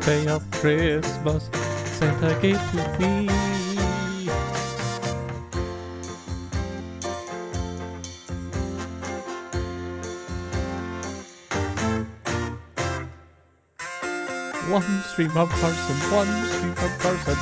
day of Christmas, Santa gave to me. One stream of Carson, one stream of Carson.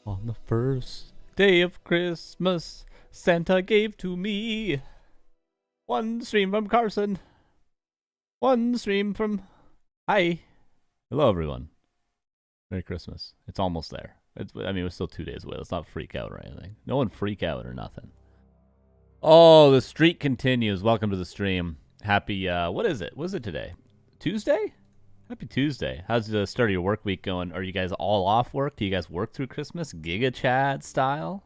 On the first day of Christmas, Santa gave to me one stream from Carson, one stream from... Hi. Hello, everyone. Merry Christmas. It's almost there. We're still 2 days away. Let's not freak out or anything. No one freak out or nothing. Oh, the streak continues. Welcome to the stream. Happy, what is it? What is it today? Tuesday? Happy Tuesday. How's the start of your work week going? Are you guys all off work? Do you guys work through Christmas? Giga Chad style?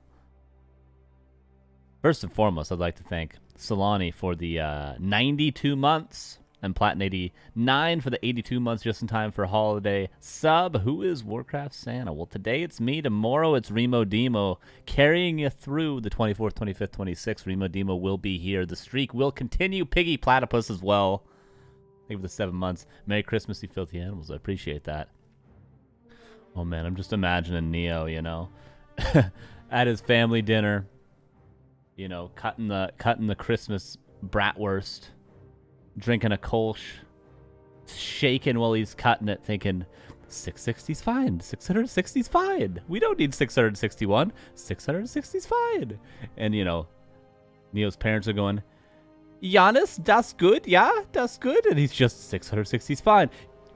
First and foremost, I'd like to thank Solani for the 92 months and Platin89 for the 82 months just in time for holiday sub. Who is Warcraft Santa? Well, today it's me. Tomorrow it's Remo Demo carrying you through the 24th, 25th, 26th. Remo Demo will be here. The streak will continue. Piggy Platypus as well. Thank you for the 7 months. Merry Christmas, you filthy animals. I appreciate that. Oh, man, I'm just imagining Neo, you know, at his family dinner, you know, cutting the Christmas bratwurst, drinking a Kolsch, shaking while he's cutting it, thinking, 660's fine. 660's fine. We don't need 661. 660's fine. And, you know, Neo's parents are going, Giannis, that's good, yeah, that's good. And he's just 660's fine.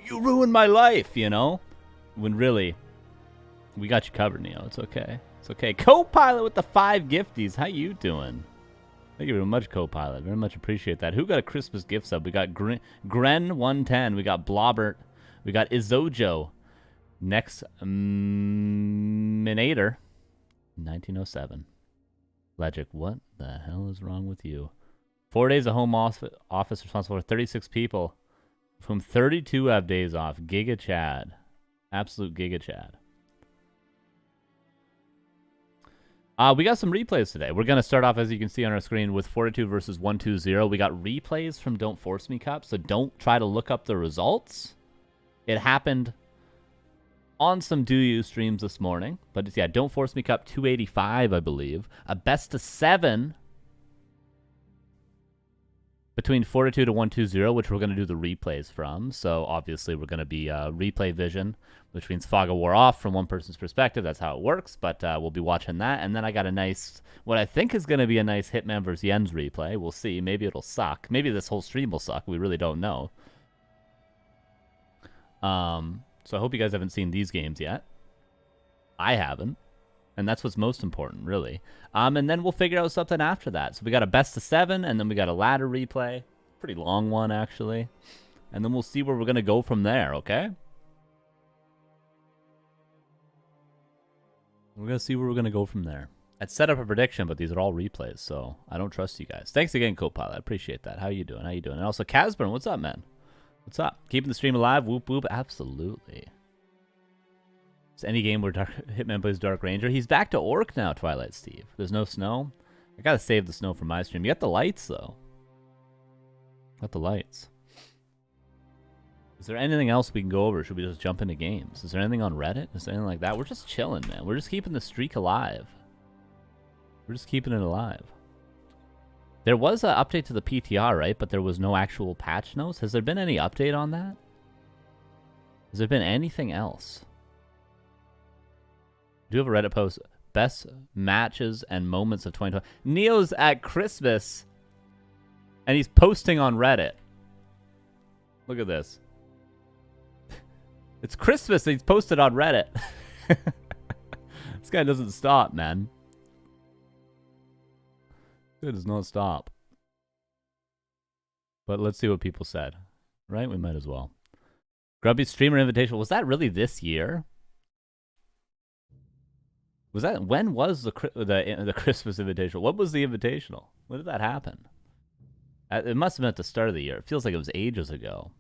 You ruined my life, you know? When really, we got you covered, Neo. It's okay. It's okay. Co-pilot with the 5 gifties. How you doing? Thank you very much, Co-pilot. Very much appreciate that. Who got a Christmas gift sub? We got Gren110. We got Blobbert. We got Izojo. Next Minator. 1907. Legic, what the hell is wrong with you? 4 days of home office responsible for 36 people, of whom 32 have days off. Giga Chad. Absolute Giga Chad. We got some replays today. We're going to start off, as you can see on our screen, with Fortitude versus 120. We got replays from Don't Force Me Cup, so don't try to look up the results. It happened on some Do You streams this morning. But it's, yeah, Don't Force Me Cup 285, I believe. A best of 7 between Fortitude and 120, which we're going to do the replays from. So obviously we're going to be replay vision, which means fog of war off from one person's perspective. That's how it works, but we'll be watching that. And then I got a nice, what I think is going to be a nice Hitman vs. Jens replay. We'll see. Maybe it'll suck. Maybe this whole stream will suck. We really don't know. So So I hope you guys haven't seen these games yet. I haven't. And that's what's most important, really. And then we'll figure out something after that. So we got a best of 7, and then we got a ladder replay. Pretty long one, actually. And then we'll see where we're going to go from there, okay? We're going to see where we're going to go from there. I'd set up a prediction, but these are all replays, so I don't trust you guys. Thanks again, Copilot. I appreciate that. How you doing? How you doing? And also, Casburn, what's up, man? What's up? Keeping the stream alive? Whoop, whoop. Absolutely. Is any game where Hitman plays Dark Ranger? He's back to Orc now, Twilight Steve. There's no snow. I got to save the snow for my stream. You got the lights, though. Got the lights. Is there anything else we can go over? Should we just jump into games? Is there anything on Reddit? Is there anything like that? We're just chilling, man. We're just keeping the streak alive. We're just keeping it alive. There was an update to the PTR, right? But there was no actual patch notes. Has there been any update on that? Has there been anything else? Do you have a Reddit post? Best matches and moments of 2020. Neo's at Christmas. And he's posting on Reddit. Look at this. It's Christmas and he's posted on Reddit. This guy doesn't stop, man. It does not stop. But let's see what people said. Right? We might as well. Grubby Streamer Invitational. Was that really this year? Was that, when was the Christmas Invitational? What was the Invitational? When did that happen? It must have been at the start of the year. It feels like it was ages ago.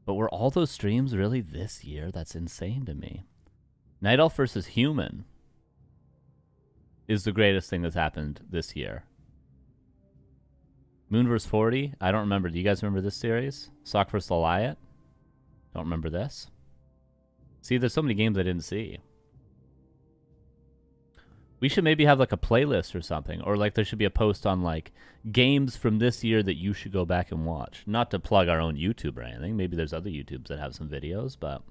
But were all those streams really this year? That's insane to me. Night Elf versus Human is the greatest thing that's happened this year. Moon vs. 40? I don't remember. Do you guys remember this series? Sock vs. Goliath? Don't remember this. See, there's so many games I didn't see. We should maybe have like a playlist or something. Or like there should be a post on like games from this year that you should go back and watch. Not to plug our own YouTube or anything. Maybe there's other YouTubes that have some videos, but...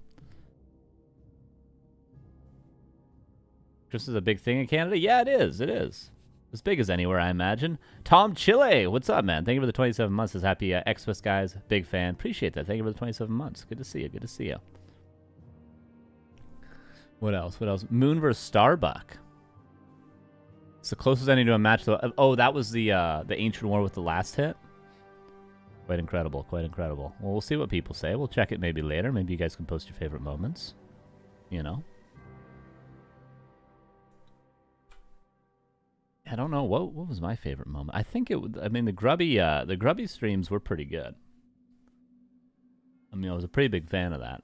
Just as a big thing in Canada? Yeah, it is. It is. As big as anywhere, I imagine. Tom Chile, what's up, man? Thank you for the 27 months. Says happy Xmas, guys. Big fan. Appreciate that. Thank you for the 27 months. Good to see you. Good to see you. What else? What else? Moon vs. Starbuck. It's the closest ending to a match. Oh, that was the Ancient War with the last hit? Quite incredible. Quite incredible. Well, we'll see what people say. We'll check it maybe later. Maybe you guys can post your favorite moments. You know? I don't know. What was my favorite moment? I think it would... I mean, the Grubby streams were pretty good. I mean, I was a pretty big fan of that.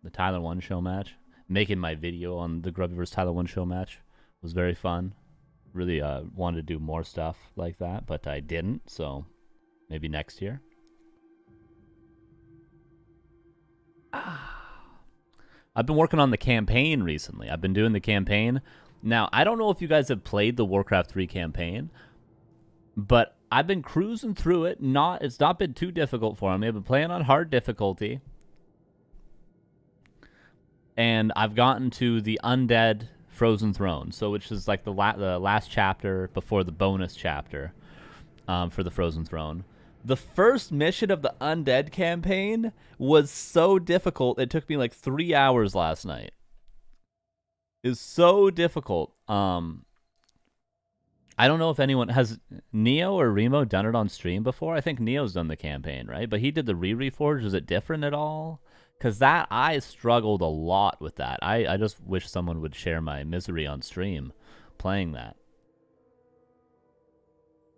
The Tyler 1 show match. Making my video on the Grubby vs. Tyler 1 show match was very fun. Really wanted to do more stuff like that, but I didn't, so maybe next year. I've been working on the campaign recently. I've been doing the campaign. Now, I don't know if you guys have played the Warcraft III campaign, but I've been cruising through it. It's not been too difficult for me. I've been playing on hard difficulty. And I've gotten to the Undead Frozen Throne, so which is like the last chapter before the bonus chapter for the Frozen Throne. The first mission of the Undead campaign was so difficult, it took me like 3 hours last night. It's so difficult. I don't know if anyone has Neo or Remo done it on stream before. I think Neo's done the campaign, right? But he did the Reforged. Is it different at all? Because that, I struggled a lot with that. I just wish someone would share my misery on stream playing that.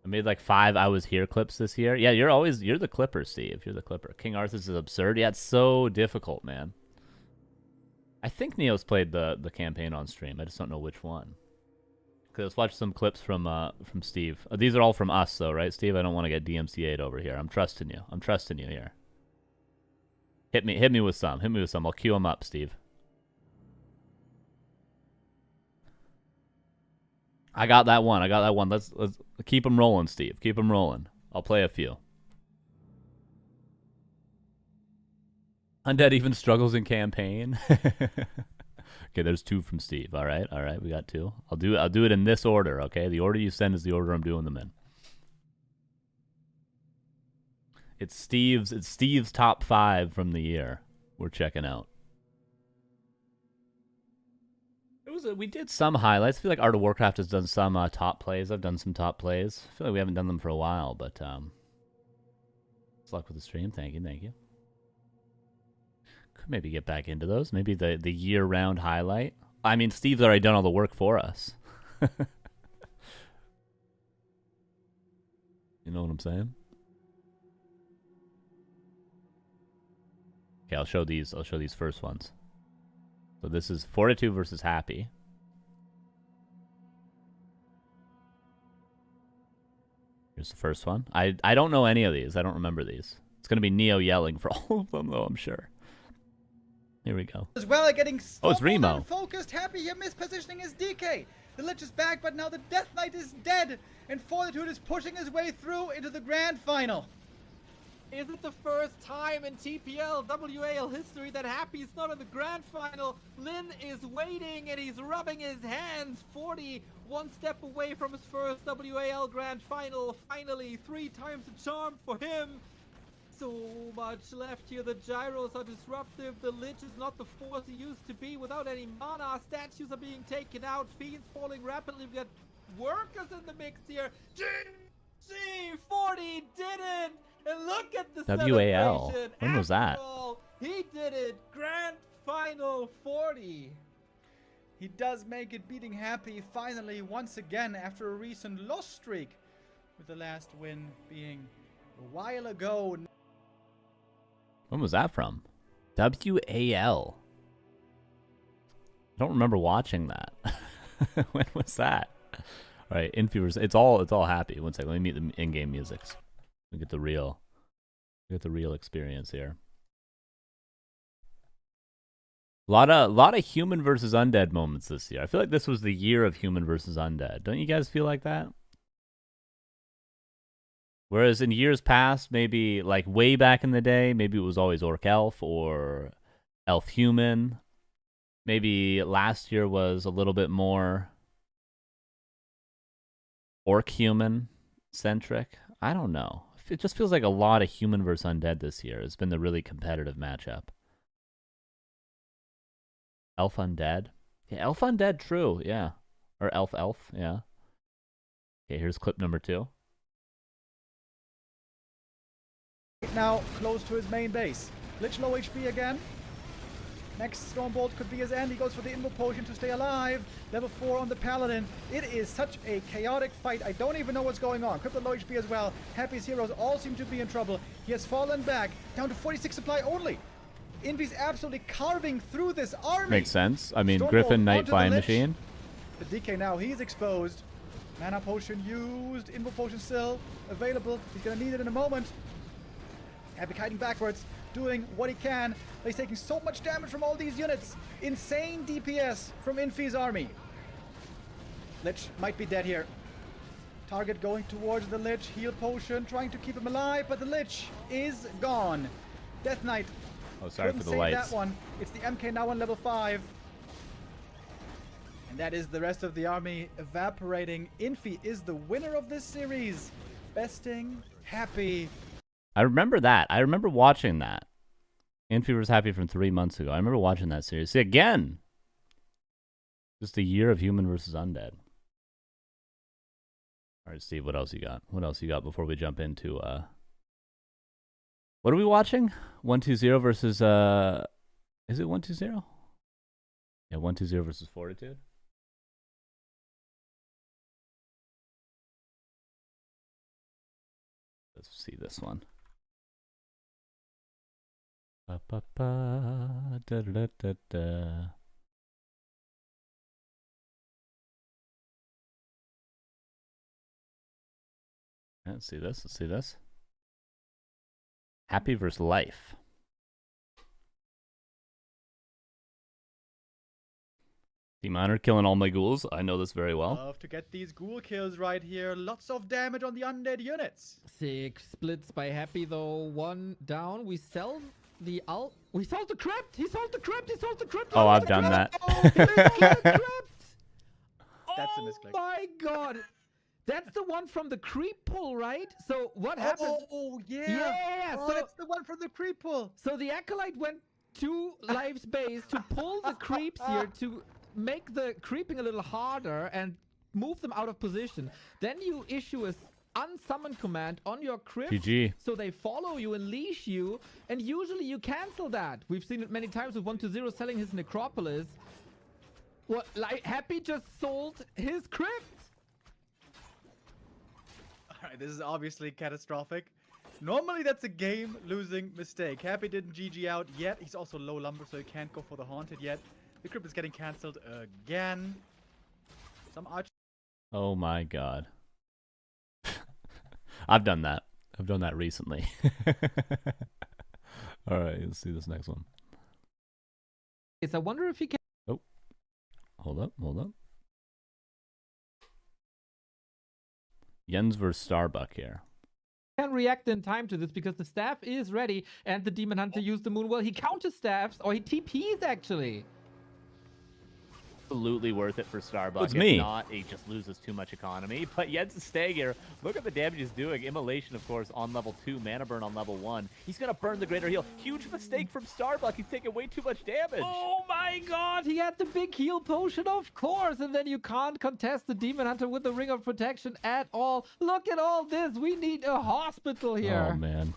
I made like 5 I Was Here clips this year. Yeah, you're the clipper, Steve. You're the clipper. King Arthur's is absurd. Yeah, it's so difficult, man. I think Neo's played the campaign on stream. I just don't know which one. Okay, let's watch some clips from Steve. These are all from us, though, right, Steve? I don't want to get DMCA'd over here. I'm trusting you. I'm trusting you here. Hit me with some. Hit me with some. I'll cue them up, Steve. I got that one. I got that one. Let's keep them rolling, Steve. Keep them rolling. I'll play a few. Undead even struggles in campaign. Okay, there's 2 from Steve. All right, we got 2. I'll do it in this order. Okay, the order you send is the order I'm doing them in. It's Steve's top 5 from the year. we're checking out. We did some highlights. I feel like Art of Warcraft has done some top plays. I've done some top plays. I feel like we haven't done them for a while, but good luck with the stream. Thank you, thank you. Could maybe get back into those. Maybe the year-round highlight. I mean, Steve's already done all the work for us. You know what I'm saying? Okay, I'll show these first ones. So this is Fortitude versus Happy. Here's the first one. I don't know any of these. I don't remember these. It's going to be Neo yelling for all of them, though, I'm sure. Here we go. As well, getting it's Remo. Focused. Happy here mispositioning his DK. The Lich is back, but now the Death Knight is dead. And Fortitude is pushing his way through into the grand final. Is it the first time in TPL WAL history that Happy is not in the grand final? Lin is waiting and he's rubbing his hands. 40, one step away from his first WAL grand final. Finally, 3 times the charm for him. So much left here. The gyros are disruptive. The Lich is not the force he used to be without any mana. Statues are being taken out. Fiends falling rapidly. We got workers in the mix here. G40 didn't. And look at the WAL. celebration. When was that? All, he did it. Grand final 40. He does make it, beating Happy finally once again after a recent loss streak, with the last win being a while ago. When was that from? WAL. I don't remember watching that. When was that? All right, Infielders. It's all Happy. One second. Let me meet the in-game musics. We get the real experience here. A lot of human versus undead moments this year. I feel like this was the year of human versus undead. Don't you guys feel like that? Whereas in years past, maybe like way back in the day, maybe it was always Orc Elf or Elf Human. Maybe last year was a little bit more Orc Human centric. I don't know. It just feels like a lot of human versus undead this year. It's been the really competitive matchup. Elf Undead. Yeah, Elf Undead, true, yeah. Or Elf, yeah. Okay, here's clip number 2. Now close to his main base. Lich low HP again. Next Stormbolt could be his end. He goes for the Invo Potion to stay alive. Level 4 on the Paladin. It is such a chaotic fight. I don't even know what's going on. Crypto low HP as well. Happy's heroes all seem to be in trouble. He has fallen back down to 46 supply only. Invi's absolutely carving through this army. Makes sense. I mean, Stormbolt Griffin, Knight, onto the Flying Lich. Machine. The DK now, he's exposed. Mana Potion used. Invo Potion still available. He's going to need it in a moment. Happy kiting backwards, doing what he can. He's taking so much damage from all these units. Insane DPS from Infi's army. Lich might be dead here. Target going towards the Lich. Heal Potion, trying to keep him alive, but the Lich is gone. Death Knight. Oh, sorry for the save lights. that one. It's the MK now on level 5. And that is the rest of the army evaporating. Infi is the winner of this series. Besting Happy. I remember that. I remember watching that. Infi was Happy from 3 months ago. I remember watching that series. See, again, just a year of human versus undead. All right, Steve, what else you got? What else you got before we jump into... What are we watching? 120 versus... Is it 120? Yeah, 120 versus Fortitude. Let's see this one. Ba, ba, ba, da, da, da, da. Let's see this. Let's see this. Happy versus Life. Team Honor killing all my ghouls. I know this very well. Love to get these ghoul kills right here. Lots of damage on the undead units. 6 splits by Happy though. 1 down. We sell the ult. We sold the crypt. He sold the crypt. He sold the crypt. Oh, I've done that. That's a misclick. Oh my god. That's the one from the creep pull, right? So what happened? Oh, yeah. Yeah. Oh, So that's the one from the creep pull. So the Acolyte went 2 lives base to pull the creeps here to make the creeping a little harder and move them out of position. Then you issue a unsummon command on your crypt, GG. so they follow you and leash you, and usually you cancel that. We've seen it many times with 1-0 selling his necropolis. Well, like Happy just sold his crypt. All right, this is obviously catastrophic. Normally that's a game-losing mistake. Happy didn't GG out yet. He's also low lumber, so he can't go for the haunted yet. The crypt is getting cancelled again. Some arch. Oh my god. I've done that. I've done that recently. All right, let's see this next one. I wonder if he can. Oh, hold up, hold up. Jens versus Starbuck here. Can react in time to this because the staff is ready and the Demon Hunter used the moon. Well, he counter staffs or he TPs actually. Absolutely worth it for Starbuck. It's if me. Not, he just loses too much economy. But Jens is staying here. Look at the damage he's doing. Immolation, of course, on level 2. Mana burn on level 1. He's going to burn the greater heal. Huge mistake from Starbuck. He's taking way too much damage. Oh my god, he had the big heal potion, of course. And then you can't contest the Demon Hunter with the Ring of Protection at all. Look at all this. We need a hospital here. Oh, man.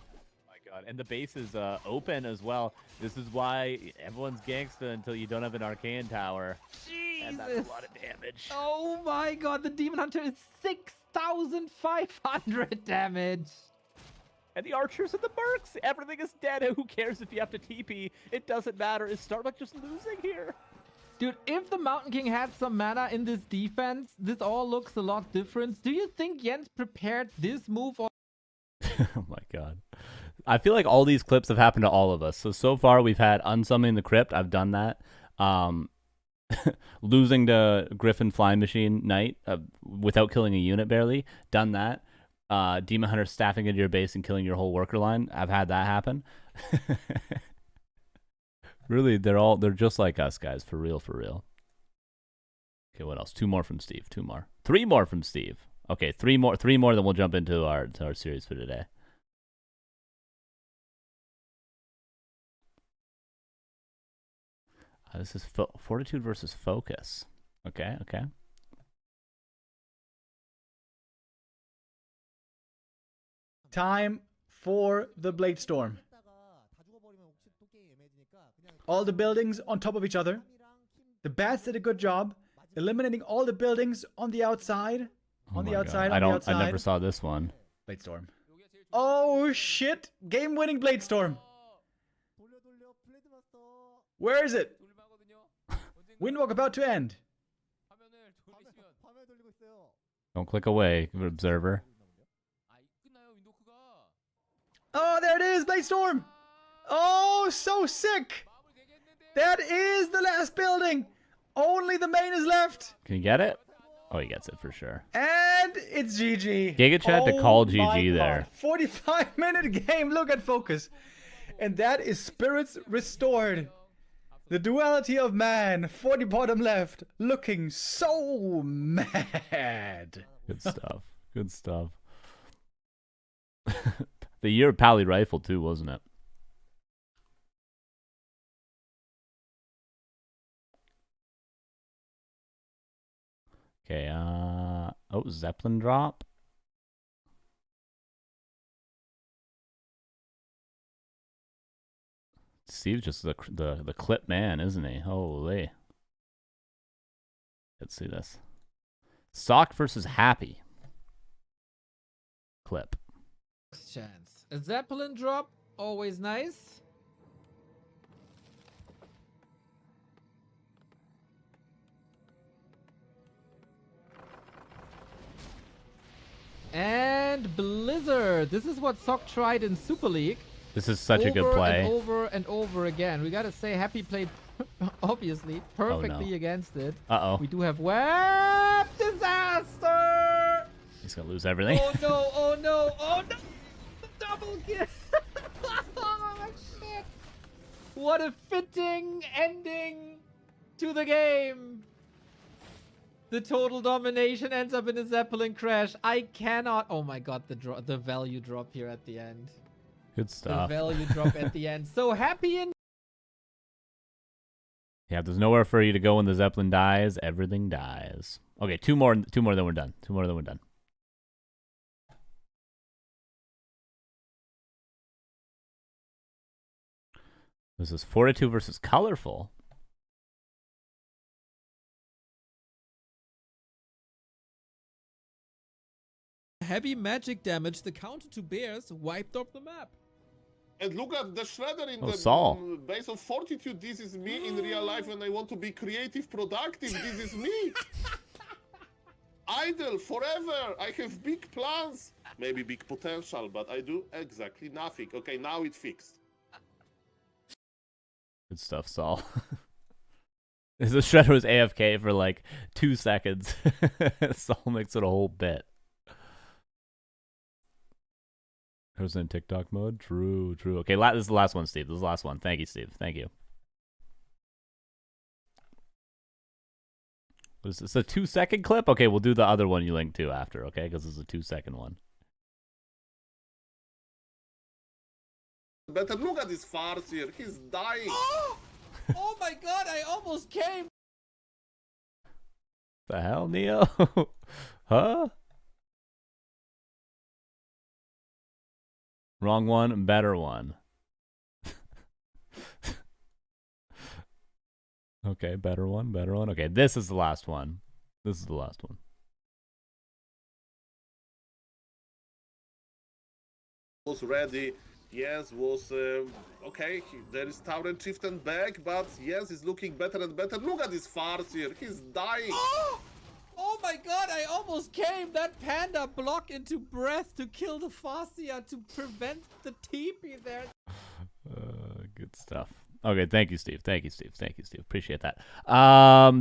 God. And the base is open as well. This is why everyone's gangsta until you don't have an arcane tower. Jesus. And that's a lot of damage. Oh my god, the Demon Hunter is 6,500 damage. And the archers and the mercs, everything is dead. Who cares if you have to TP? It doesn't matter. Is Starbuck just losing here? Dude, if the Mountain King had some mana in this defense, this all looks a lot different. Do you think Jens prepared this move? Or oh my god. I feel like all these clips have happened to all of us. So far we've had unsummoning the crypt. I've done that. Losing to Griffin Flying Machine Knight without killing a unit barely. Done that. Demon Hunter staffing into your base and killing your whole worker line. I've had that happen. Really, they're just like us, guys. For real, for real. Okay, what else? 2 more from Steve. 2 more. 3 more from Steve. Okay, 3 more. 3 more. Then we'll jump into our series for today. This is Fortitude versus Focus. Okay, okay. Time for the Blade Storm. All the buildings on top of each other. The bats did a good job eliminating all the buildings on the outside. Oh on the my outside, God. on the outside. I never saw this one. Blade Storm. Oh shit! Game-winning Blade Storm. Where is it? Windwalk about to end. Don't click away, observer. Oh, there it is, Blade Storm. Oh, so sick. That is the last building. Only the main is left. Can you get it? Oh, he gets it for sure. And it's GG. Giga Chat to call GG God. there. 45-minute game. Look at Focus. And that is Spirits Restored. The duality of man, 40 bottom left, looking so mad. Good stuff. Good stuff. The year of Pally Rifle too, wasn't it? Okay, oh, Zeppelin drop. Steve's just the clip man, isn't he? Holy. Let's see this. Sock versus Happy. Clip. Chance. A Zeppelin drop, always nice. And Blizzard. This is what Sock tried in Super League. This is such a good play. And over and over again. We gotta say, Happy played obviously perfectly against it. Uh-oh. We do have web disaster. He's gonna lose everything. Oh no! Oh no! Oh no! Double kill! Oh shit! What a fitting ending to the game. The total domination ends up in a Zeppelin crash. I cannot. Oh my god! The value drop here at the end. Good stuff. The value drop at the end. So Happy in Yeah, there's nowhere for you to go when the Zeppelin dies. Everything dies. Okay, two more, then we're done. Two more, then we're done. This is Fortitude versus Colorful. Heavy magic damage, the counter to bears wiped off the map. And look at the shredder in the Saul. base of Fortitude. This is me in real life when I want to be creative, productive. This is me. Idle forever. I have big plans. Maybe big potential, but I do exactly nothing. Okay, now it's fixed. Good stuff, Saul. The shredder was AFK for like 2 seconds. Saul makes it a whole bit. I was in TikTok mode. True, true. Okay, this is the last one, Steve. This is the last one. Thank you, Steve. Thank you. Was this a 2-second clip? Okay, we'll do the other one you linked to after, okay? Because this is a 2-second one. Better look at this farce here. He's dying. Oh my god, I almost came. The hell, Neo? Huh? Wrong one, better one. Okay, better one, better one. Okay, this is the last one. This is the last one. Was ready. Yes, was okay. There is Tauren Chieftain back, but yes, he's looking better and better. Look at this farce here. He's dying. Oh my god, I almost came! That panda block into breath to kill the Fascia to prevent the TP there. Good stuff. Okay, thank you, Steve. Thank you, Steve. Thank you, Steve. Appreciate that.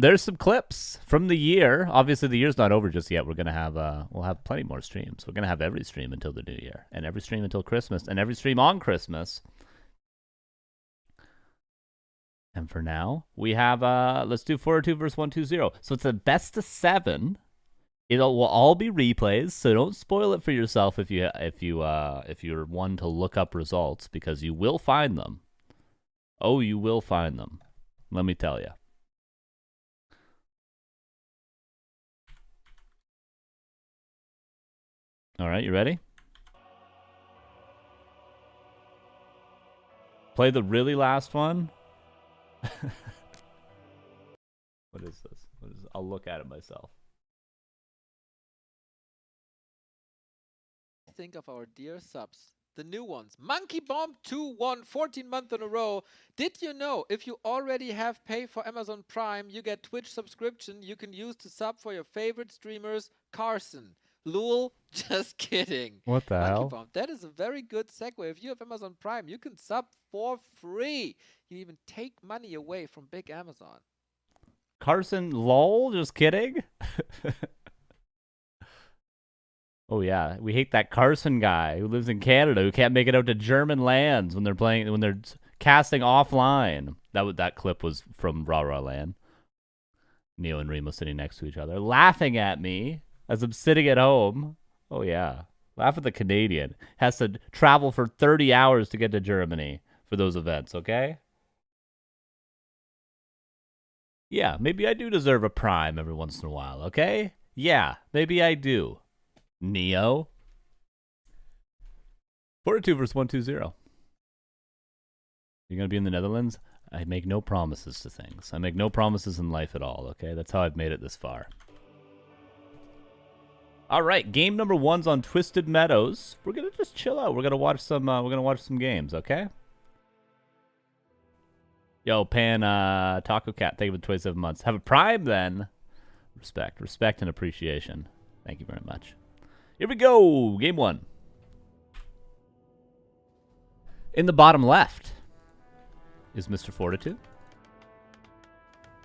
There's some clips from the year. Obviously, the year's not over just yet. We're gonna have we'll have plenty more streams. We're gonna have every stream until the new year, and every stream until Christmas, and every stream on Christmas. And for now, we have let's do 402 versus 120. So it's a best of 7. Will all be replays, so don't spoil it for yourself if you're one to look up results, because you will find them. Oh, you will find them. Let me tell you. All right, you ready? Play the really last one. What is this? I'll look at it myself. Think of our dear subs, the new ones. Monkey Bomb 2 won 14 months in a row. Did you know if you already have pay for Amazon Prime, you get Twitch subscription you can use to sub for your favorite streamers? Carson. Lul, just kidding. What the Monkey hell? Bomb, that is a very good segue. If you have Amazon Prime, you can sub for free. You even take money away from big Amazon. Carson, lol, just kidding. Oh yeah, we hate that Carson guy who lives in Canada who can't make it out to German lands when they're casting offline. That clip was from Raw Raw Land. Neo and Remo sitting next to each other, laughing at me as I'm sitting at home. Oh yeah, laugh at the Canadian. Has to travel for 30 hours to get to Germany for those events. Okay. Yeah, maybe I do deserve a Prime every once in a while. Okay. Yeah, maybe I do. Neo. 402 versus 120. You're going to be in the Netherlands? I make no promises to things. I make no promises in life at all, okay? That's how I've made it this far. All right, game number 1's on Twisted Meadows. We're going to just chill out. We're going to watch some games, okay? Yo, Pan Taco Cat, thank you for the 27 months. Have a Prime then. Respect and appreciation. Thank you very much. Here we go. Game 1. In the bottom left is Mr. Fortitude.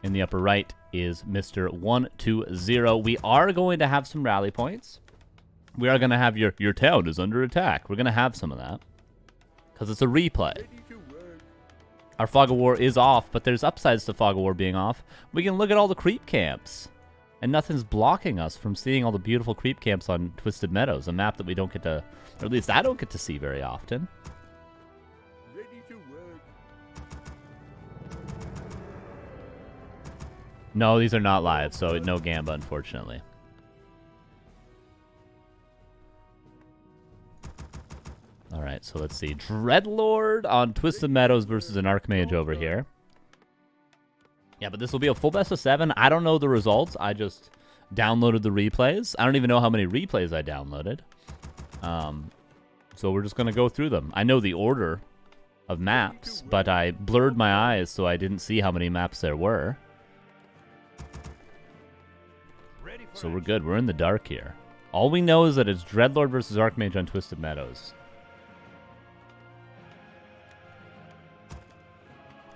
In the upper right is Mr. 120. We are going to have some rally points. We are going to have your town is under attack. We're going to have some of that because it's a replay. Our Fog of War is off, but there's upsides to Fog of War being off. We can look at all the creep camps. And nothing's blocking us from seeing all the beautiful creep camps on Twisted Meadows, a map that we don't get to, or at least I don't get to see very often. Ready to work. No, these are not live, so no Gamba, unfortunately. Alright, so let's see. Dreadlord on Twisted Meadows versus an Archmage over here. Yeah, but this will be a full best of 7. I don't know the results. I just downloaded the replays. I don't even know how many replays I downloaded. So we're just going to go through them. I know the order of maps, but I blurred my eyes so I didn't see how many maps there were. So we're good. We're in the dark here. All we know is that it's Dreadlord versus Archmage on Twisted Meadows.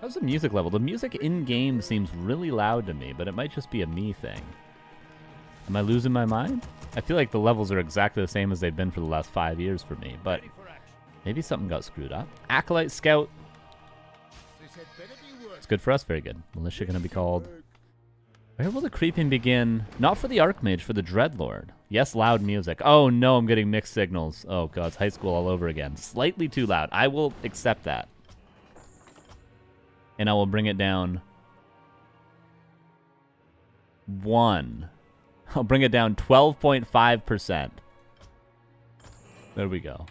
How's the music level? The music in-game seems really loud to me, but it might just be a me thing. Am I losing my mind? I feel like the levels are exactly the same as they've been for the last 5 years for me, but maybe something got screwed up. Acolyte Scout. It's good for us. Very good. Militia going to be called. Where will the creeping begin? Not for the Archmage, for the Dreadlord. Yes, loud music. Oh no, I'm getting mixed signals. Oh god, it's high school all over again. Slightly too loud. I will accept that. And I will bring it down 1. I'll bring it down 12.5%. There we go.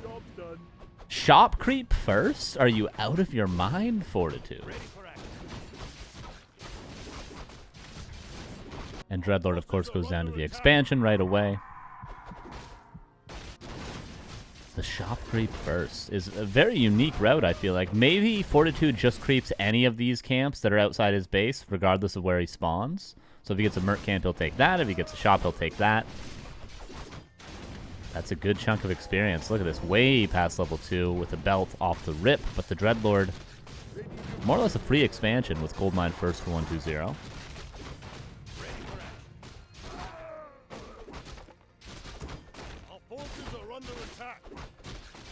Job done. Shop creep first? Are you out of your mind, Fortitude? And Dreadlord, of course, goes down to the expansion right away. The shop creep first is a very unique route, I feel like. Maybe Fortitude just creeps any of these camps that are outside his base, regardless of where he spawns. So if he gets a Merc camp, he'll take that. If he gets a shop, he'll take that. That's a good chunk of experience. Look at this, way past level 2 with a belt off the rip. But the Dreadlord, more or less a free expansion with Goldmine first for 120.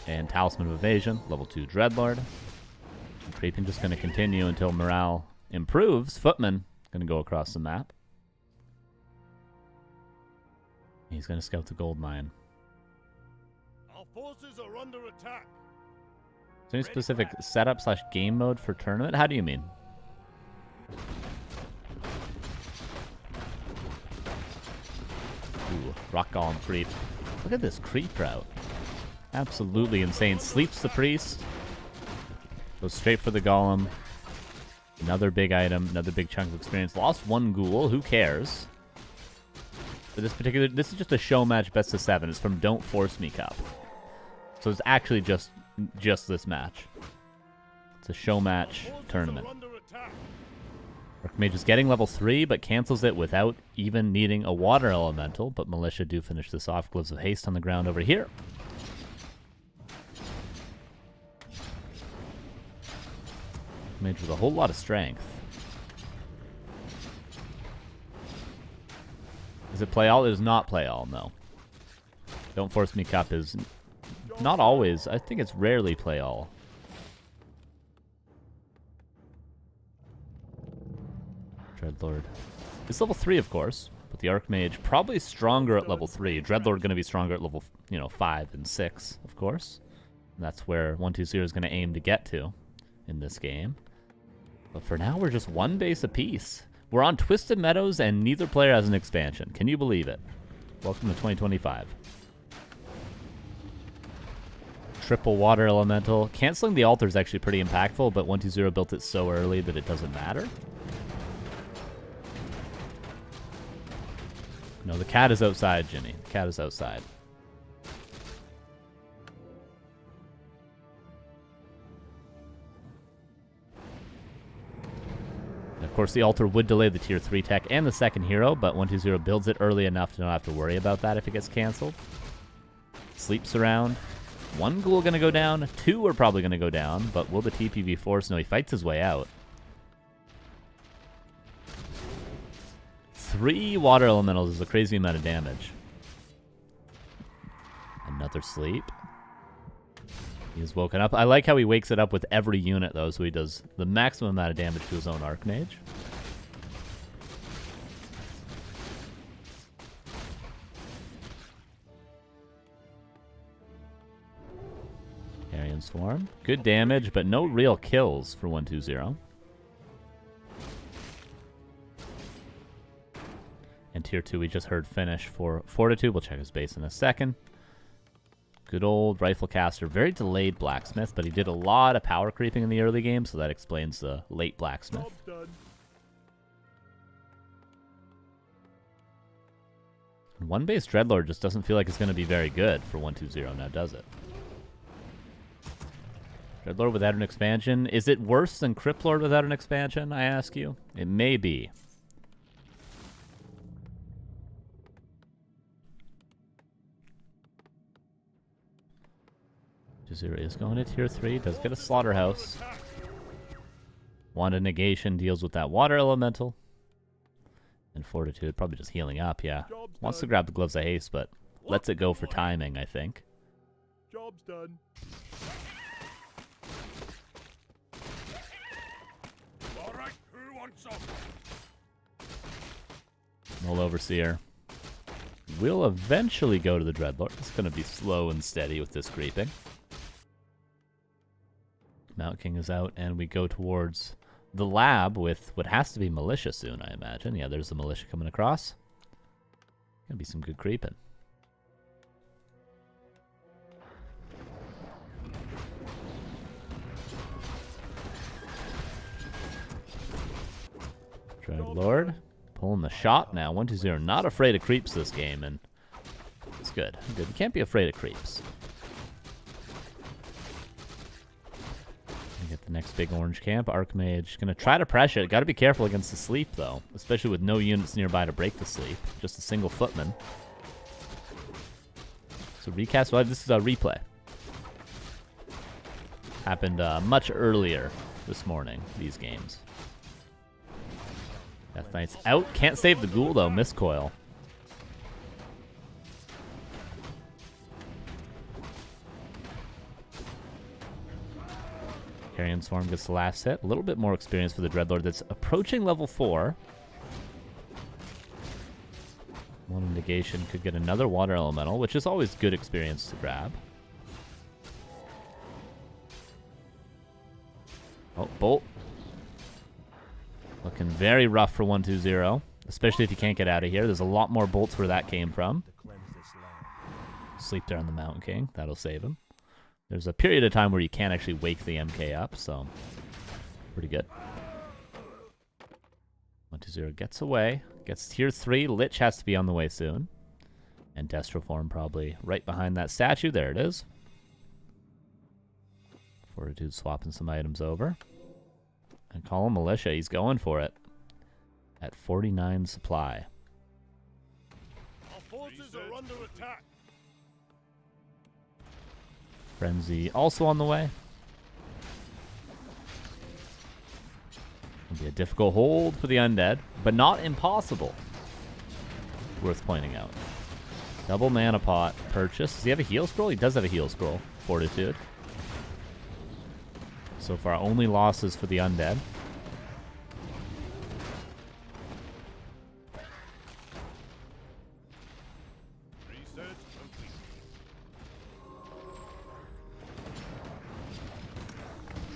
And Talisman of Evasion, level 2 Dreadlord. And creeping just going to continue until morale improves. Footman going to go across the map. He's going to scout the gold mine. Our forces are under attack. Is there any specific setup / game mode for tournament? How do you mean? Ooh, rock golem creep. Look at this creep route. Absolutely insane. Sleeps the priest. Goes straight for the golem. Another big item. Another big chunk of experience. Lost 1 ghoul. Who cares? For this particular... This is just a show match best of 7. It's from Don't Force Me Cup. So it's actually just this match. It's a show match tournament. Archmage is getting level 3, but cancels it without even needing a water elemental. But Militia do finish this off. Gloves of Haste on the ground over here. Mage with a whole lot of strength. Is it play all? It is not play all, no. Don't Force Me Cup is not always. I think it's rarely play all. Dreadlord. It's level 3, of course, but the Archmage probably stronger at level 3. Dreadlord going to be stronger at level 5 and 6, of course. And that's where 120 is going to aim to get to in this game. But for now, we're just 1 base apiece. We're on Twisted Meadows, and neither player has an expansion. Can you believe it? Welcome to 2025. Triple water elemental. Canceling the altar is actually pretty impactful, but 120 built it so early that it doesn't matter. No, the cat is outside, Ginny. The cat is outside. Of course, the altar would delay the tier 3 tech and the second hero, but 120 builds it early enough to not have to worry about that if it gets canceled. Sleeps around. 1 ghoul going to go down. 2 are probably going to go down, but will the TPV force? No, he fights his way out. 3 water elementals is a crazy amount of damage. Another sleep. He's woken up. I like how he wakes it up with every unit, though, so he does the maximum amount of damage to his own Archmage. Carrion Swarm. Good damage, but no real kills for 120. tier 2 we just heard finish for Fortitude. We'll check his base in a second. Good old rifle caster. Very delayed blacksmith, but he did a lot of power creeping in the early game, so that explains the late blacksmith. Job done. One base Dreadlord just doesn't feel like it's going to be very good for 1-2-0 now, does it? Dreadlord without an expansion. Is it worse than Cryptlord without an expansion, I ask you? It may be. Zero is going to tier 3. Does get a slaughterhouse. Wand of Negation deals with that water elemental. And Fortitude, probably just healing up, yeah. Wants to grab the Gloves of Haste, but lets it go for timing, I think. Job's done. All right, who wants some? Null Overseer. We'll eventually go to the Dreadlord. It's going to be slow and steady with this creeping. Mount King is out, and we go towards the lab with what has to be militia soon, I imagine. Yeah, there's the militia coming across. Gonna be some good creeping. Dreadlord pulling the shot now. 1-2-0. Not afraid of creeps this game, and it's good. Good. You can't be afraid of creeps. Get the next big orange camp. Archmage gonna try to pressure it. Gotta be careful against the sleep though, especially with no units nearby to break the sleep. Just a single footman. So recast. Well, this is a replay. Happened much earlier this morning. These games. Death Knight's out. Can't save the ghoul though. Miscoil. Carrion Swarm gets the last hit. A little bit more experience for the Dreadlord that's approaching level 4. One Negation could get another Water Elemental, which is always good experience to grab. Oh, Bolt. Looking very rough for 1-2-0, especially if you can't get out of here. There's a lot more bolts where that came from. Sleep there on the Mountain King. That'll save him. There's a period of time where you can't actually wake the MK up, so pretty good. 1-2-0 gets away. Gets tier 3. Lich has to be on the way soon. And Destroform probably right behind that statue. There it is. Fortitude swapping some items over. And call him Militia. He's going for it. At 49 supply. Our forces are under attack. Frenzy also on the way. It'll be a difficult hold for the undead, but not impossible. Worth pointing out. Double mana pot purchase. Does he have a heal scroll? He does have a heal scroll. Fortitude. So far, only losses for the undead.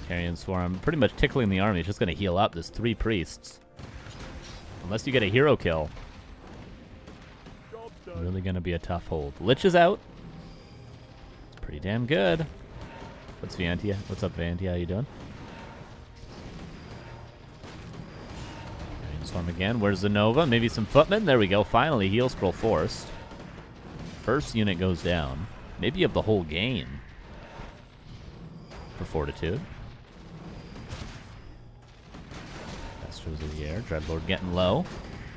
Carrion Swarm pretty much tickling the army. It's just going to heal up. There's 3 priests. Unless you get a hero kill. Really going to be a tough hold. Lich is out. It's pretty damn good. What's Viantia? What's up, Viantia? How you doing? Carrion Swarm again. Where's the Nova? Maybe some footmen? There we go. Finally, heal scroll forced. First unit goes down. Maybe of the whole game. For Fortitude. Astros of the air. Dreadlord getting low.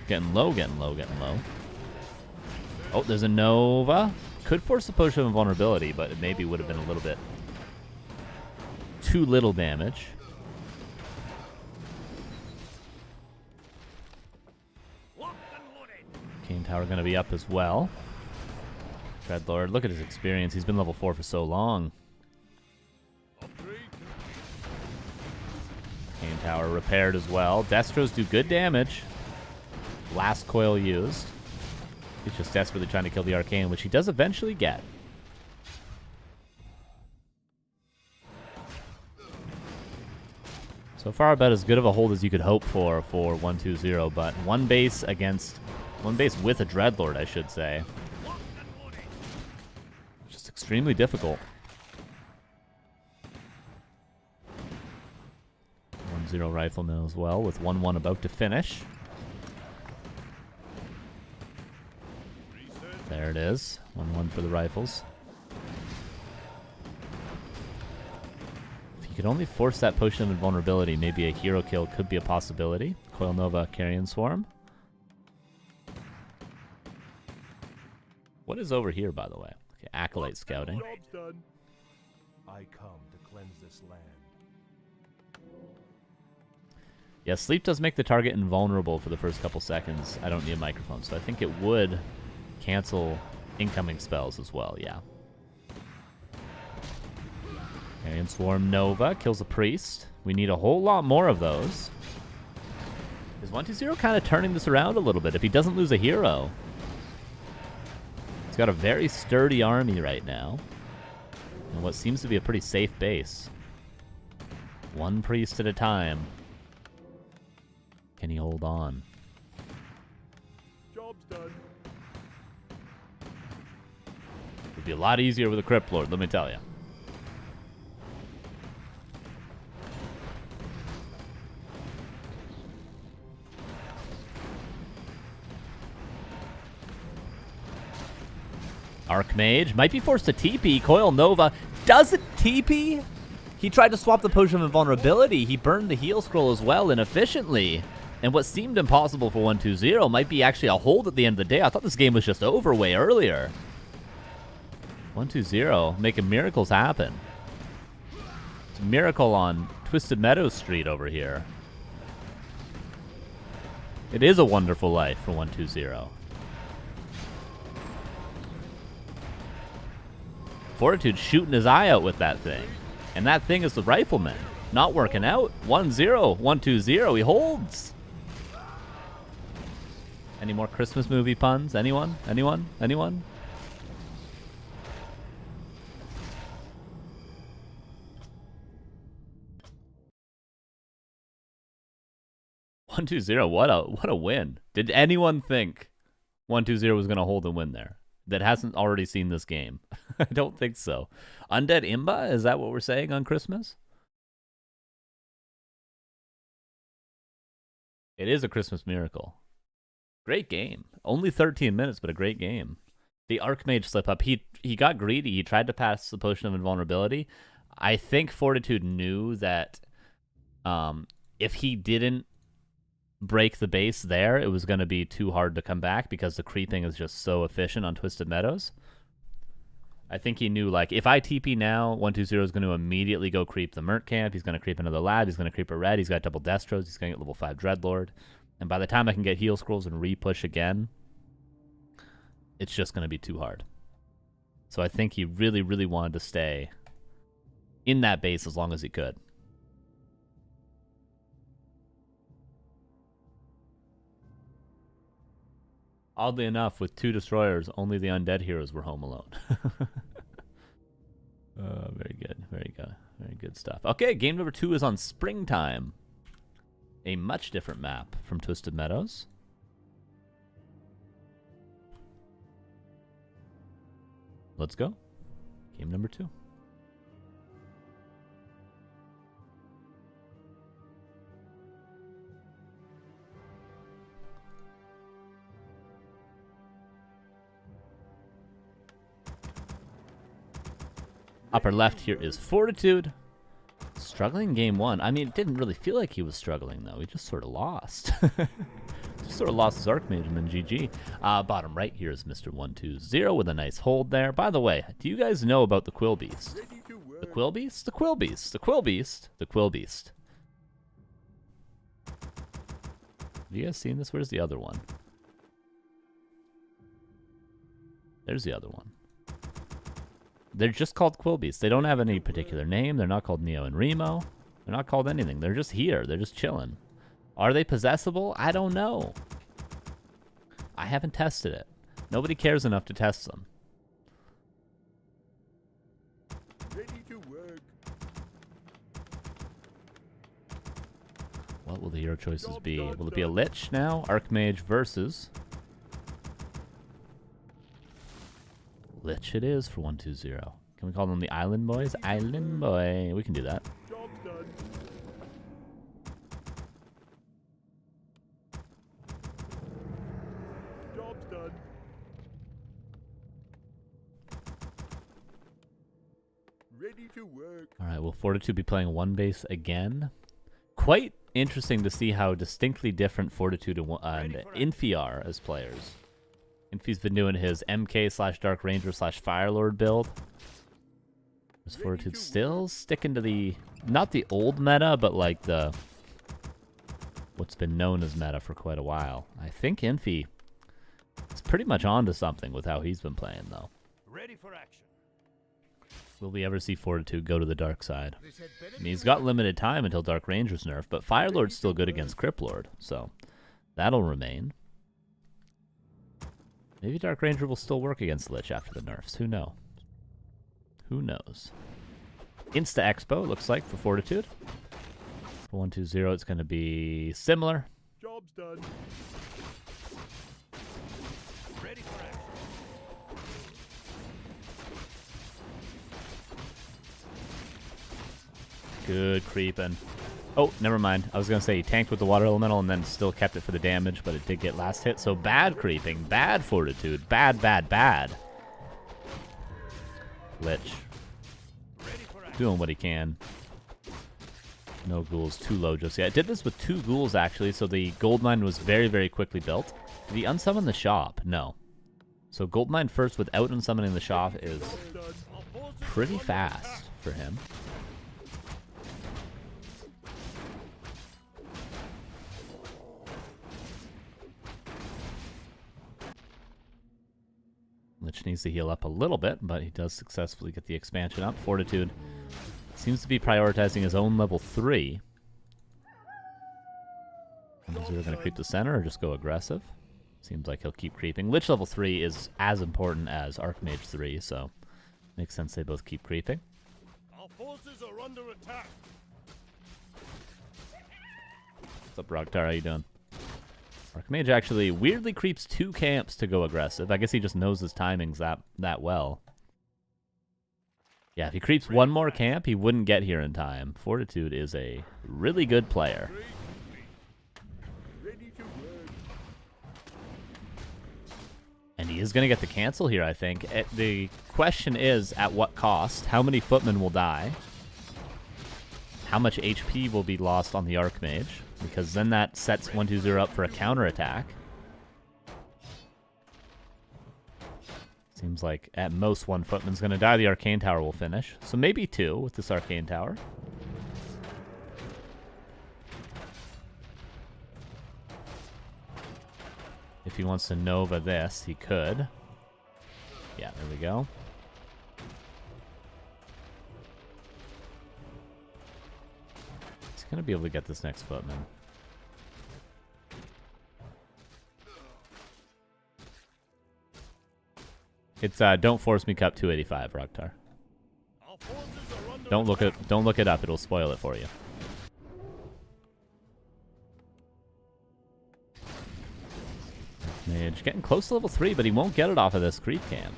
Getting low, getting low, getting low. Oh, there's a Nova. Could force a potion of invulnerability, but it maybe would have been a little bit too little damage. Cane Tower going to be up as well. Dreadlord, look at his experience. He's been level 4 for so long. Cane Tower repaired as well. Destros do good damage. Last coil used. He's just desperately trying to kill the Arcane, which he does eventually get. So far, about as good of a hold as you could hope for 1-2-0, but one base against One base with a Dreadlord, I should say. Just extremely difficult. 1-0 Rifleman as well, with 1-1 about to finish. There it is. 1-1 for the Rifles. If you could only force that Potion of Invulnerability, maybe a hero kill could be a possibility. Coil Nova, Carrion Swarm. What is over here, by the way? Okay, Acolyte Scouting. Job's done. I come to cleanse this land. Yeah, sleep does make the target invulnerable for the first couple seconds. I don't need a microphone, so I think it would cancel incoming spells as well, yeah. Carrion Swarm Nova kills a priest. We need a whole lot more of those. Is 1-2-0 kind of turning this around a little bit if he doesn't lose a hero? He's got a very sturdy army right now. And what seems to be a pretty safe base. One priest at a time. Can he hold on? Job's done. It'd be a lot easier with a Crypt Lord, let me tell you. Archmage might be forced to TP. Coil Nova doesn't TP. He tried to swap the Potion of Invulnerability. He burned the heal scroll as well inefficiently. And what seemed impossible for 1-2-0 might be actually a hold at the end of the day. I thought this game was just over way earlier. 1-2-0 making miracles happen. It's a miracle on Twisted Meadows Street over here. It is a wonderful life for 1-2-0. Fortitude shooting his eye out with that thing. And that thing is the Rifleman. Not working out. 1-0, 1-2-0, he holds. Any more Christmas movie puns? Anyone? Anyone? Anyone? One, 2-0. What a win. Did anyone think 1-2-0 was gonna hold and win there? That hasn't already seen this game. I don't think so. Undead Imba? Is that what we're saying on Christmas? It is a Christmas miracle. Great game. Only 13 minutes, but a great game. The Archmage slip up. He got greedy. He tried to pass the Potion of Invulnerability. I think Fortitude knew that if he didn't break the base there, it was going to be too hard to come back because the creeping is just so efficient on Twisted Meadows. I think he knew, like, if I TP now, 1-2-0 is going to immediately go creep the Merc camp. He's going to creep another lab. He's going to creep a red. He's got double Destros. He's going to get level 5 Dreadlord. And by the time I can get heal scrolls and re-push again, it's just going to be too hard. So I think he really, really wanted to stay in that base as long as he could. Oddly enough, with 2 destroyers, only the undead heroes were home alone. Very good, very good, very good stuff. Okay, game number 2 is on Springtime. A much different map from Twisted Meadows. Let's go. Game number 2. Upper left here is Fortitude. Struggling game 1. I mean, it didn't really feel like he was struggling, though. He just sort of lost. Just sort of lost his Archmage and then GG. Bottom right here is Mr. 1-2-0 with a nice hold there. By the way, do you guys know about the Quill Beast? The Quill Beast? The Quill Beast. The Quill Beast. The Quill Beast. Have you guys seen this? Where's the other one? There's the other one. They're just called Quill Beasts. They don't have any particular name. They're not called Neo and Remo. They're not called anything. They're just here. They're just chilling. Are they possessable? I don't know. I haven't tested it. Nobody cares enough to test them. Ready to work. What will the hero choices be? Will it be a Lich now? Archmage versus Lich it is for 120. Can we call them the Island Boys? Island Boy. We can do that. Job done. Job's done. Ready to work. All right, will Fortitude be playing one base again? Quite interesting to see how distinctly different Fortitude and Infi are as players. Infi's been doing his MK/Dark Ranger /Firelord build. Is Fortitude still sticking to the, not the old meta, but like the, what's been known as meta for quite a while. I think Infi is pretty much onto something with how he's been playing, though. Ready for action. Will we ever see Fortitude go to the dark side? I mean, he's got limited time until Dark Ranger's nerf, but Firelord's still good against Cryptlord, so that'll remain. Maybe Dark Ranger will still work against Lich after the nerfs. Who knows? Who knows? Insta Expo, looks like, for Fortitude. For 120, it's going to be similar. Job's done. Ready for action. Good creeping. Oh, never mind. I was going to say he tanked with the water elemental and then still kept it for the damage, but it did get last hit. So bad creeping, bad Fortitude, bad, bad, bad. Lich. Doing what he can. No ghouls too low just yet. I did this with 2 ghouls, actually, so the gold mine was very, very quickly built. Did he unsummon the shop? No. So gold mine first without unsummoning the shop is pretty fast for him. Lich needs to heal up a little bit, but he does successfully get the expansion up. Fortitude seems to be prioritizing his own level 3. Is he going to creep the center or just go aggressive? Seems like he'll keep creeping. Lich level 3 is as important as Archmage 3, so makes sense they both keep creeping. Our forces are under attack. What's up, Rogtar? How you doing? Archmage actually weirdly creeps 2 camps to go aggressive. I guess he just knows his timings that well. Yeah, if he creeps 1 more camp, he wouldn't get here in time. Fortitude is a really good player. Ready to work. And he is going to get the cancel here, I think. The question is, at what cost? How many footmen will die? How much HP will be lost on the Archmage? Because then that sets 120 up for a counterattack. Seems like at most 1 footman's going to die. The Arcane Tower will finish. So maybe 2 with this Arcane Tower. If he wants to Nova this, he could. Yeah, there we go. He's going to be able to get this next footman. It's don't force me cup 285, Rogtar. Our forces are under Don't look it up, it'll spoil it for you. Mage getting close to level 3, but he won't get it off of this creep camp.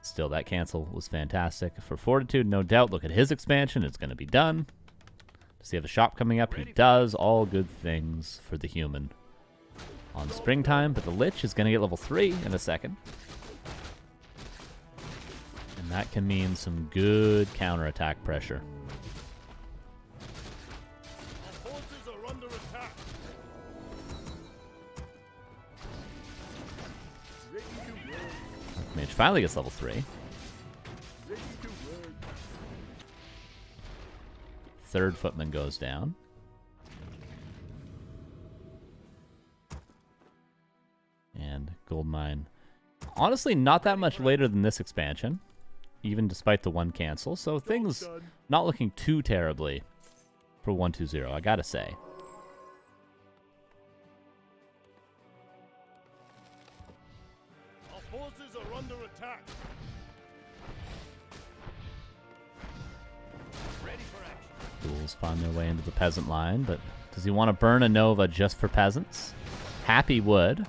Still, that cancel was fantastic. For Fortitude, no doubt. Look at his expansion. It's going to be done. Does he have a shop coming up? He does. All good things for the human. On springtime, but the Lich is going to get level 3 in a second. And that can mean some good counterattack pressure. Our forces are under attack. Ready to work. Mage finally gets level 3. Ready to work. 3rd footman goes down. And gold mine, honestly, not that much later than this expansion, even despite the 1 cancel. So things not looking too terribly for 120, I gotta say. Our forces are under attack. Ready for action. Ghouls find their way into the peasant line, but does he want to burn a Nova just for peasants? Happy would.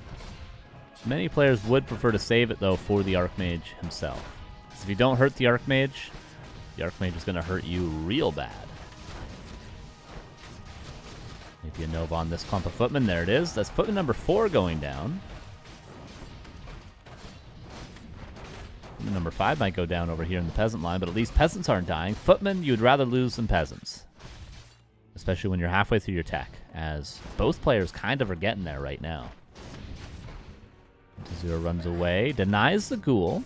Many players would prefer to save it, though, for the Archmage himself. Because if you don't hurt the Archmage is going to hurt you real bad. Maybe a Nova on this clump of Footmen. There it is. That's Footman number 4 going down. Footman number 5 might go down over here in the Peasant line, but at least Peasants aren't dying. Footmen, you would rather lose than Peasants. Especially when you're halfway through your tech, as both players kind of are getting there right now. 1-0 runs away, denies the ghoul.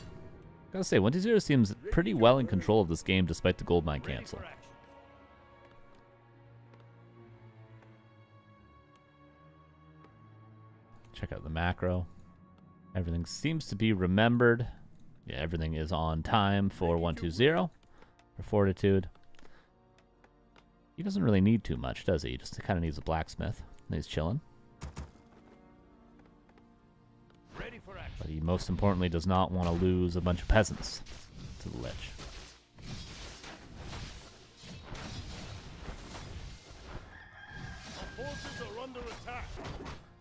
Gotta say, 1-0 seems pretty well in control of this game despite the goldmine cancel. Check out the macro. Everything seems to be remembered. Yeah, everything is on time for 1-2-0 for Fortitude. He doesn't really need too much, does he? He just kind of needs a blacksmith. He's chilling. But he most importantly does not want to lose a bunch of peasants to the Lich.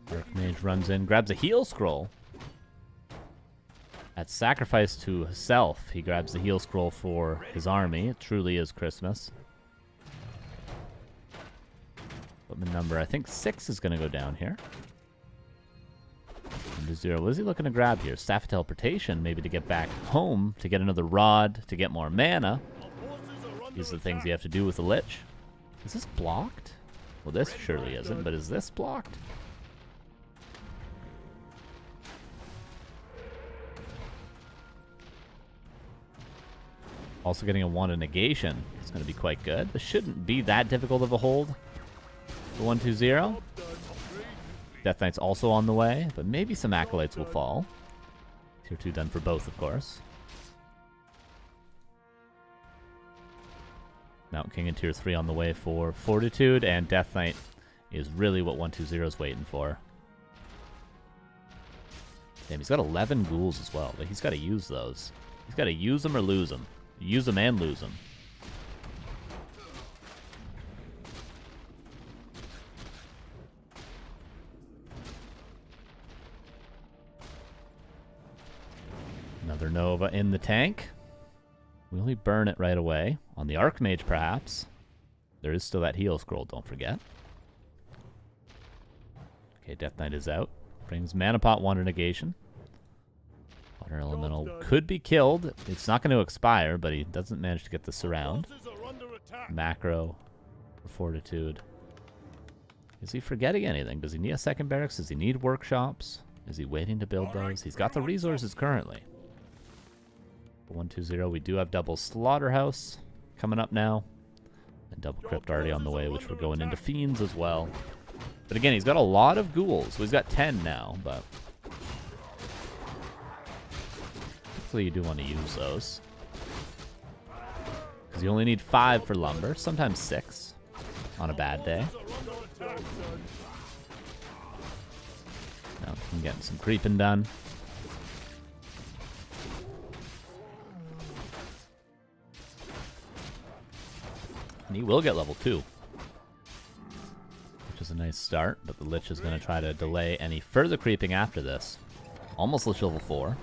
Archmage runs in, grabs a heal scroll. At sacrifice to himself, he grabs the heal scroll for his army. It truly is Christmas. Footman number, I think 6 is going to go down here. 1-0. What is he looking to grab here? Staff of Teleportation, maybe to get back home, to get another rod, to get more mana. These are the things you have to do with the Lich. Is this blocked? Well, this surely isn't, but is this blocked? Also getting a wand of negation. It's going to be quite good. This shouldn't be that difficult of a hold. The 1-2-0. Death Knight's also on the way, but maybe some Acolytes will fall. Tier 2 done for both, of course. Mountain King and Tier 3 on the way for Fortitude, and Death Knight is really what 1-2-0 is waiting for. Damn, he's got 11 ghouls as well, but he's got to use those. He's got to use them or lose them. Use them and lose them. Another Nova in the tank. Will he burn it right away? On the Archmage, perhaps. There is still that heal scroll, don't forget. Okay, Death Knight is out. Brings Mana Pot, Water Negation. Water Elemental could be killed. It's not going to expire, but he doesn't manage to get the surround. Macro for Fortitude. Is he forgetting anything? Does he need a second barracks? Does he need workshops? Is he waiting to build those? He's got the resources currently. 1-2-0, we do have double Slaughterhouse coming up now. And double Crypt already on the way, which we're going into Fiends as well. But again, he's got a lot of ghouls. So he's got 10 now, but hopefully you do want to use those. Because you only need 5 for lumber, sometimes 6 on a bad day. Now I'm getting some creeping done. And he will get level 2. Which is a nice start, but the Lich is going to try to delay any further creeping after this. Almost Lich level 4.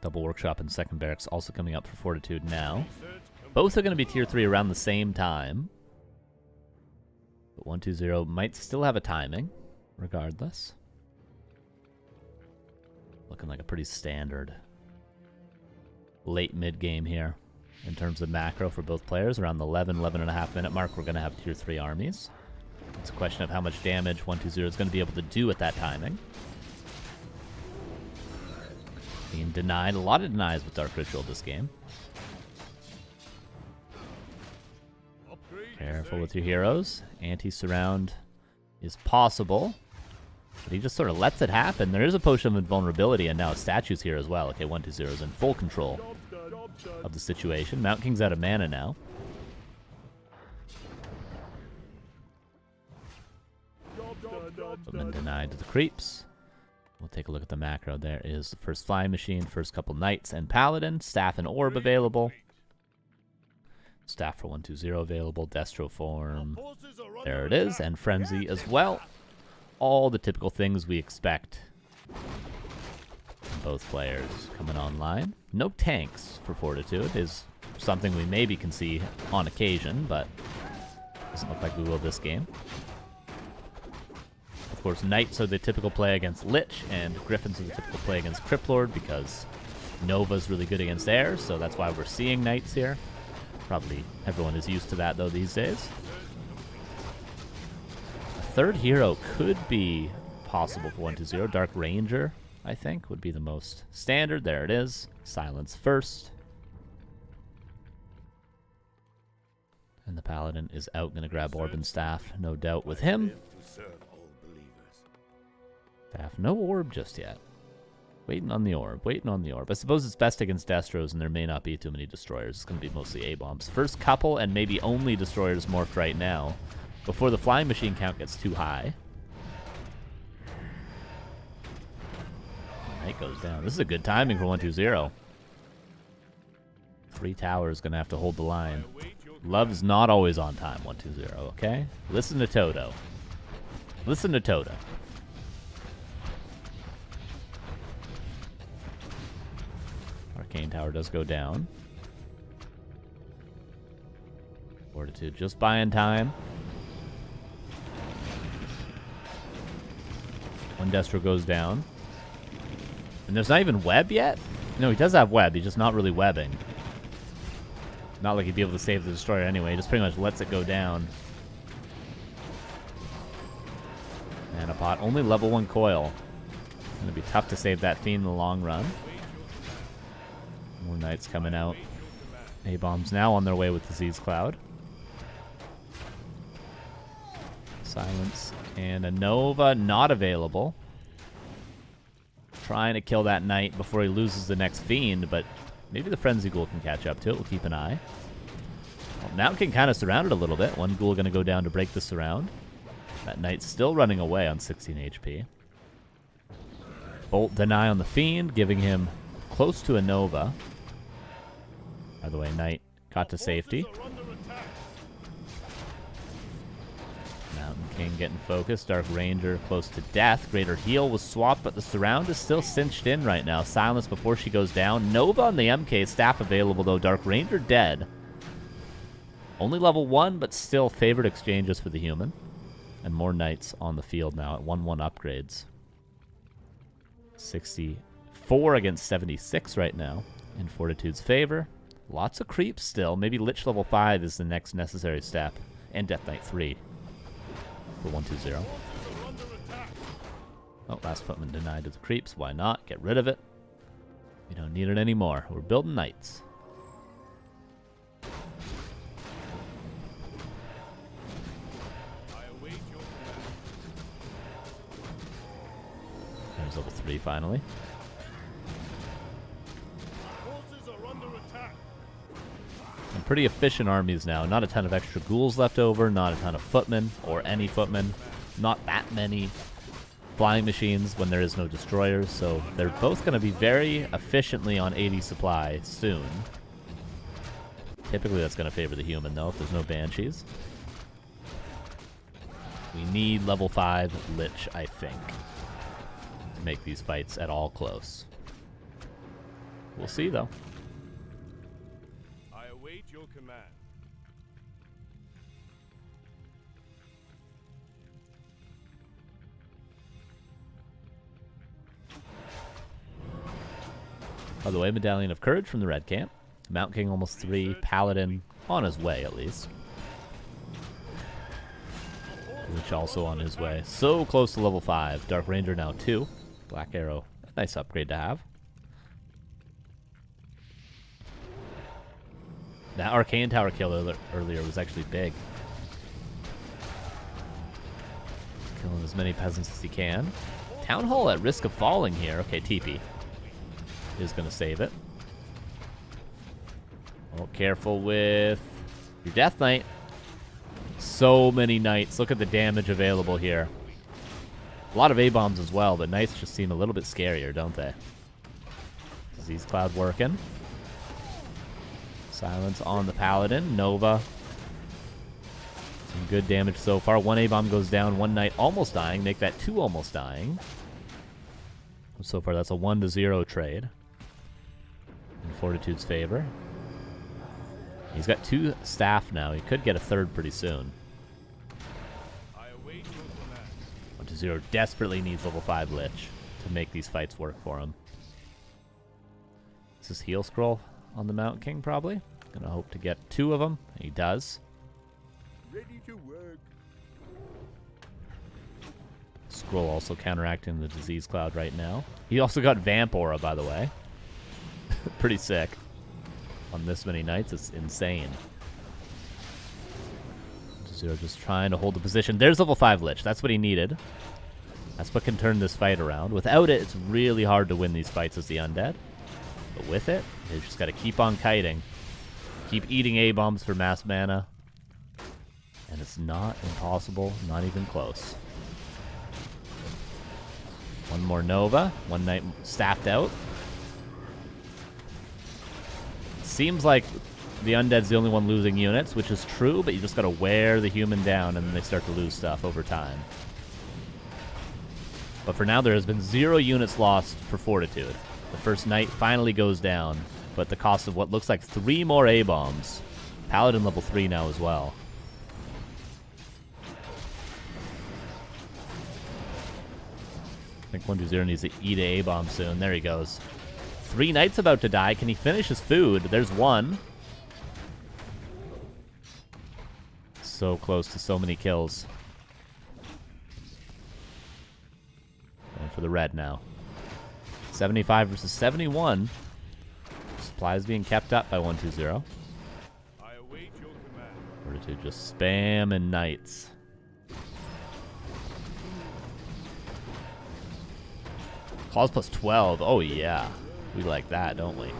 Double Workshop and second barracks also coming up for Fortitude now. Both are going to be tier 3 around the same time. But 1-2-0 might still have a timing, regardless. Looking like a pretty standard late mid-game here. In terms of macro for both players, around the 11.5 minute mark, we're going to have tier 3 armies. It's a question of how much damage 1-2-0 is going to be able to do at that timing. Being denied. A lot of denies with Dark Ritual this game. Careful with your heroes. Anti-surround is possible. But he just sort of lets it happen. There is a potion of invulnerability, and now a statue's here as well. Okay, 1-2-0 is in full control of the situation. Mount King's out of mana now. Been denied to the creeps. We'll take a look at the macro. There is the first flying machine, first couple knights and paladin. Staff and orb available. Staff for 1-2-0 available. Destro form. There it is. And frenzy as well. all the typical things we expect. Both players coming online. No tanks for Fortitude is something we maybe can see on occasion, but doesn't look like we will this game. Of course, Knights are the typical play against Lich, and Griffins are the typical play against Cryptlord, because Nova's really good against air, so that's why we're seeing Knights here. Probably everyone is used to that, though, these days. A third hero could be possible for 1-2-0. Dark Ranger, I think, would be the most standard. There it is. Silence first. And the Paladin is out, going to grab Orb and Staff, no doubt, with him. Staff, no Orb just yet. Waiting on the Orb, waiting on the Orb. I suppose it's best against Destros, and there may not be too many Destroyers. It's going to be mostly A-bombs. First couple, and maybe only Destroyers morphed right now, before the Flying Machine count gets too high. Knight goes down. This is a good timing for 1-2-0. 3 towers going to have to hold the line. Love's not always on time, 1-2-0, okay? Listen to Toto. Listen to Toto. Arcane Tower does go down. Fortitude just buying time. One Destro goes down. And there's not even web yet? No, he does have web. He's just not really webbing. Not like he'd be able to save the Destroyer anyway. He just pretty much lets it go down. Mana pot. Only level 1 coil. It's going to be tough to save that Fiend in the long run. More Knights coming out. A-bombs now on their way with Disease Cloud. Silence. And a Nova not available. Trying to kill that Knight before he loses the next Fiend, but maybe the Frenzy Ghoul can catch up to it. We'll keep an eye. Well, Mountain King kind of surrounded a little bit. One Ghoul going to go down to break the surround. That Knight's still running away on 16 HP. Bolt deny on the Fiend, giving him close to a Nova. By the way, Knight got to safety. Mountain King getting focused. Dark Ranger close to death. Greater Heal was swapped, but the surround is still cinched in right now. Silence before she goes down. Nova on the MK. Staff available, though. Dark Ranger dead. Only level 1, but still favored exchanges for the human. And more Knights on the field now at 1-1 upgrades. 64 against 76 right now in Fortitude's favor. Lots of creeps still. Maybe Lich level 5 is the next necessary step. And Death Knight 3 for 1-2-0. Oh, last footman denied to the creeps. Why not? Get rid of it. We don't need it anymore. We're building Knights. There's level 3 finally. And pretty efficient armies now. Not a ton of extra ghouls left over. Not a ton of footmen or any footmen. Not that many flying machines when there is no destroyers. So they're both going to be very efficiently on 80 supply soon. Typically that's going to favor the human though if there's no banshees. We need level 5 Lich, I think, to make these fights at all close. We'll see though. I await your command. By the way, Medallion of Courage from the red camp. Mount King almost 3. Paladin on his way at least. Lich also on his way. So close to level 5. Dark Ranger now 2. Black Arrow, a nice upgrade to have. That Arcane Tower kill earlier was actually big. Killing as many peasants as he can. Town Hall at risk of falling here. Okay, TP is going to save it. Oh, careful with your Death Knight. So many Knights. Look at the damage available here. A lot of A-bombs as well, but Knights just seem a little bit scarier, don't they? Disease Cloud working. Silence on the Paladin. Nova Some good damage so far. One A-bomb goes down, one knight almost dying. Make that two almost dying. So far, that's a 1-0 trade in Fortitude's favor. He's got 2 staff now. He could get a third pretty soon. 1-0 desperately needs level 5 Lich to make these fights work for him. This is heal scroll on the Mount King, probably. Gonna hope to get 2 of them. He does. Ready to work. Scroll also counteracting the disease cloud right now. He also got Vamp Aura, by the way. Pretty sick. On this many nights, it's insane. 0 just trying to hold the position. There's level 5 Lich. That's what he needed. That's what can turn this fight around. Without it, it's really hard to win these fights as the Undead. But with it, you just got to keep on kiting. Keep eating A-bombs for mass mana. And it's not impossible, not even close. One more Nova. One knight staffed out. Seems like the Undead's the only one losing units, which is true, but you just gotta wear the human down and then they start to lose stuff over time. But for now, there has been 0 units lost for Fortitude. The first knight finally goes down, but at the cost of what looks like 3 more A-bombs. Paladin level 3 now as well. I think 1-0 needs to eat a A-bomb soon. There he goes. 3 knights about to die. Can he finish his food? There's one. So close to so many kills. And for the red now. 75 versus 71. Supplies being kept up by 1-2-0. I await your command. Fortitude just spamming knights. Claws plus 12. Oh, yeah. We like that, don't we?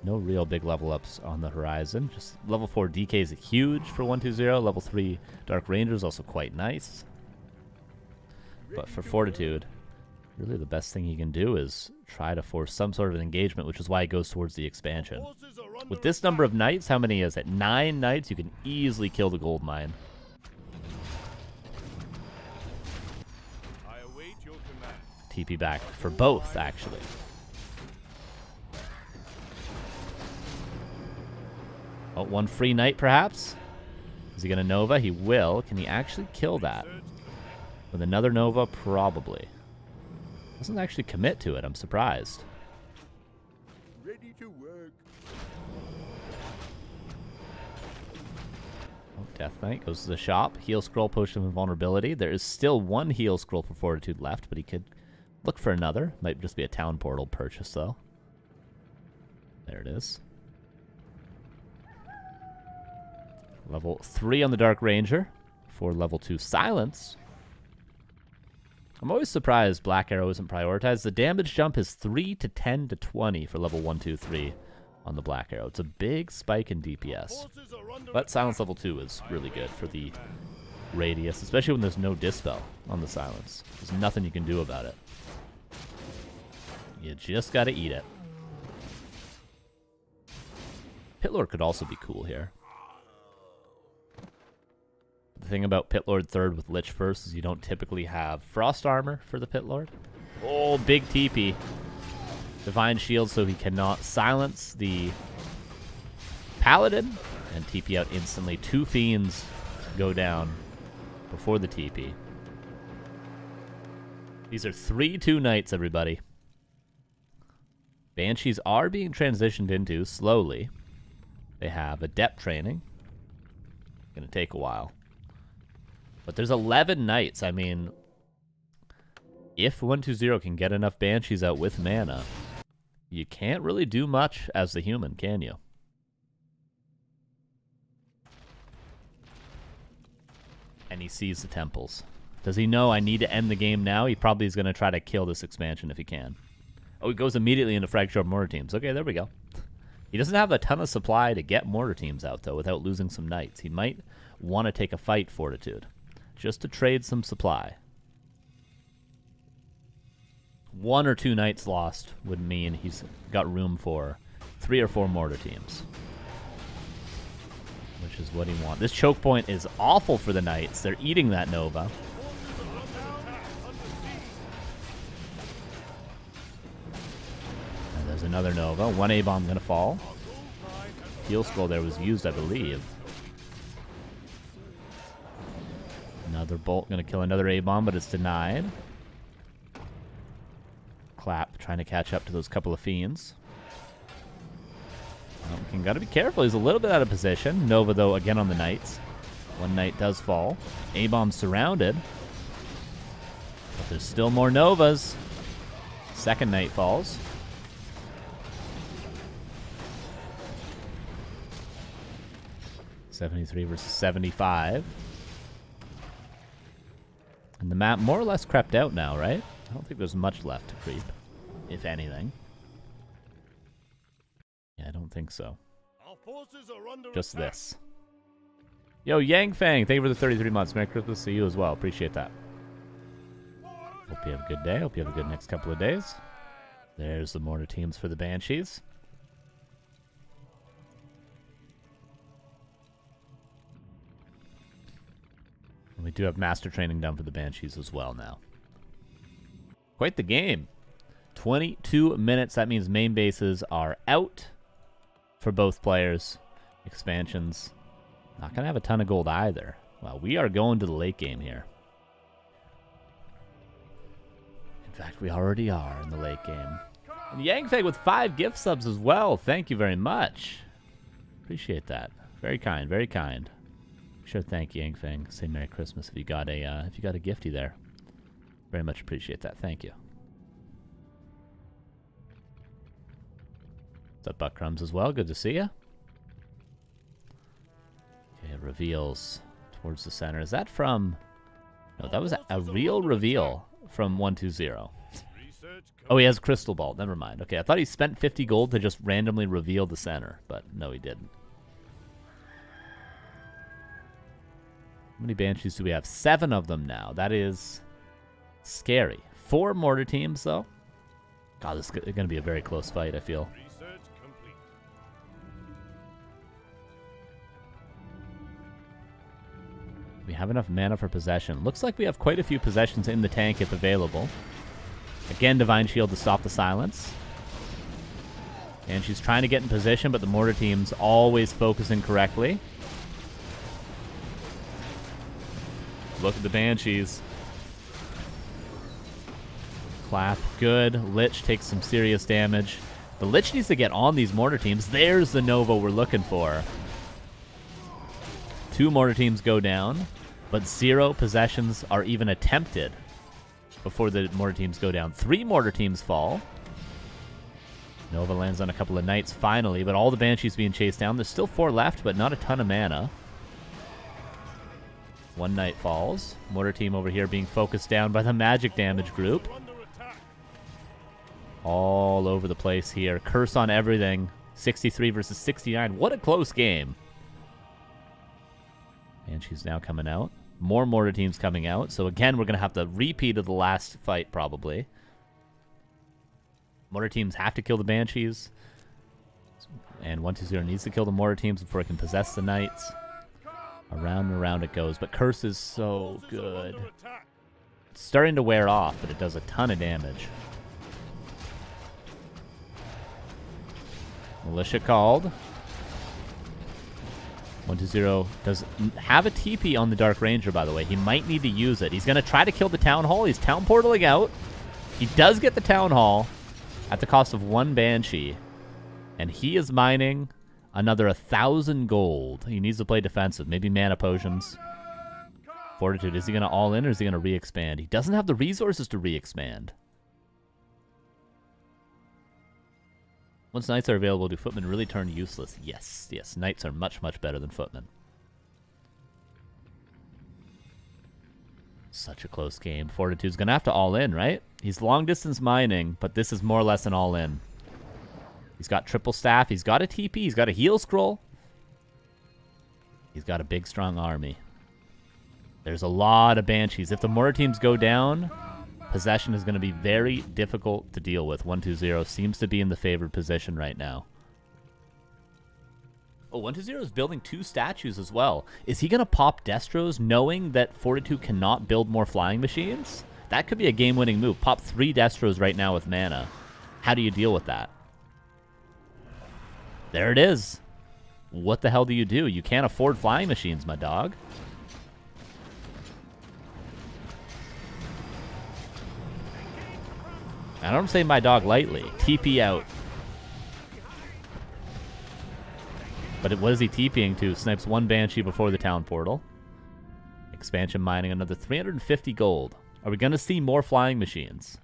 No real big level ups on the horizon. Just level 4 DK is huge for 1-2-0. Level 3 Dark Ranger is also quite nice. But for Fortitude, really the best thing he can do is try to force some sort of an engagement, which is why he goes towards the expansion. With this number of knights, how many is it? 9 knights, you can easily kill the gold mine. I await your command. TP back for both, actually. Oh, one free knight, perhaps? Is he going to Nova? He will. Can he actually kill that? With another Nova? Probably. Doesn't actually commit to it. I'm surprised. Ready to work. Oh, Death Knight goes to the shop. Heal scroll, potion of invulnerability. There is still one heal scroll for Fortitude left, but he could look for another. Might just be a town portal purchase, though. There it is. Level 3 on the Dark Ranger for level 2 Silence. I'm always surprised Black Arrow isn't prioritized. The damage jump is 3 to 10 to 20 for level 1, 2, 3 on the Black Arrow. It's a big spike in DPS. But Silence level 2 is really good for the radius, especially when there's no Dispel on the Silence. There's nothing you can do about it. You just gotta eat it. Pitlord could also be cool here. The thing about Pitlord 3rd with Lich 1st is you don't typically have Frost Armor for the Pitlord. Oh, big TP. Divine Shield so he cannot silence the Paladin and TP out instantly. 2 Fiends go down before the TP. These are 3-2 Knights, everybody. Banshees are being transitioned into slowly. They have Adept training. Gonna take a while. But there's 11 Knights. I mean, if 1-2-0 can get enough Banshees out with mana, you can't really do much as the human, can you? And he sees the temples. Does he know I need to end the game now? He probably is going to try to kill this expansion if he can. Oh, he goes immediately into Fragshard Mortar Teams. Okay, there we go. He doesn't have a ton of supply to get Mortar Teams out, though, without losing some Knights. He might want to take a fight, Fortitude, just to trade some supply. 1 or 2 Knights lost would mean he's got room for 3 or 4 Mortar Teams. which is what he wants. This choke point is awful for the Knights. They're eating that Nova. And there's another Nova. One A-bomb going to fall. Heal scroll there was used, I believe. Another bolt going to kill another A-bomb, but it's denied. Clap trying to catch up to those couple of fiends. King got to be careful. He's a little bit out of position. Nova, though, again on the Knights. One Knight does fall. A-bomb surrounded. But there's still more Novas. Second Knight falls. (73 versus 75). And the map more or less crept out now, right? I don't think there's much left to creep, if anything. Yeah, I don't think so. Our forces are under Just attack. this. Yo, Yang Fang, thank you for the 33 months. Merry Christmas to you as well. Appreciate that. Hope you have a good day. Hope you have a good next couple of days. There's the mortar teams for the Banshees. And we do have master training done for the Banshees as well now. Quite the game. 22 minutes. That means main bases are out for both players. Expansions. Not going to have a ton of gold either. Well, we are going to the late game here. In fact, we already are in the late game. And Yangfeg with 5 gift subs as well. Thank you very much. Appreciate that. Very kind, very kind. Sure, thank you, Yangfeng. Say Merry Christmas if you got a gifty there. Very much appreciate that. Thank you. What's up, Buck Crumbs as well? Good to see you. Okay, reveals towards the center. Is that from... No, that was a real reveal from 120. Oh, he has Crystal Ball. Never mind. Okay, I thought he spent 50 gold to just randomly reveal the center, but no, he didn't. How many Banshees do we have? 7 of them now. That is scary. 4 mortar teams, though. God, this is going to be a very close fight, I feel. Research complete. We have enough mana for possession. Looks like we have quite a few possessions in the tank if available. Again, Divine Shield to stop the silence. And she's trying to get in position, but the mortar team's always focusing correctly. Look at the Banshees. Clap, good. Lich takes some serious damage. The Lich needs to get on these mortar teams. There's the Nova we're looking for. 2 mortar teams go down, but 0 possessions are even attempted before the mortar teams go down. 3 mortar teams fall. Nova lands on a couple of Knights finally, but all the Banshees being chased down. There's still 4 left, but not a ton of mana. 1 Knight falls. Mortar team over here being focused down by the magic damage group. All over the place here. Curse on everything. 63 versus 69. What a close game. And she's now coming out. More mortar teams coming out. So again, we're going to have the repeat of the last fight probably. Mortar teams have to kill the Banshees. And 120 needs to kill the mortar teams before it can possess the Knights. Around and around it goes, but Curse is so good. It's starting to wear off, but it does a ton of damage. Militia called. 120 does have a TP on the Dark Ranger, by the way. He might need to use it. He's going to try to kill the Town Hall. He's Town Portaling out. He does get the Town Hall at the cost of 1 Banshee. And he is mining another 1,000 gold. He needs to play defensive. Maybe mana potions. Fortitude. Is he going to all in or is he going to re-expand? He doesn't have the resources to re-expand. Once Knights are available, do Footmen really turn useless? Yes. Yes. Knights are much, much better than Footmen. Such a close game. Fortitude's going to have to all in, right? He's long distance mining, but this is more or less an all in. He's got triple staff. He's got a TP. He's got a heal scroll. He's got a big, strong army. There's a lot of Banshees. If the mortar teams go down, possession is going to be very difficult to deal with. 120 seems to be in the favored position right now. Oh, 120 is building 2 statues as well. Is he going to pop Destros knowing that Fortitude cannot build more flying machines? That could be a game-winning move. Pop 3 Destros right now with mana. How do you deal with that? There it is. What the hell do? You can't afford flying machines, my dog. I don't say my dog lightly. TP out. But what is he TPing to? Snipes 1 Banshee before the town portal. Expansion mining another 350 gold. Are we going to see more flying machines?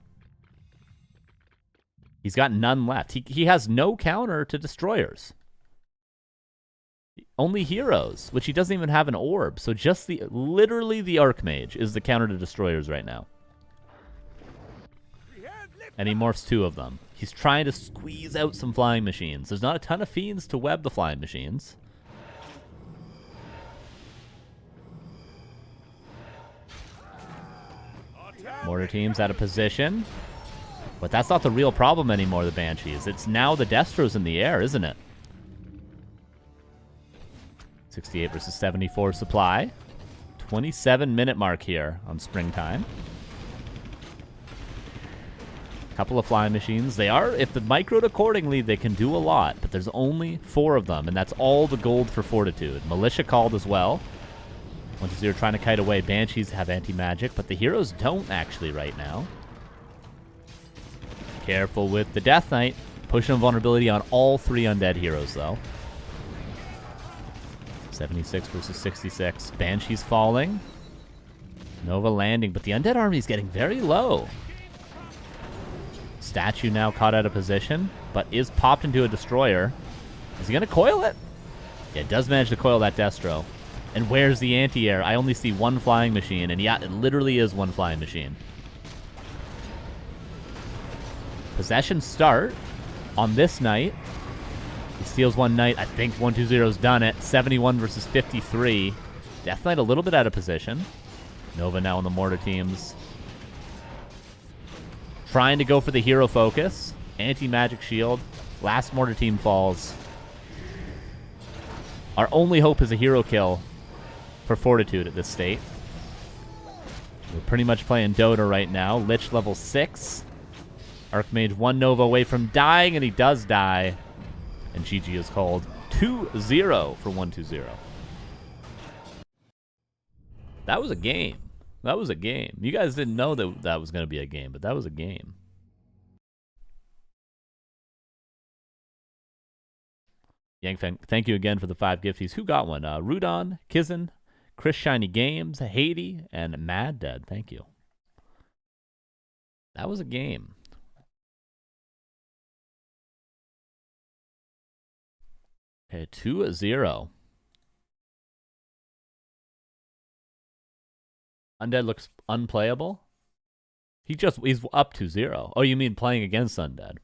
He's got none left. He has no counter to destroyers. Only heroes, which he doesn't even have an orb. So just literally the Archmage is the counter to destroyers right now. And he morphs 2 of them. He's trying to squeeze out some flying machines. There's not a ton of fiends to web the flying machines. Mortar team's out of position. But that's not the real problem anymore, the Banshees. It's now the Destros in the air, isn't it? 68 versus 74 supply. 27-minute mark here on springtime. Couple of flying machines. They are, if the microed accordingly, they can do a lot, but there's only 4 of them, and that's all the gold for Fortitude. Militia called as well. 1-0 trying to kite away. Banshees have anti-magic, but the heroes don't actually right now. Careful with the Death Knight. Pushing vulnerability on all 3 undead heroes, though. 76 versus 66. Banshees falling. Nova landing, but the undead army is getting very low. Statue now caught out of position, but is popped into a destroyer. Is he going to coil it? Yeah, it does manage to coil that Destro. And where's the anti-air? I only see 1 flying machine, and yeah, it literally is 1 flying machine. Possession start on this night. He steals 1 knight. I think 120's done it. 71 versus 53. Death Knight a little bit out of position. Nova now on the mortar teams. Trying to go for the hero focus. Anti-magic shield. Last mortar team falls. Our only hope is a hero kill for Fortitude at this state. We're pretty much playing Dota right now. Lich level 6. Archmage 1 Nova away from dying, and he does die. And GG is called 2-0 for 120. That was a game. That was a game. You guys didn't know that that was going to be a game, but that was a game. Yangfeng, thank you again for the 5 gifties. Who got one? Rudon, Kizan, Chris Shiny Games, Haiti, and Mad Dead. Thank you. That was a game. Okay, 2-0. Undead looks unplayable. He's up 2-0. Oh, you mean playing against Undead?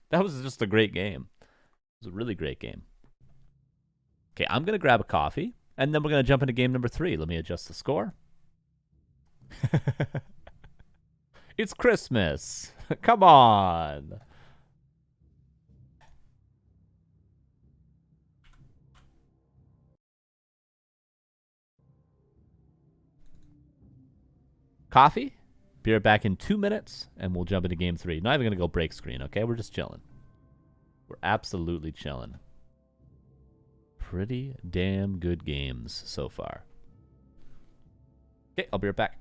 That was just a great game. It was a really great game. Okay, I'm gonna grab a coffee, and then we're gonna jump into game number 3. Let me adjust the score. It's Christmas. Come on. Coffee. Be right back in 2 minutes, and we'll jump into game 3. Not even gonna go break screen, okay? We're just chilling. We're absolutely chilling. Pretty damn good games so far. Okay, I'll be right back.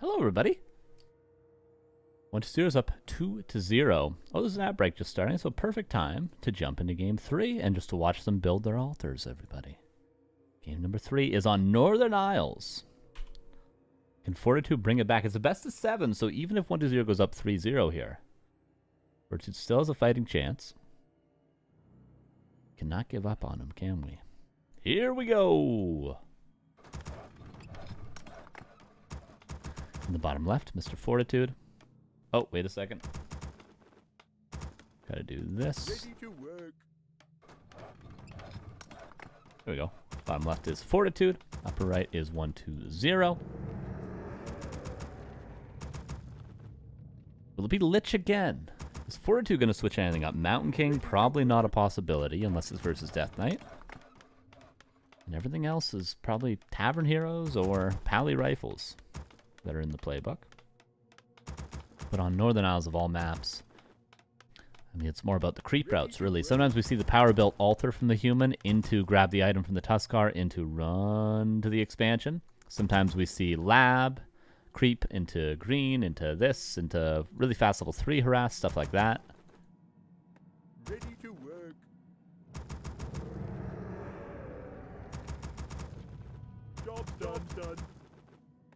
Hello, everybody. 1-0 is up 2-0. Oh, there's an ad break just starting, so perfect time to jump into game 3 and just to watch them build their altars, everybody. Game number 3 is on Northern Isles. Can Fortitude bring it back? It's a best of 7, so even if 1-0 goes up 3-0 here, Fortitude still has a fighting chance. Cannot give up on him, can we? Here we go! In the bottom left, Mr. Fortitude. Oh, wait a second. Gotta do this. Ready to work. There we go. Bottom left is Fortitude. Upper right is 1-2-0. Will it be Lich again? Is Fortitude going to switch anything up? Mountain King, probably not a possibility unless it's versus Death Knight. And everything else is probably Tavern Heroes or Pally Rifles that are in the playbook. But on Northern Isles of all maps, I mean, it's more about the creep routes, really. Sometimes we see the power built altar from the human into grab the item from the Tuskar into run to the expansion. Sometimes we see lab, creep into green, into this, into really fast level 3 harass, stuff like that. Ready to work. Job done.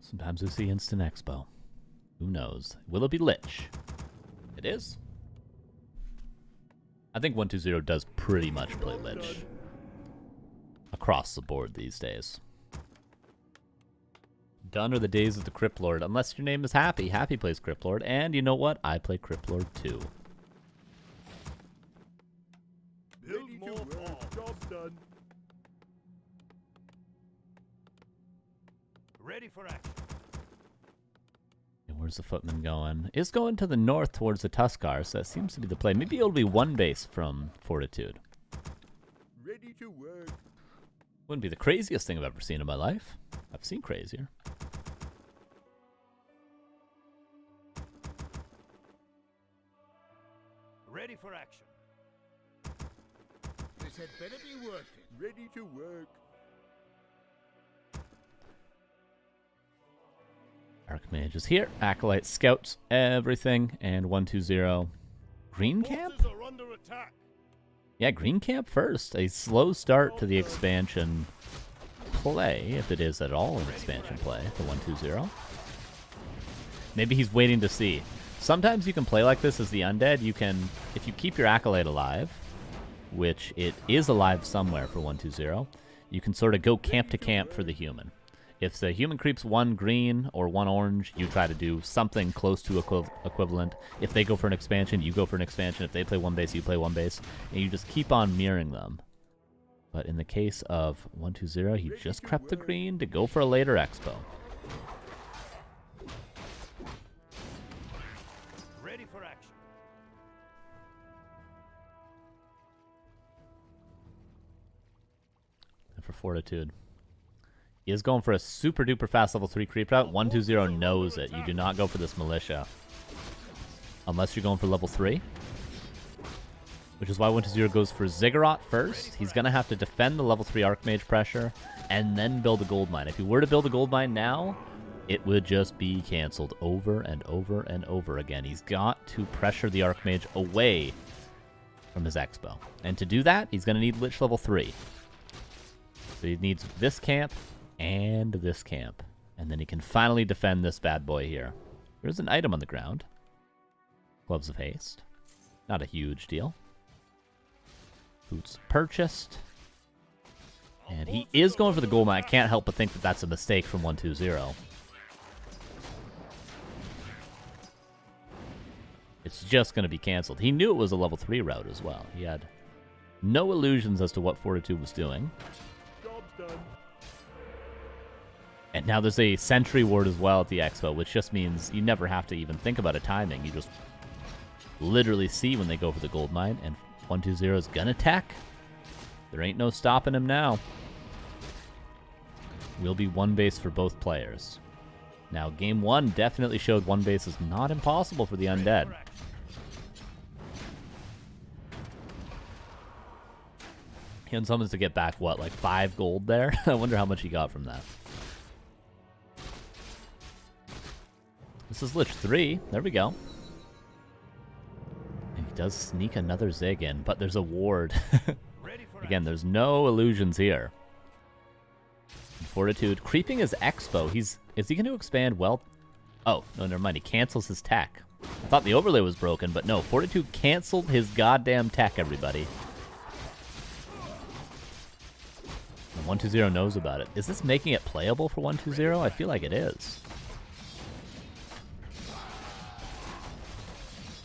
Sometimes we see instant expo. Who knows? Will it be Lich? It is. I think 1-2-0 does pretty much play Lich across the board these days. Done are the days of the Crypt Lord, unless your name is Happy. Happy plays Crypt Lord, and you know what? I play Crypt Lord too. Build more farm. Job done. Ready for action. And where's the footman going? It's going to the north towards the Tuskar, so that seems to be the play. Maybe it'll be one base from Fortitude. Ready to work. Wouldn't be the craziest thing I've ever seen in my life. I've seen crazier. Ready for action. This had better be worth it. Ready to work. Archmage is here. Acolyte scouts everything. And 1-2-0. Green camp? Forces are under attack. Yeah, green camp first. A slow start to the expansion play, if it is at all an expansion play for 1-2-0. Maybe he's waiting to see. Sometimes you can play like this as the undead. You can, if you keep your Acolyte alive, which it is alive somewhere for 1-2-0, you can sort of go camp to camp for the human. If the human creeps 1 green or 1 orange, you try to do something close to equivalent. If they go for an expansion, you go for an expansion. If they play 1 base, you play 1 base. And you just keep on mirroring them. But in the case of 1-2-0, he just crept the green to go for a later expo. Ready for action. And for Fortitude, he is going for a super duper fast level 3 creep route. 1-2-0 knows it. You do not go for this militia unless you're going for level 3. Which is why 1-2-0 goes for Ziggurat first. He's going to have to defend the level 3 Archmage pressure and then build a gold mine. If he were to build a gold mine now, it would just be canceled over and over and over again. He's got to pressure the Archmage away from his expo. And to do that, he's going to need Lich level 3. So he needs this camp and this camp. And then he can finally defend this bad boy here. There's an item on the ground. Gloves of Haste. Not a huge deal. Boots purchased. And he is going for the gold mine. I can't help but think that that's a mistake from 1-2-0. It's just going to be canceled. He knew it was a level 3 route as well. He had no illusions as to what Fortitude was doing. Job's done. And now there's a Sentry Ward as well at the Expo, which just means you never have to even think about a timing. You just literally see when they go for the gold mine, and 1-2-0 is gonna tech. There ain't no stopping him now. Will be 1 base for both players. Now, game 1 definitely showed 1 base is not impossible for the undead. He summons to get back, what, like 5 gold there? I wonder how much he got from that. This is Lich 3. There we go. And he does sneak another Zig in, but there's a ward. Again, there's no illusions here. And Fortitude creeping his Expo. Is he going to expand well? Oh, no, never mind. He cancels his tech. I thought the overlay was broken, but no. Fortitude canceled his goddamn tech, everybody. And 120 knows about it. Is this making it playable for 120? I feel like it is.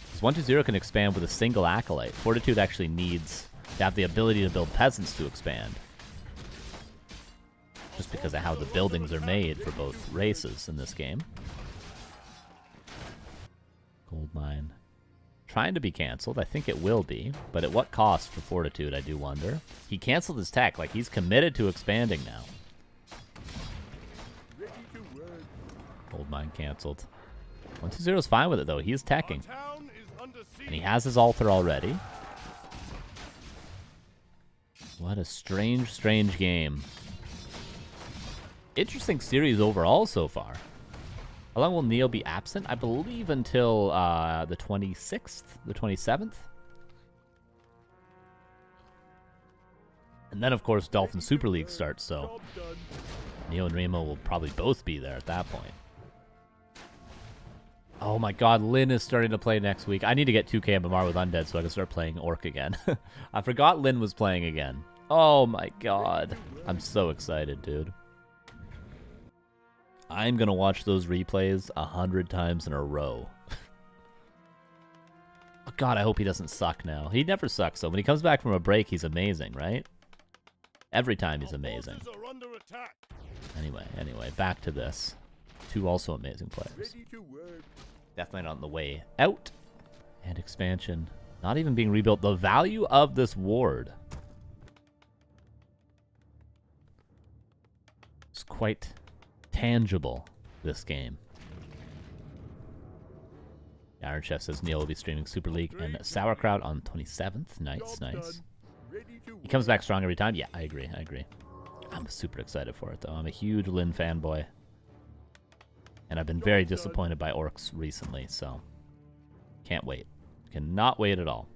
Because 120 can expand with a single Acolyte. Fortitude actually needs to have the ability to build peasants to expand. Just because of how the buildings are made for both races in this game. Gold mine. Trying to be canceled. I think it will be. But at what cost for Fortitude, I do wonder. He canceled his tech. Like, he's committed to expanding now. Gold mine canceled. 120 is fine with it, though. He is teching. And he has his altar already. What a strange, strange game. Interesting series overall so far. How long will Neo be absent? I believe until the 26th, the 27th. And then, of course, Dolphin Super League starts, so Neo and Remo will probably both be there at that point. Oh my god, Lynn is starting to play next week. I need to get 2K MMR with Undead so I can start playing Orc again. I forgot Lynn was playing again. Oh my god. I'm so excited, dude. I'm going to watch those replays 100 times in a row. Oh god, I hope he doesn't suck now. He never sucks, though. When he comes back from a break, he's amazing, right? Every time he's amazing. Anyway, back to this. Two also amazing players. Death Knight on the way out. And expansion not even being rebuilt. The value of this ward is quite tangible this game. Iron Chef says Neil will be streaming Super League and Sauerkraut on 27th. Nice, nice. He comes back strong every time. Yeah, I agree. I'm super excited for it, though. I'm a huge Lin fanboy. And I've been very disappointed by Orcs recently, so can't wait. Cannot wait at all.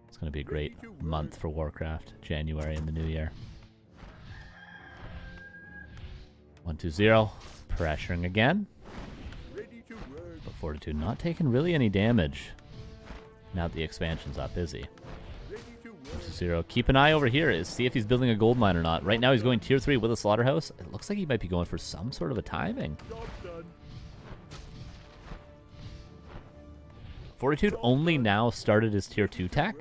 It's going to be a great month for Warcraft, January and the new year. 120, pressuring again. But Fortitude not taking really any damage. Now that the expansion's up, is he? 120, keep an eye over here. See if he's building a gold mine or not. Right now he's going tier 3 with a slaughterhouse. It looks like he might be going for some sort of a timing. Fortitude only now started his tier 2 tech.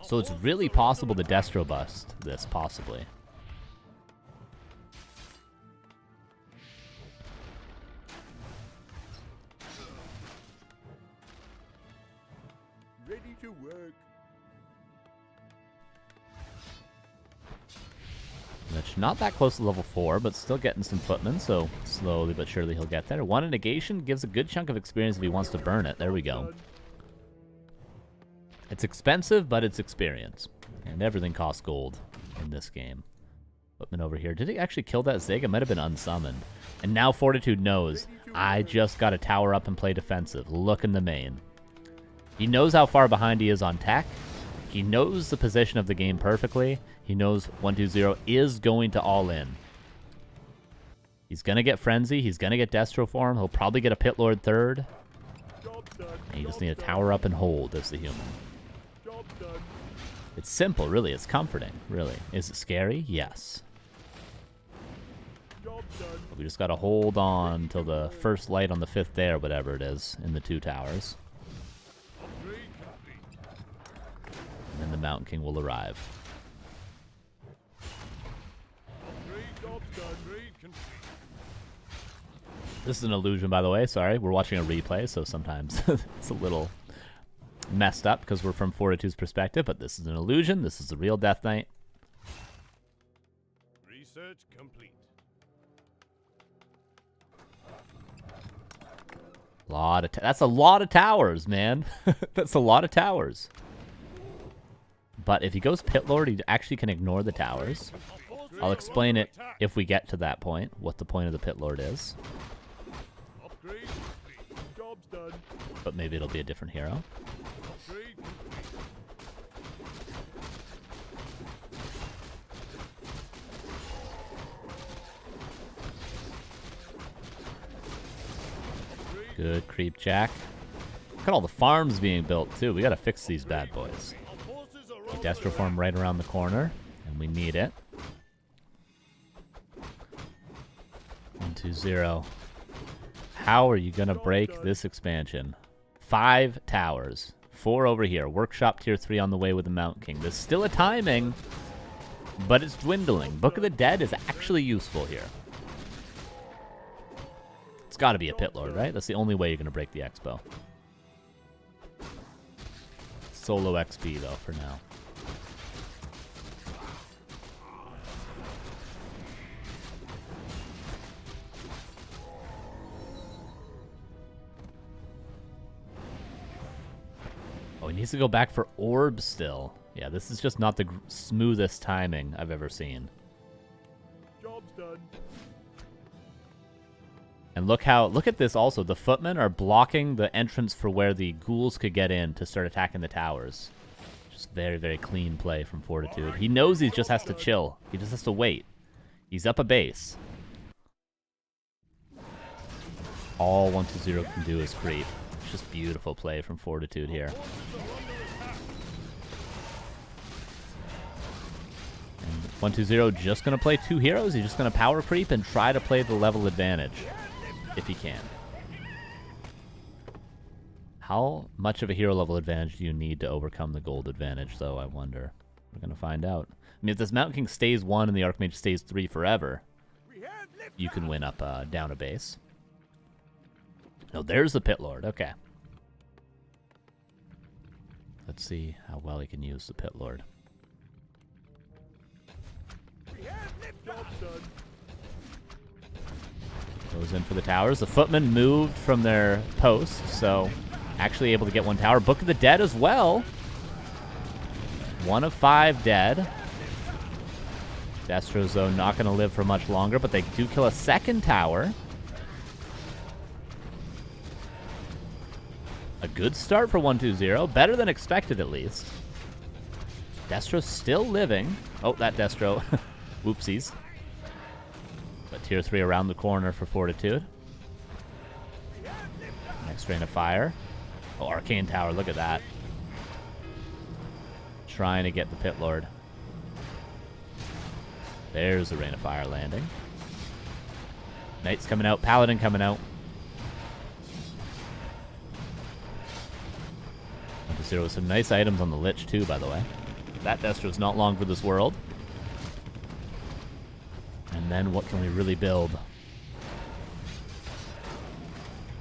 So it's really possible to Destro bust this, possibly. Ready to work. Which not that close to level 4, but still getting some footmen, so slowly but surely he'll get there. One negation gives a good chunk of experience if he wants to burn it. There we go. It's expensive, but it's experience. And everything costs gold in this game. Footman over here. Did he actually kill that Zig? It might have been unsummoned. And now Fortitude knows, I just got to tower up and play defensive. Look in the main. He knows how far behind he is on tech. He knows the position of the game perfectly. He knows 120 is going to all in. He's going to get Frenzy. He's going to get Destro form. He'll probably get a Pit Lord third. And you just need to tower up and hold as the human. It's simple, really. It's comforting, really. Is it scary? Yes. But we just got to hold on till the first light on the 5th day or whatever it is in the 2 towers. And then the Mountain King will arrive. This is an illusion, by the way. Sorry, we're watching a replay, so sometimes it's a little messed up because we're from Fortitude's perspective, but this is an illusion. This is the real Death Knight. Research complete. That's a lot of towers, man. That's a lot of towers. But if he goes Pit Lord, he actually can ignore the towers. I'll explain it if we get to that point, what the point of the Pit Lord is. done. But maybe it'll be a different hero. Upgrade complete. Good creep jack. Look at all the farms being built too. We gotta fix these bad boys. Our forces are under Destro farm right around the corner, and we need it. 1-2-0. How are you gonna break this expansion? 5 towers. 4 over here. Workshop tier 3 on the way with the Mountain King. There's still a timing, but it's dwindling. Book of the Dead is actually useful here. It's got to be a Pit Lord, right? That's the only way you're going to break the Expo. Solo XP, though, for now. Oh, he needs to go back for orbs still. Yeah, this is just not the smoothest timing I've ever seen. Job's done. And look at this also. The footmen are blocking the entrance for where the ghouls could get in to start attacking the towers. Just very, very clean play from Fortitude. He knows he just has to chill. He just has to wait. He's up a base. All 1-2-0 can do is creep. It's just beautiful play from Fortitude here. And 1-2-0 just going to play 2 heroes. He's just going to power creep and try to play the level advantage. If he can. How much of a hero level advantage do you need to overcome the gold advantage, though, I wonder? We're going to find out. I mean, if this Mountain King stays 1 and the Archmage stays 3 forever, you can win up down a base. No, there's the Pit Lord. Okay. Let's see how well he can use the Pit Lord. Job's done. Goes in for the towers. The footmen moved from their post, so actually able to get 1 tower. Book of the Dead as well. 1 of 5 dead. Destro's, though, not going to live for much longer, but they do kill a 2nd tower. A good start for 1-2-0. Better than expected, at least. Destro's still living. Oh, that Destro. Whoopsies. But tier 3 around the corner for Fortitude. Next rain of fire. Oh, Arcane Tower, look at that. Trying to get the Pit Lord. There's the rain of fire landing. Knight's coming out, Paladin coming out. 1-0 with some nice items on the Lich too, by the way. That Destro's not long for this world. And then what can we really build?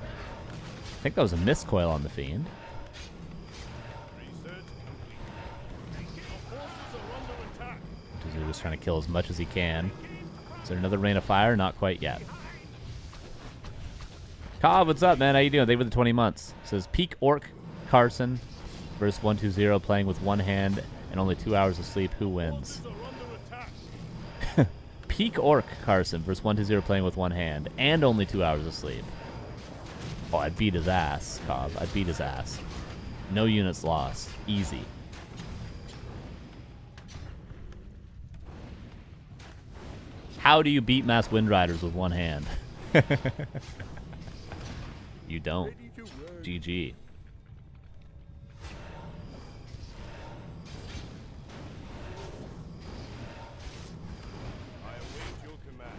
I think that was a Mistcoil on the Fiend. Research complete. Our forces are under attack. He's just trying to kill as much as he can. Is there another Rain of Fire? Not quite yet. Cobb, what's up, man? How you doing? Thank you for the 20 months. It says Peak Orc Carson versus 1-2-0 playing with 1 hand and only 2 hours of sleep. Who wins? Forces are under attack. Peak Orc Carson versus 1-2-0 playing with 1 hand and only 2 hours of sleep. Oh, I'd beat his ass, Cobb. I'd beat his ass. No units lost. Easy. How do you beat Mass Windriders with 1 hand? You don't. Ready to work. GG. I await your command.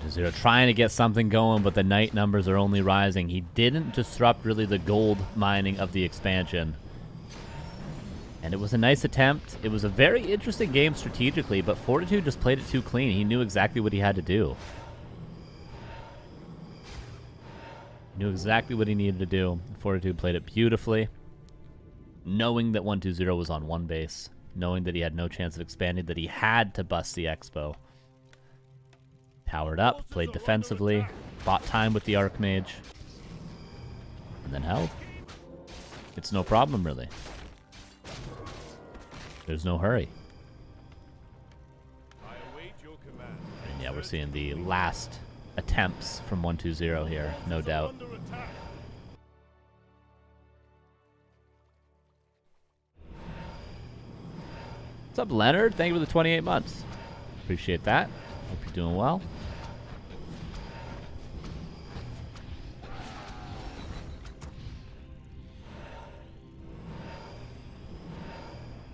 1-2-0 trying to get something going, but the Knight numbers are only rising. He didn't disrupt really the gold mining of the expansion. And it was a nice attempt. It was a very interesting game strategically, but Fortitude just played it too clean. He knew exactly what he had to do. Knew exactly what he needed to do. Fortitude played it beautifully. Knowing that 1-2-0 was on 1 base. Knowing that he had no chance of expanding, that he had to bust the Expo. Towered up, played defensively, bought time with the Archmage, and then held. It's no problem, really. There's no hurry. I await your command. And yeah, we're seeing the last attempts from 120 here, no doubt. Under attack. What's up, Leonard? Thank you for the 28 months. Appreciate that. Hope you're doing well.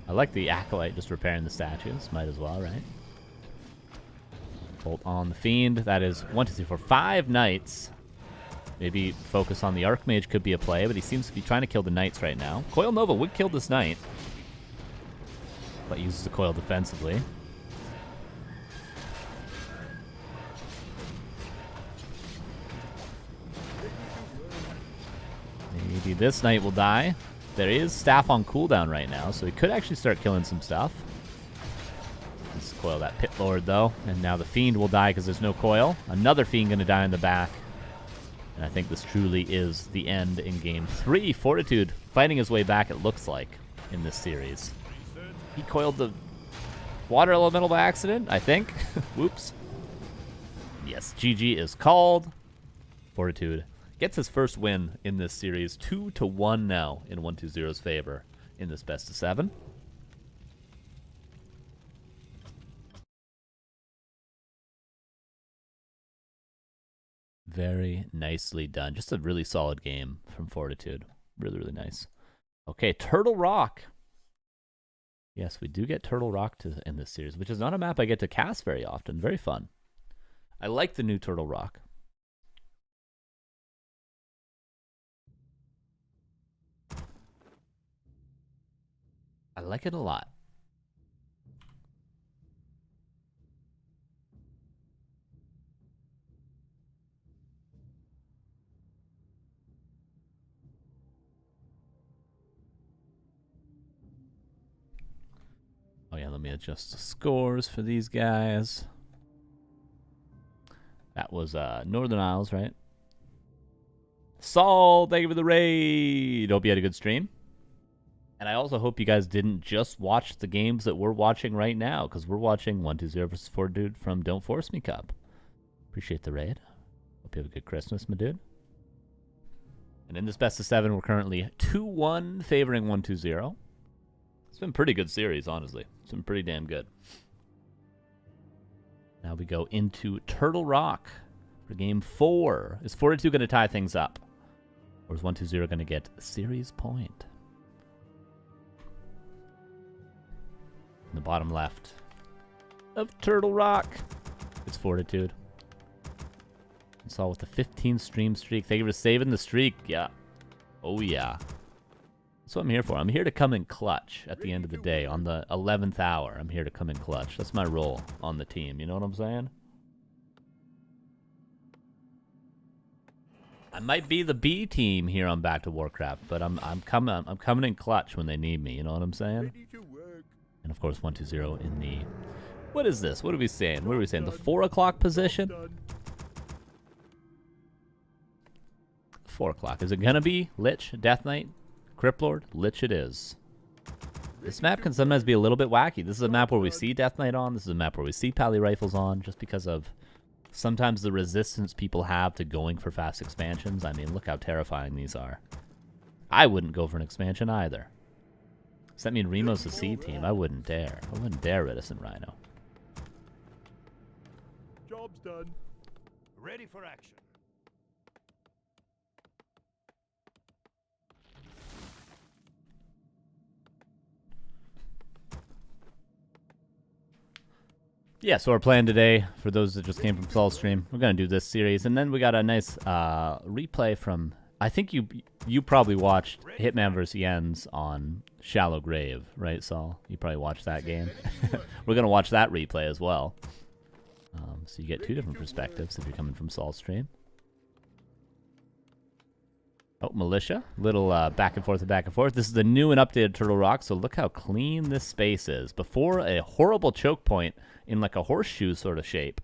I like the Acolyte just repairing the statues. Might as well, right? Bolt on the Fiend. That is 1, 2, 3, 4, 5 Knights. Maybe focus on the Archmage could be a play, but he seems to be trying to kill the Knights right now. Coil Nova would kill this Knight, but uses the coil defensively. Maybe this Knight will die. There is Staff on cooldown right now, so he could actually start killing some stuff. Let's coil that Pit Lord, though. And now the Fiend will die because there's no coil. Another Fiend going to die in the back. And I think this truly is the end in Game 3. Fortitude fighting his way back, it looks like, in this series. He coiled the Water Elemental by accident, I think. Whoops. Yes, GG is called. Fortitude gets his first win in this series, 2-1 now in 120's favor in this best of 7. Very nicely done. Just a really solid game from Fortitude. Really, really nice. Okay, Turtle Rock. Yes, we do get Turtle Rock in this series, which is not a map I get to cast very often. Very fun. I like the new Turtle Rock. I like it a lot. Oh yeah, let me adjust the scores for these guys. That was Northern Isles, right? Saul, thank you for the raid. Hope you had a good stream. And I also hope you guys didn't just watch the games that we're watching right now, because we're watching 120 versus Fortitude from Don't Force Me Cup. Appreciate the raid. Hope you have a good Christmas, my dude. And in this best of 7, we're currently 2-1 favoring 120. It's been a pretty good series, honestly. It's been pretty damn good. Now we go into Turtle Rock for Game 4. Is Fortitude going to tie things up? Or is 120 going to get a series point? In the bottom left of Turtle Rock, it's Fortitude. Saw with the 15 stream streak. Thank you for saving the streak. Yeah. Oh, yeah. That's what I'm here for. I'm here to come in clutch at the end of the day. On the 11th hour, I'm here to come in clutch. That's my role on the team. You know what I'm saying? I might be the B team here on Back to Warcraft, but I'm coming in clutch when they need me. You know what I'm saying? And of course, 120 in the... What is this? What are we saying? What are we saying? The 4 o'clock position? 4 o'clock. Is it going to be Lich, Death Knight, Crypt Lord? Lich it is. This map can sometimes be a little bit wacky. This is a map where we see Death Knight on. This is a map where we see Pally Rifles on, just because of sometimes the resistance people have to going for fast expansions. I mean, look how terrifying these are. I wouldn't go for an expansion either. Does that mean Remo's the C team? I wouldn't dare. I wouldn't dare Reticent Rhino. Job's done. Ready for action. Yeah, so our plan today, for those that just came from Saul's stream, we're going to do this series. And then we got a nice replay from... I think you probably watched Hitman vs. Jens on Shallow Grave, right, Saul? You probably watched that game. We're going to watch that replay as well. So you get 2 different perspectives if you're coming from Saul's stream. Oh, Militia. Little back and forth and back and forth. This is the new and updated Turtle Rock, so look how clean this space is. Before, a horrible choke point in like a horseshoe sort of shape.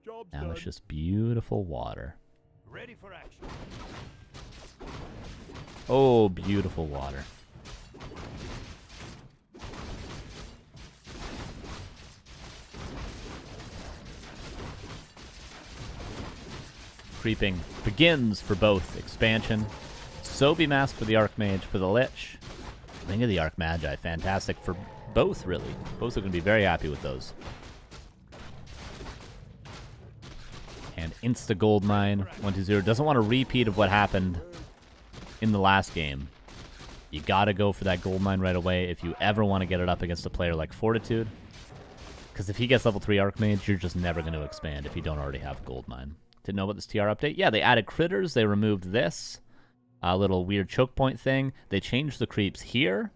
Job's Now done. it's just beautiful water. Ready for action. Oh, beautiful water. creeping begins for both expansion. Sobi Mask for the Archmage, for the Lich. Ring of the Archmagi, fantastic for both, really. Both are going to be very happy with those. And Insta Goldmine, 120. Doesn't want a repeat of what happened in the last game. You got to go for that Goldmine right away if you ever want to get it up against a player like Fortitude. Because if he gets level 3 Archmage, you're just never going to expand if you don't already have Goldmine. Didn't know about this TR update? Yeah, they added critters. They removed this little weird choke point thing. They changed the creeps here.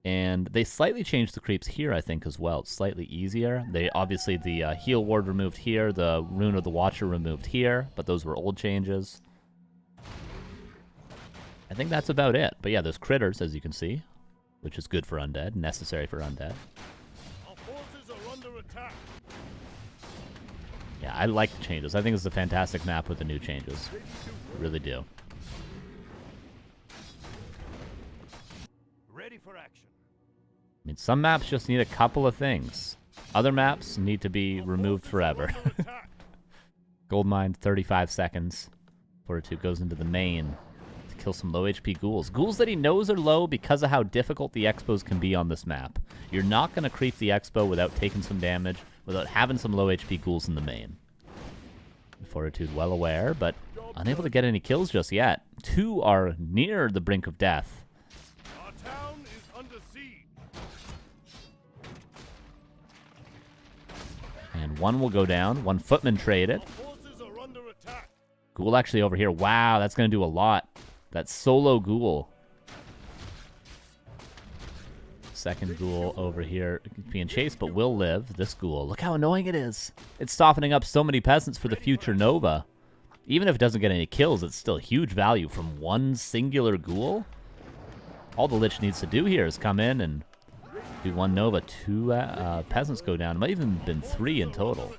And they slightly changed the creeps here, I think, as well. It's slightly easier. They obviously, the heal ward removed here. The Rune of the Watcher removed here. But those were old changes. I think that's about it. But yeah, there's critters, as you can see. Which is good for undead. Necessary for undead. Our forces are under attack. Yeah, I like the changes. I think it's a fantastic map with the new changes. I really do. Ready for action. I mean, some maps just need a couple of things. Other maps need to be removed forever. Goldmine, 35 seconds. Fortitude goes into the main to kill some low HP ghouls. Ghouls that he knows are low because of how difficult the expos can be on this map. You're not going to creep the expo without taking some damage, without having some low HP ghouls in the main. Fortitude well aware, but unable to get any kills just yet. 2 are near the brink of death. Our town is under siege. And 1 will go down. 1 footman traded. Our forces are under attack. Ghoul actually over here. Wow, that's going to do a lot. That solo ghoul. Second ghoul over here being chased, but will live. This ghoul. Look how annoying it is. It's softening up so many peasants for the future Nova. Even if it doesn't get any kills, it's still huge value from 1 singular ghoul. All the Lich needs to do here is come in and do 1 Nova. 2 peasants go down. It might even been 3 in total.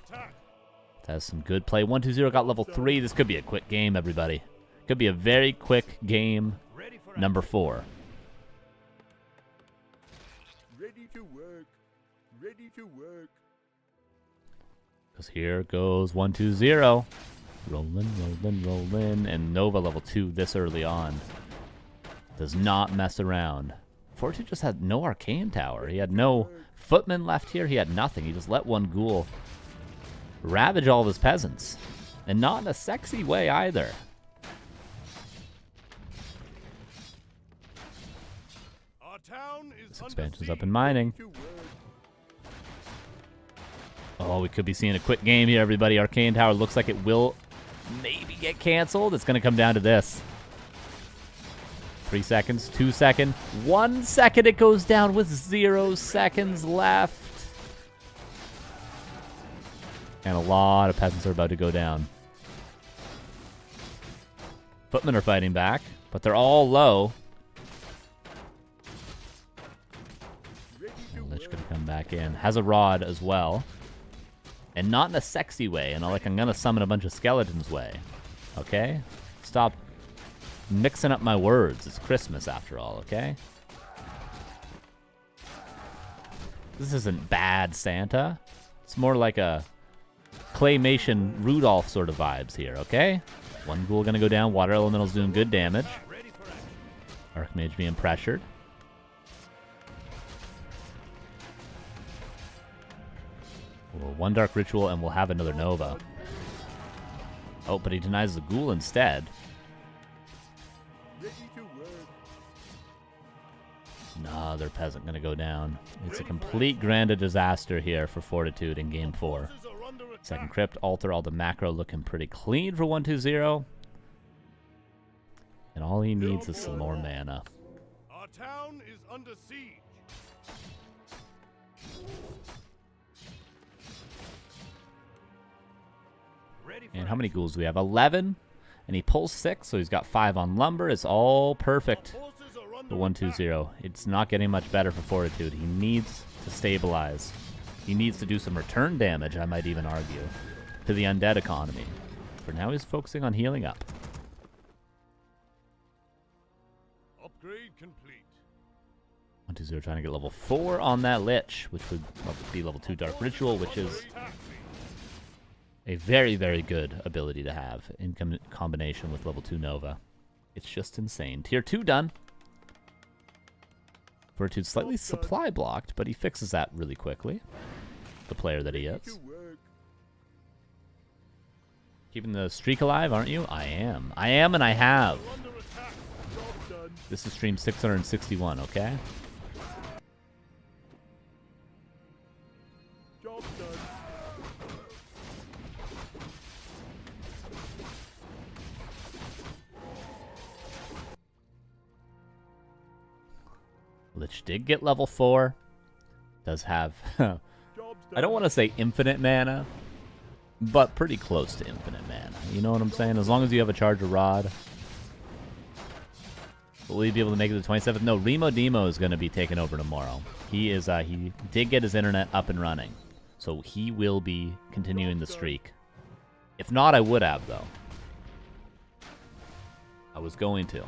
That's some good play. 120 got level 3. This could be a quick game, everybody. Could be a very quick game. Number 4. Ready to work. Ready to work. Because here goes 120. Rolling. And Nova level 2 this early on. Does not mess around. Fortitude just had no arcane tower. He had no footman left here. He had nothing. He just let 1 ghoul ravage all of his peasants. And not in a sexy way either. Our town is This under expansion's siege. up in mining. Ready to work. Oh, we could be seeing a quick game here, everybody. Arcane Tower looks like it will maybe get canceled. It's going to come down to this. 3 seconds, 2 seconds, 1 second. It goes down with 0 seconds left. And a lot of peasants are about to go down. Footmen are fighting back, but they're all low. And Lich gonna come back in. Has a rod as well. And not in a sexy way, and like I'm gonna summon a bunch of skeletons way. Okay? Stop mixing up my words. It's Christmas after all, okay? This isn't bad Santa. It's more like a claymation Rudolph sort of vibes here, okay? 1 ghoul gonna go down. Water Elemental's doing good damage. Ready for action. Archmage being pressured. Well, 1 Dark Ritual and we'll have another Nova. Oh, but he denies the ghoul instead. Ready to work. Another peasant gonna go down. It's a complete grand disaster here for Fortitude in Game 4. Forces are under attack. Second Crypt, Altar, all the macro looking pretty clean for 120. And all he needs is some more mana. Our town is under siege. Ready for And how many ghouls do we have? 11. And he pulls 6, so he's got 5 on lumber. It's all perfect forces are under for 120. It's not getting much better for Fortitude. He needs to stabilize. He needs to do some return damage, I might even argue, to the undead economy. For now, he's focusing on healing up. Upgrade complete. 120 trying to get level 4 on that Lich, which would be level 2 Dark Ritual, which is Attack me. A very, very good ability to have in combination with level 2 Nova. It's just insane. Tier 2 done. Fortitude slightly supply blocked, but he fixes that really quickly. The player that he is. Keeping the streak alive, aren't you? I am. I am, and I have. This is stream 661, okay? Job done. Lich did get level 4. Does have, I don't want to say infinite mana, but pretty close to infinite mana. You know what I'm saying? As long as you have a Charger Rod. Will he be able to make it to 27th? No, Remo Demo is going to be taken over tomorrow. He is. He did get his internet up and running, so he will be continuing the streak. If not, I would have, though. I was going to.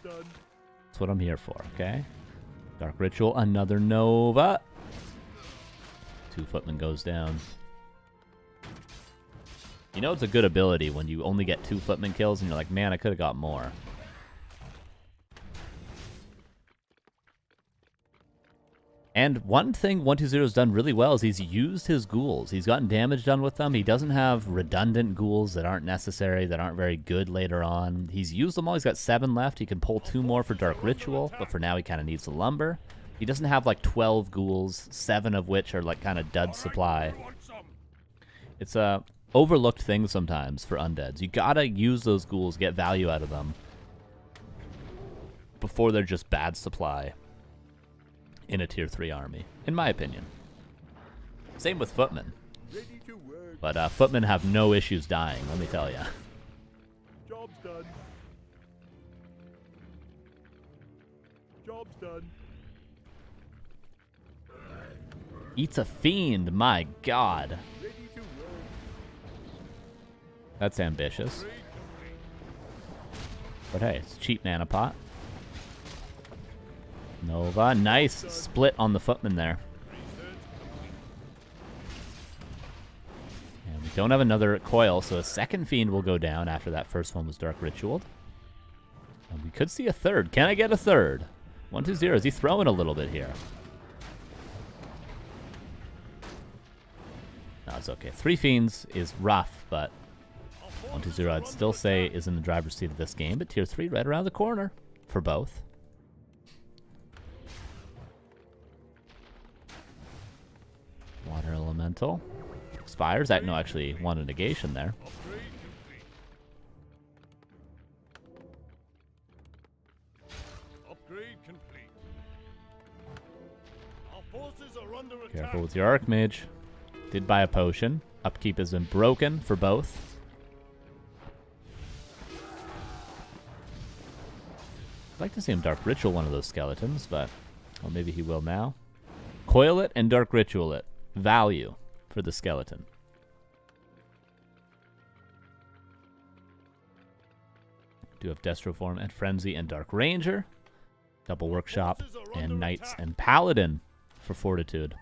That's what I'm here for, okay? Dark Ritual, another Nova. 2 Footman goes down. You know it's a good ability when you only get 2 Footman kills and you're like, man, I could have got more. And one thing 120's done really well is he's used his ghouls. He's gotten damage done with them. He doesn't have redundant ghouls that aren't necessary, that aren't very good later on. He's used them all. He's got 7 left. He can pull 2 more for Dark Ritual, but for now he kind of needs the lumber. He doesn't have like 12 ghouls, 7 of which are like kind of dud supply. It's a overlooked thing sometimes for undeads. You gotta use those ghouls, get value out of them before they're just bad supply in a tier 3 army, in my opinion. Same with Footmen. But Footmen have no issues dying, let me tell you. Job's done. Job's done. Eats a fiend, my god. That's ambitious. But hey, it's a cheap nanopot. Nova, nice split on the Footman there. And we don't have another coil, so a second fiend will go down after that first one was Dark Ritualed. And we could see a third. Can I get a third? 120, is he throwing a little bit here? No, it's okay. 3 fiends is rough, but 120 I'd still say is in the driver's seat of this game, but tier 3 right around the corner for both. Water Elemental. Expires. That, no, actually, one a negation there. Upgrade complete. Our forces are under attack. Careful with your Archmage. Did buy a potion. Upkeep has been broken for both. I'd like to see him Dark Ritual one of those skeletons, but well, maybe he will now. Coil it and Dark Ritual it. Value for the skeleton. Do have Destroform and Frenzy and Dark Ranger. Double Workshop and Knights and Paladin for Fortitude.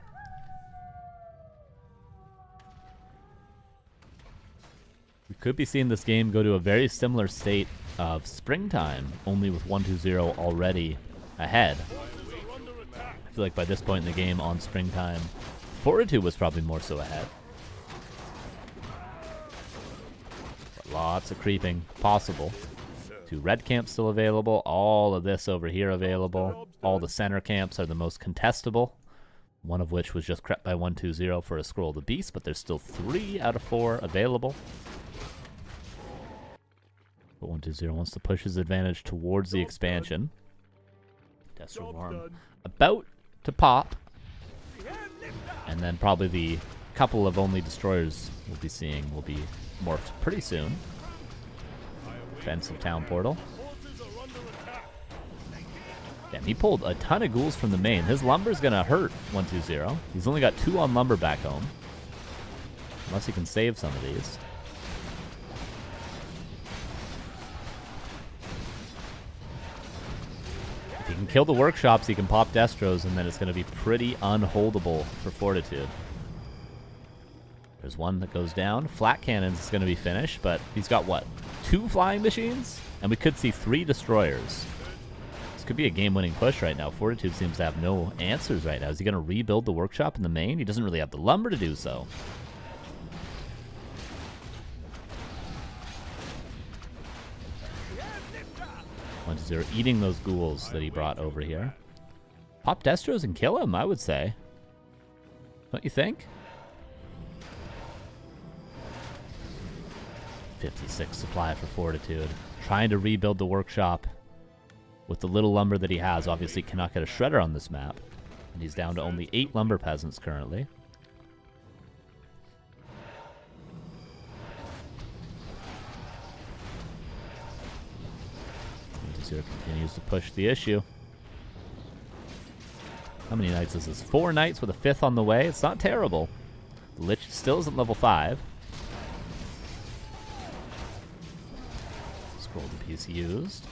We could be seeing this game go to a very similar state of Springtime, only with 120 already ahead. I feel like by this point in the game on Springtime, Fortitude was probably more so ahead. But lots of creeping possible. 2 red camps still available. All of this over here available. All the center camps are the most contestable. One of which was just crept by 120 for a Scroll of the Beast, but there's still 3 out of 4 available. But 120 wants to push his advantage towards the expansion. Destroform about to pop. And then probably the couple of only destroyers we'll be seeing will be morphed pretty soon. Defensive Town Portal. Damn, he pulled a ton of ghouls from the main. His lumber's gonna hurt 120. He's only got 2 on lumber back home. Unless he can save some of these. If he can kill the workshops, he can pop Destros, and then it's going to be pretty unholdable for Fortitude. There's one that goes down. Flat cannons is going to be finished, but he's got, what, 2 flying machines? And we could see 3 destroyers. This could be a game-winning push right now. Fortitude seems to have no answers right now. Is he going to rebuild the workshop in the main? He doesn't really have the lumber to do so. 1-0, eating those ghouls that he brought over here. Pop Destros and kill him, I would say. Don't you think? 56 supply for Fortitude. Trying to rebuild the workshop with the little lumber that he has. Obviously cannot get a shredder on this map. And he's down to only 8 lumber peasants currently. Zero continues to push the issue. How many knights is this? 4 knights with a 5th on the way. It's not terrible. The Lich still isn't level 5. Scroll the piece used.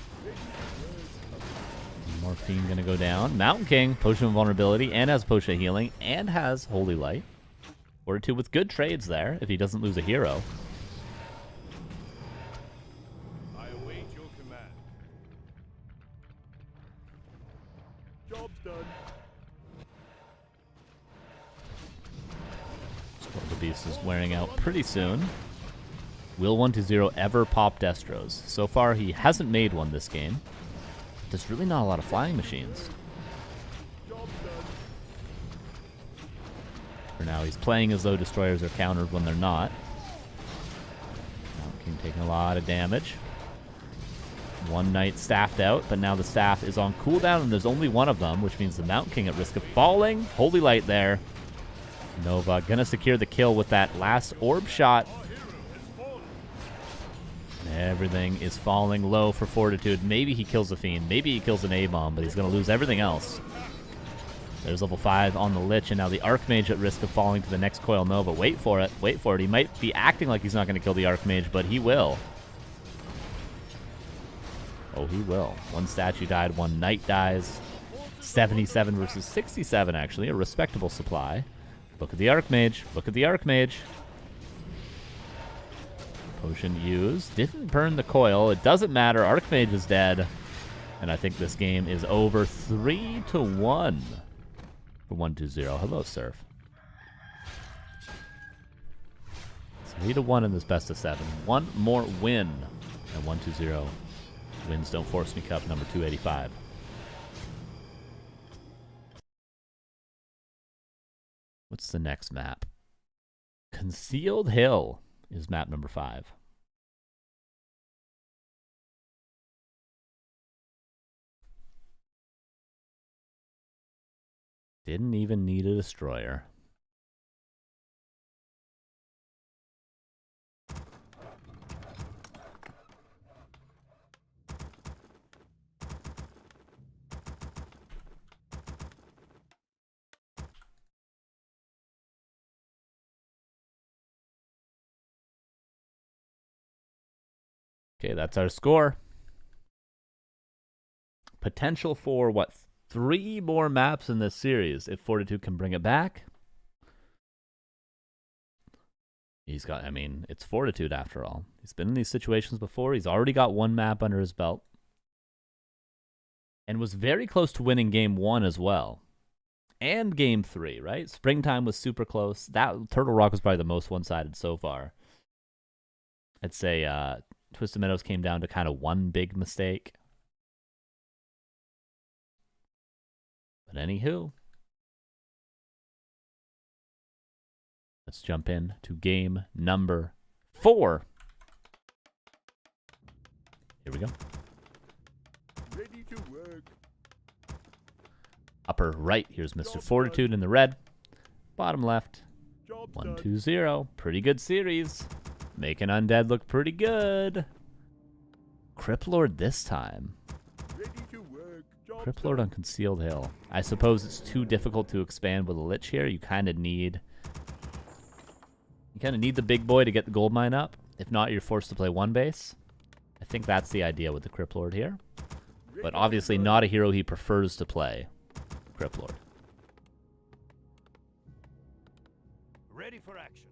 Morphine gonna go down. Mountain King, Potion of Vulnerability, and has Potion of Healing, and has Holy Light. Fortitude with good trades there, if he doesn't lose a hero. I await your command. Job's done. Scroll the Beast is wearing out pretty soon. Will 1-0 ever pop Destros? So far, he hasn't made one this game. There's really not a lot of flying machines. For now, he's playing as though destroyers are countered when they're not. Mountain King taking a lot of damage. One knight staffed out, but now the staff is on cooldown, and there's only one of them, which means the Mountain King at risk of falling. Holy Light there. Nova gonna secure the kill with that last orb shot. Everything is falling low for Fortitude. Maybe he kills a Fiend. Maybe he kills an A-Bomb, but he's going to lose everything else. There's level 5 on the Lich, and now the Archmage at risk of falling to the next Coil Nova. Wait for it. Wait for it. He might be acting like he's not going to kill the Archmage, but he will. Oh, he will. One statue died. One knight dies. 77 versus 67, actually. A respectable supply. Look at the Archmage. Look at the Archmage. Potion used. Didn't burn the coil. It doesn't matter. Archmage is dead. And I think this game is over 3-1 for 1-0. Hello, Surf. 3-1 in this best of 7. One more win. And 1-0 wins Don't Force Me Cup number 285. What's the next map? Concealed Hill is map number 5. Didn't even need a destroyer. Okay, that's our score. Potential for, what, 3 more maps in this series if Fortitude can bring it back. He's got, I mean, it's Fortitude after all. He's been in these situations before. He's already got 1 map under his belt. And was very close to winning game 1 as well. And game 3, right? Springtime was super close. That Turtle Rock was probably the most one-sided so far. I'd say Twisted Meadows came down to kind of 1 big mistake. But anywho, let's jump in to game number 4. Here we go. Ready to work. Upper right, here's Mr. Fortitude in the red. Bottom left, Job's 1-2-0. Pretty good series. Making Undead look pretty good. Criplord this time. ready to work. Job's Criplord on Concealed Hill. I suppose it's too difficult to expand with a Lich here. You kind of need the big boy to get the gold mine up. If not, you're forced to play 1 base. I think that's the idea with the Criplord here. But obviously not a hero he prefers to play. Criplord. ready for action.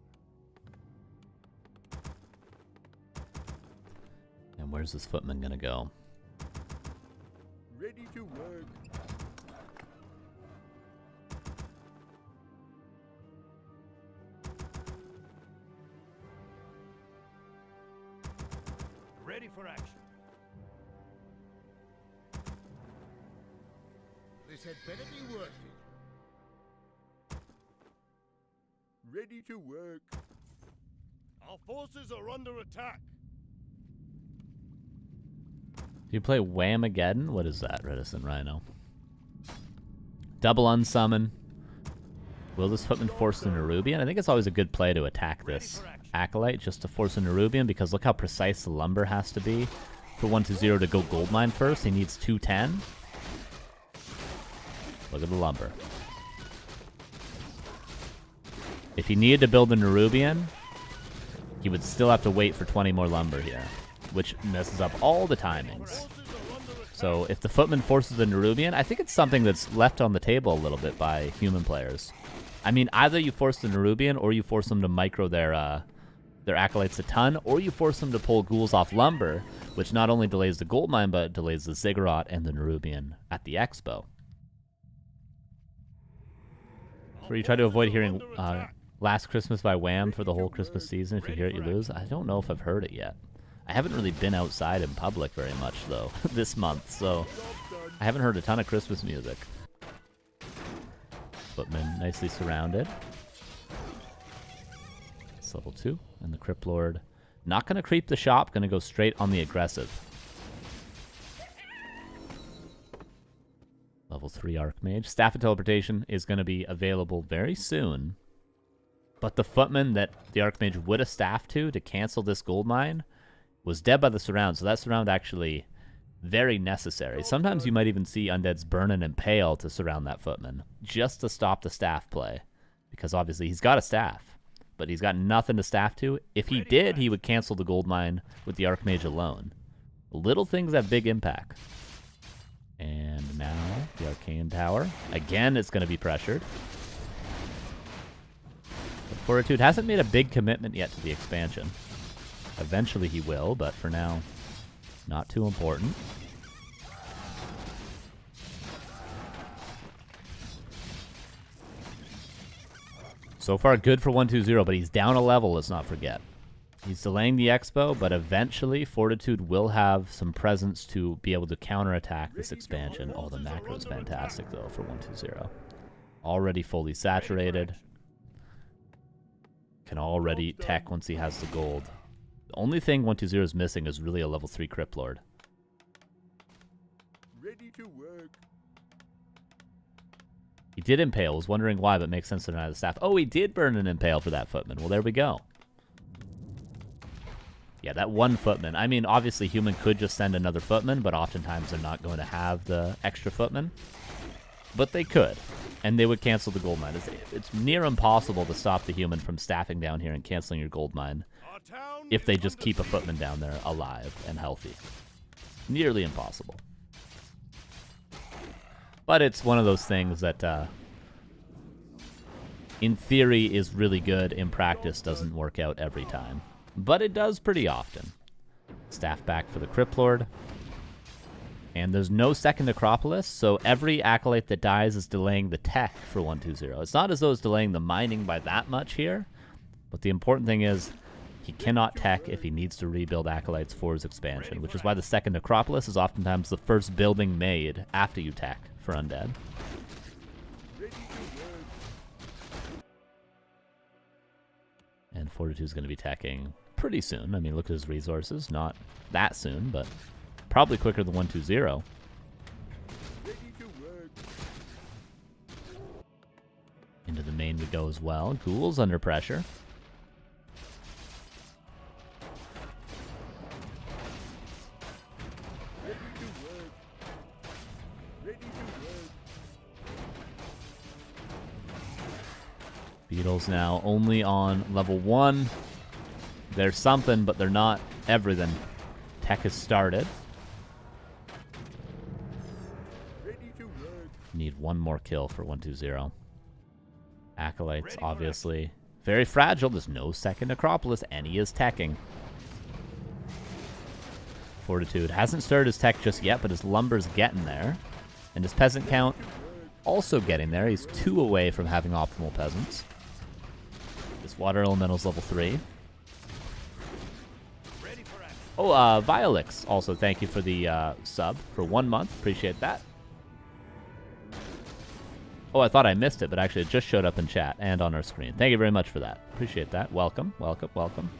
And where's this footman gonna go? Ready to work. Ready for action. This had better be worth it. Ready to work. Our forces are under attack. Do you play Whamageddon? What is that, Reticent Rhino? Double unsummon. Will this footman force the Nerubian? I think it's always a good play to attack this Acolyte just to force a Nerubian, because look how precise the lumber has to be. For 1-2-0 to go Goldmine first, he needs 210. Look at the lumber. If he needed to build a Nerubian, he would still have to wait for 20 more lumber here, which messes up all the timings. So if the footman forces the Nerubian, I think it's something that's left on the table a little bit by human players. I mean, either you force the Nerubian or you force them to micro their Acolytes a ton, or you force them to pull ghouls off lumber, which not only delays the Goldmine, but delays the Ziggurat and the Nerubian at the Expo. So you try to avoid hearing Last Christmas by Wham for the whole Christmas season. If you hear it, you lose. I don't know if I've heard it yet. I haven't really been outside in public very much, though, this month, so I haven't heard a ton of Christmas music. Footman nicely surrounded. It's level 2, and the Crypt Lord not going to creep the shop, going to go straight on the aggressive. Level 3 Archmage. Staff of Teleportation is going to be available very soon. But the footman that the Archmage would have staffed to cancel this Goldmine was dead by the surround, so that surround actually very necessary. Sometimes you might even see undeads burn and impale to surround that footman, just to stop the staff play. Because obviously he's got a staff, but he's got nothing to staff to. If he did, he would cancel the Goldmine with the Archmage alone. Little things have big impact. And now the Arcane Tower. Again, it's going to be pressured. But Fortitude hasn't made a big commitment yet to the expansion. Eventually he will, but for now, not too important. So far, good for 1-2-0, but he's down a level, let's not forget. He's delaying the Expo, but eventually Fortitude will have some presence to be able to counterattack this expansion. Oh, the macro is fantastic, though, for 1-2-0. Already fully saturated. Can already tech once he has the gold. The only thing 1-2-0 is missing is really a level 3 Crypt Lord. Ready to work. He did impale. I was wondering why, but it makes sense to deny the staff. Oh, he did burn an impale for that footman. Well, there we go. Yeah, that one footman. I mean, obviously, human could just send another footman, but oftentimes they're not going to have the extra footman. But they could, and they would cancel the Goldmine. It's near impossible to stop the human from staffing down here and canceling your Goldmine if they just keep a footman down there alive and healthy. Nearly impossible. But it's one of those things that, in theory, is really good. In practice, doesn't work out every time. But it does pretty often. Staff back for the Crypt Lord. And there's no second Acropolis, so every Acolyte that dies is delaying the tech for 1-2-0. It's not as though it's delaying the mining by that much here, but the important thing is he cannot tech if he needs to rebuild Acolytes for his expansion, which is why the second Acropolis is oftentimes the first building made after you tech for undead. And Fortitude's going to be teching pretty soon. I mean, look at his resources. Not that soon, but probably quicker than 1-2-0. Into the main we go as well. Ghouls under pressure. Beetles now only on level 1. They're something, but they're not everything. Tech has started. Need one more kill for 1-2-0. Acolytes, obviously, very fragile. There's no second Acropolis, and he is teching. Fortitude. Hasn't started his tech just yet, but his lumber's getting there. And his peasant count also getting there. He's 2 away from having optimal peasants. His water elemental's level 3. Oh, Violix, also thank you for the sub for 1 month. Appreciate that. Oh, I thought I missed it, but actually it just showed up in chat and on our screen. Thank you very much for that. Appreciate that. Welcome, welcome, welcome.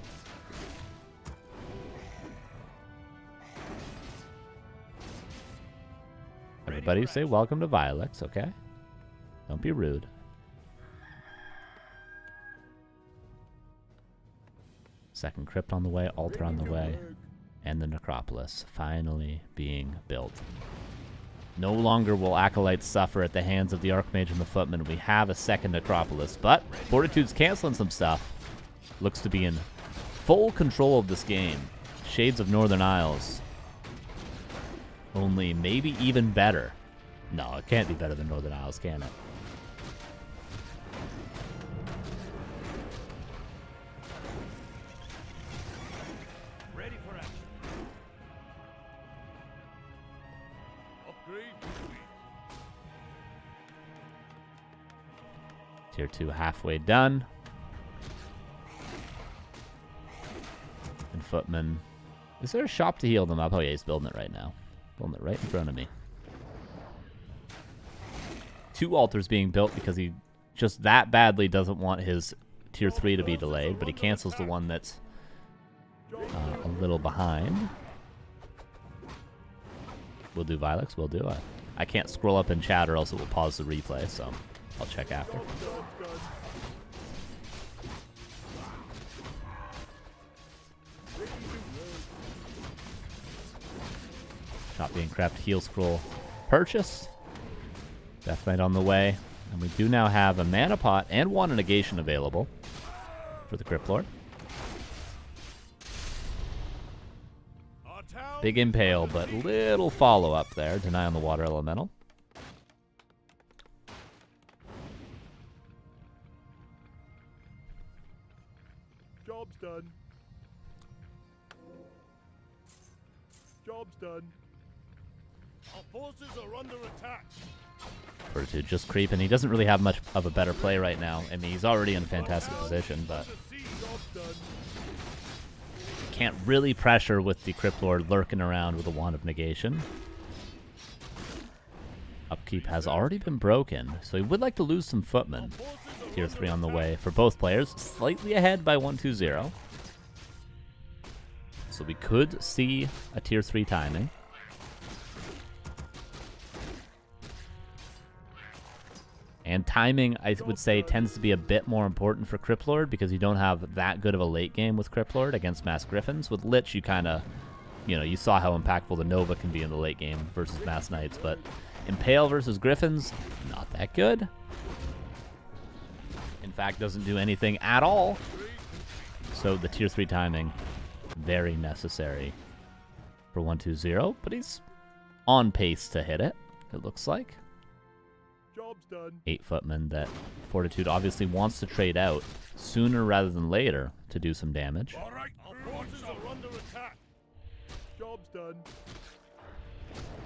Everybody say welcome to Violix, okay? Don't be rude. Second crypt on the way, altar on the way, and the necropolis finally being built. No longer will acolytes suffer at the hands of the archmage and the footman. We have a second necropolis, but Fortitude's canceling some stuff. Looks to be in full control of this game. Shades of Northern Isles. Only maybe even better. No, it can't be better than Northern Isles, can it? Ready for action. Upgrade complete. Tier 2 halfway done. And footman. Is there a shop to heal them up? Oh yeah, he's building it right now. Building it right in front of me. 2 altars being built because he just that badly doesn't want his tier 3 to be delayed, but he cancels the one that's a little behind. We'll do Vilex, we'll do it. I can't scroll up in chat or else it will pause the replay, so I'll check after. Shop being crept, heal scroll purchased. Death Knight on the way. And we do now have a mana pot and one negation available for the Crypt Lord. Big impale, but little follow-up there. Deny on the water elemental. Job's done. Job's done. Our forces are under attack. Fortitude just creeping. He doesn't really have much of a better play right now. I mean, he's already in a fantastic position, but can't really pressure with the Crypt Lord lurking around with a Wand of Negation. Upkeep has already been broken, so he would like to lose some footmen. Tier 3 on the way for both players, slightly ahead by 1-2-0. So we could see a tier 3 timing. And timing, I would say, tends to be a bit more important for Crypt Lord because you don't have that good of a late game with Crypt Lord against Mass Griffins. With Lich, you kind of, you saw how impactful the Nova can be in the late game versus Mass Knights, but Impale versus Griffins, not that good. In fact, doesn't do anything at all. So the tier 3 timing, very necessary for 1-2-0, but he's on pace to hit it, it looks like. Job's done. 8 footmen that Fortitude obviously wants to trade out sooner rather than later to do some damage. All right, our forces are under attack. Job's done.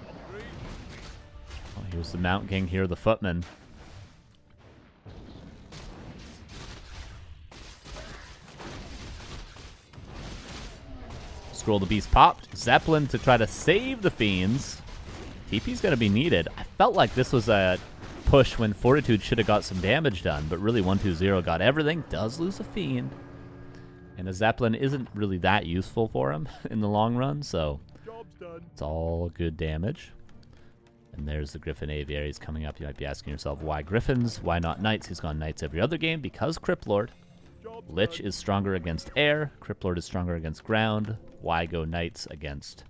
Upgrade. Oh, here's the Mount King, here are the footmen. Scroll the Beast popped. Zeppelin to try to save the Fiends. TP's going to be needed. I felt like this was a push when Fortitude should have got some damage done, but really 1-2-0 got everything. Does lose a Fiend. And a Zeppelin isn't really that useful for him in the long run, so it's all good damage. And there's the Griffin Aviaries coming up. You might be asking yourself, why Griffins? Why not Knights? He's gone Knights every other game because Crypt Lord. Lich is stronger against air. Crypt Lord is stronger against ground. Why go Knights against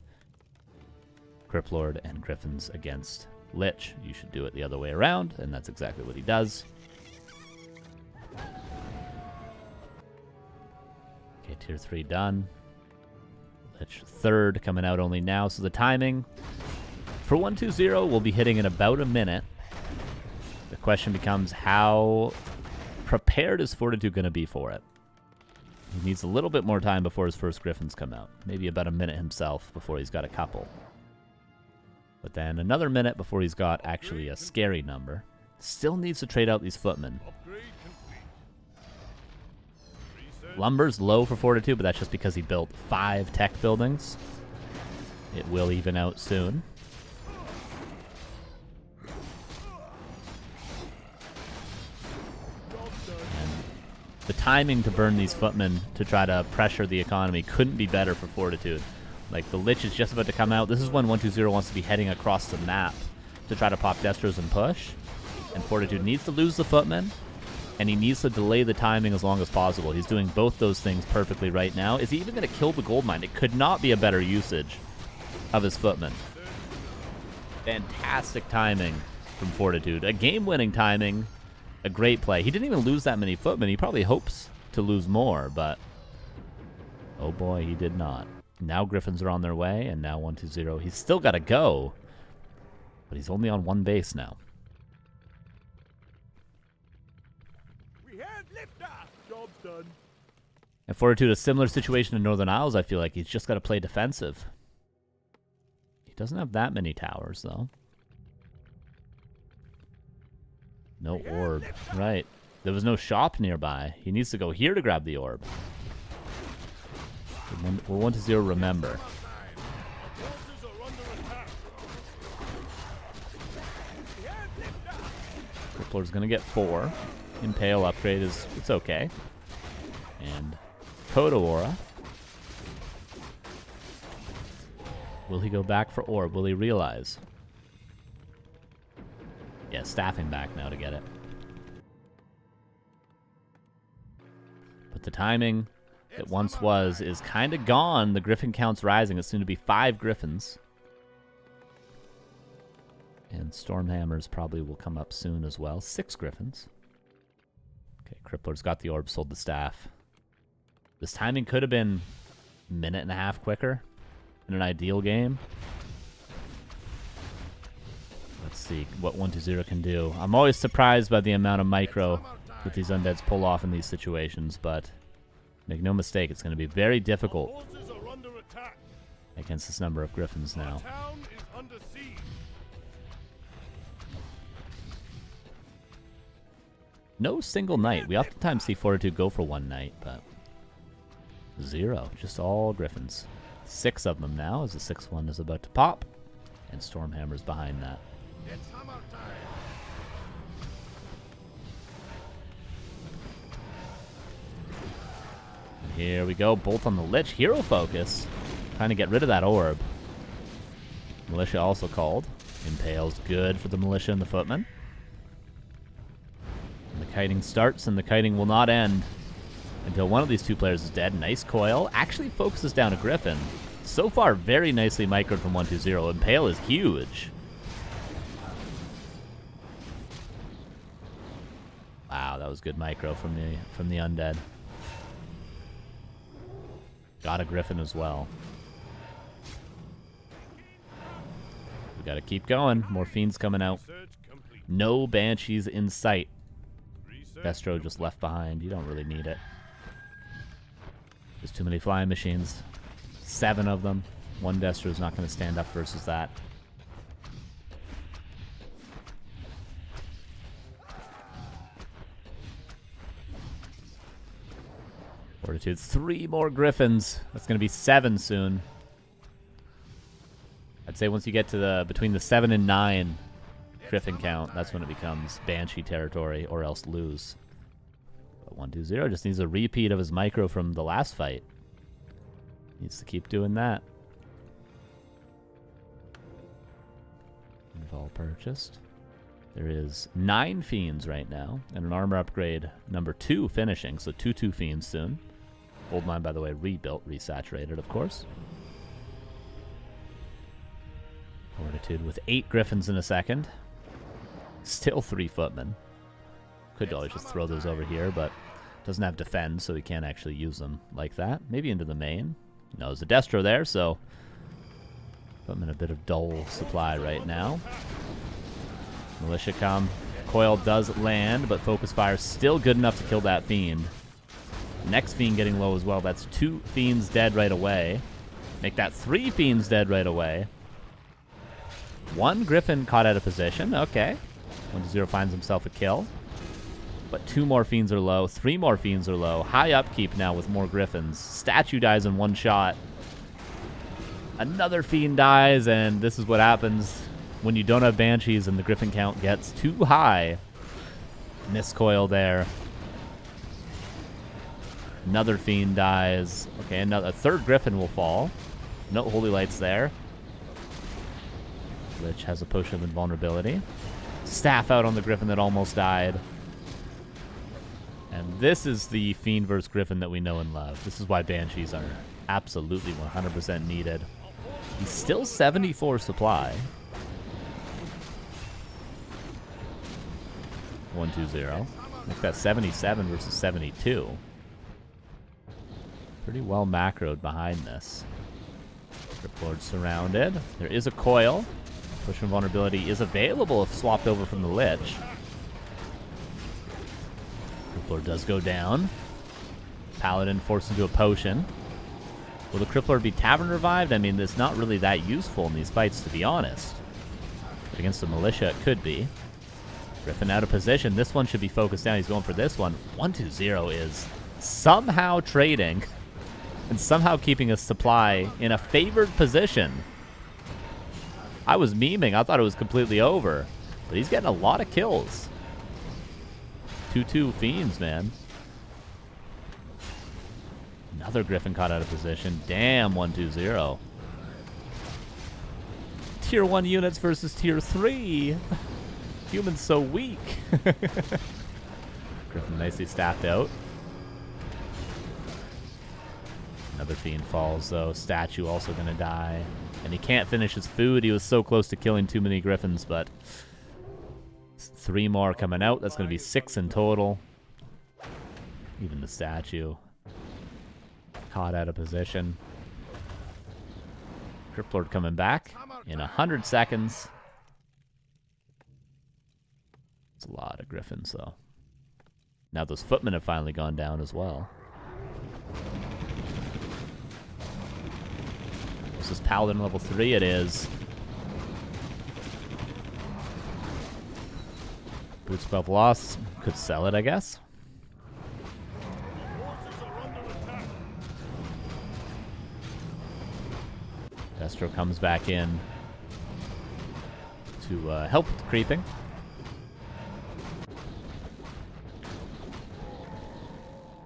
Crypt Lord and Griffins against Lich? You should do it the other way around, and that's exactly what he does. Okay, tier 3 done. Lich 3rd coming out only now, so the timing for 1-2-0 will be hitting in about a minute. The question becomes, how prepared is Fortitude going to be for it? He needs a little bit more time before his first Griffins come out. Maybe about a minute himself before he's got a couple. But then another minute before he's got actually a scary number. Still needs to trade out these footmen. Upgrade complete. Research. Lumber's low for Fortitude, but that's just because he built 5 tech buildings. It will even out soon. And the timing to burn these footmen to try to pressure the economy couldn't be better for Fortitude. Like, the Lich is just about to come out. This is when 120 wants to be heading across the map to try to pop Destros and push. And Fortitude needs to lose the footmen, and he needs to delay the timing as long as possible. He's doing both those things perfectly right now. Is he even going to kill the gold mine? It could not be a better usage of his footmen. Fantastic timing from Fortitude. A game-winning timing. A great play. He didn't even lose that many footmen. He probably hopes to lose more, but oh boy, he did not. Now Griffins are on their way, and now 120. He's still got to go, but he's only on 1 base now. We have liftoff. Job done. And Fortitude, a similar situation in Northern Isles, I feel like. He's just got to play defensive. He doesn't have that many towers, though. No orb. Right. There was no shop nearby. He needs to go here to grab the orb. We'll 120 remember. Forces are under attack. We have liftoff. Crippler's going to get 4. Impale upgrade is, it's okay. And Kodo Aura. Will he go back for orb? Will he realize? Yeah, staffing back now to get it. But the timing that once was is kind of gone. The Griffin count's rising. It's soon to be 5 Griffins. And Stormhammers probably will come up soon as well. 6 Griffins. Okay, Crippler's got the orb, sold the staff. This timing could have been a minute and a half quicker in an ideal game. Let's see what 120 can do. I'm always surprised by the amount of micro that these undeads pull off in these situations, but make no mistake, it's going to be very difficult Forces are under attack. against this number of Griffins now. Town is under siege. No single knight. We oftentimes see Fortitude go for 1 knight, but 0. Just all Griffins. 6 of them now, as the 6th one is about to pop. And Stormhammer's behind that. It's hammer time. Here we go. Bolt on the Lich. Hero focus. Trying to get rid of that orb. Militia also called. Impale's good for the Militia and the Footmen. And the kiting starts, and the kiting will not end until one of these 2 players is dead. Nice coil. Actually focuses down a Griffin. So far, very nicely microed from 120. Impale is huge. Wow, that was good micro from the undead. Got a Griffin as well. We gotta keep going. More fiends coming out. Research complete. No banshees in sight. Research Destro just left behind. You don't really need it. There's too many flying machines. 7 of them. 1 Destro is not going to stand up versus that. Fortitude, 3 more Griffins. That's going to be 7 soon. I'd say once you get to between the 7 and 9 Griffin count, that's when it becomes Banshee territory, or else lose. But 120 just needs a repeat of his micro from the last fight. Needs to keep doing that. All purchased. There is 9 fiends right now, and an armor upgrade number 2 finishing, so 2 fiends soon. Gold mine, by the way, rebuilt, resaturated, of course. Fortitude with 8 Griffins in a second. Still 3 footmen. Could always just throw those over here, but doesn't have defend, so he can't actually use them like that. Maybe into the main. No, there's a Destro there, so put him in a bit of dull supply right now. Militia come. Coil does land, but Focus Fire is still good enough to kill that Fiend. Next Fiend getting low as well. That's 2 Fiends dead right away. Make that 3 Fiends dead right away. 1 Griffin caught out of position. Okay. 1-0 finds himself a kill. But 2 more Fiends are low. 3 more Fiends are low. High upkeep now with more Griffins. Statue dies in 1 shot. Another Fiend dies, and this is what happens when you don't have Banshees and the Griffin count gets too high. Miscoil there. Another Fiend dies. Okay, a 3rd Griffin will fall. No Holy Lights there. Lich has a potion of invulnerability. Staff out on the Griffin that almost died. And this is the Fiend versus Griffin that we know and love. This is why Banshees are absolutely 100% needed. He's still 74 supply. 1-2-0. Make that 77 versus 72. Pretty well macroed behind this. Crypt surrounded. There is a coil. Push and vulnerability is available if swapped over from the Lich. Crypt does go down. Paladin forced into a potion. Will the Crypt be Tavern revived? I mean, it's not really that useful in these fights, to be honest. But against the Militia, it could be. Griffin out of position. This one should be focused down. He's going for this one. 1-2-0 is somehow trading and somehow keeping a supply in a favored position. I was memeing. I thought it was completely over. But he's getting a lot of kills. 2-2 Fiends, man. Another Griffin caught out of position. Damn, 1-2-0. Tier 1 units versus Tier 3. Human's so weak. Griffin nicely staffed out. Another Fiend falls, though. Statue also going to die. And he can't finish his food. He was so close to killing too many Griffins, but 3 more coming out. That's going to be 6 in total. Even the Statue. Caught out of position. Crypt Lord coming back in 100 seconds. It's a lot of Griffins, though. Now those Footmen have finally gone down as well. This is Paladin level 3, it is. Boots above loss. Could sell it, I guess. Destro comes back in to help with the creeping.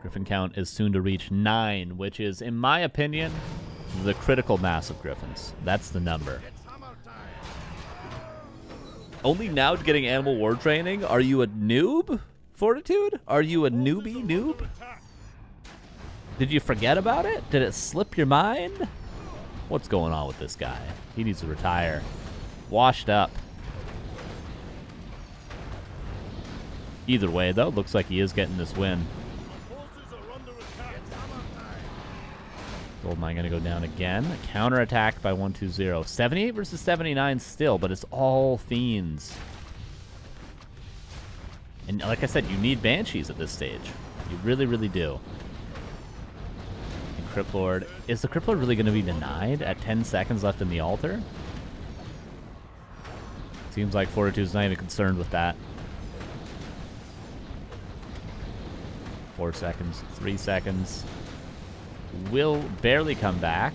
Griffin count is soon to reach 9, which is, in my opinion, the critical mass of Griffins. That's the number. Only now getting Animal War training? Are you a noob, Fortitude? Are you a newbie noob? Did you forget about it? Did it slip your mind? What's going on with this guy? He needs to retire. Washed up. Either way, though, looks like he is getting this win. Goldmine going to go down again. Counterattacked by 1-2-0. 78 versus 79 still, but it's all Fiends. And like I said, you need Banshees at this stage. You really, really do. And Crypt Lord. Is the Crypt Lord really going to be denied at 10 seconds left in the altar? Seems like Fortitude's not even concerned with that. 4 seconds. 3 seconds. Will barely come back.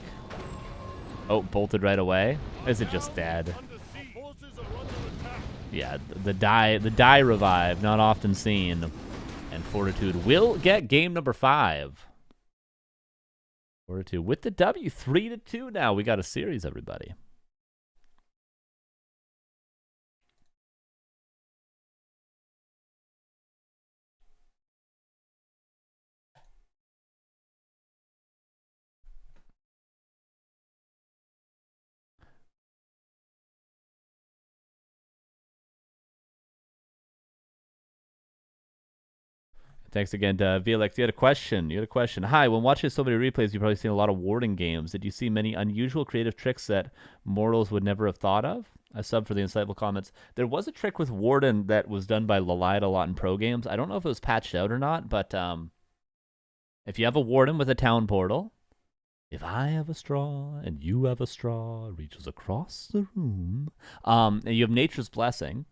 Oh, bolted right away. Is it just dead? Yeah, the die revive, not often seen. And Fortitude will get game number 5. Fortitude with the W, 3-2 now. We got a series, everybody. Thanks again to VLX. You had a question. Hi, when watching so many replays, you've probably seen a lot of warding games. Did you see many unusual creative tricks that mortals would never have thought of? A sub for the insightful comments. There was a trick with Warden that was done by Lilith a lot in pro games. I don't know if it was patched out or not, but If you have a warden with a town portal, if I have a straw and you have a straw, it reaches across the room. And you have Nature's Blessing,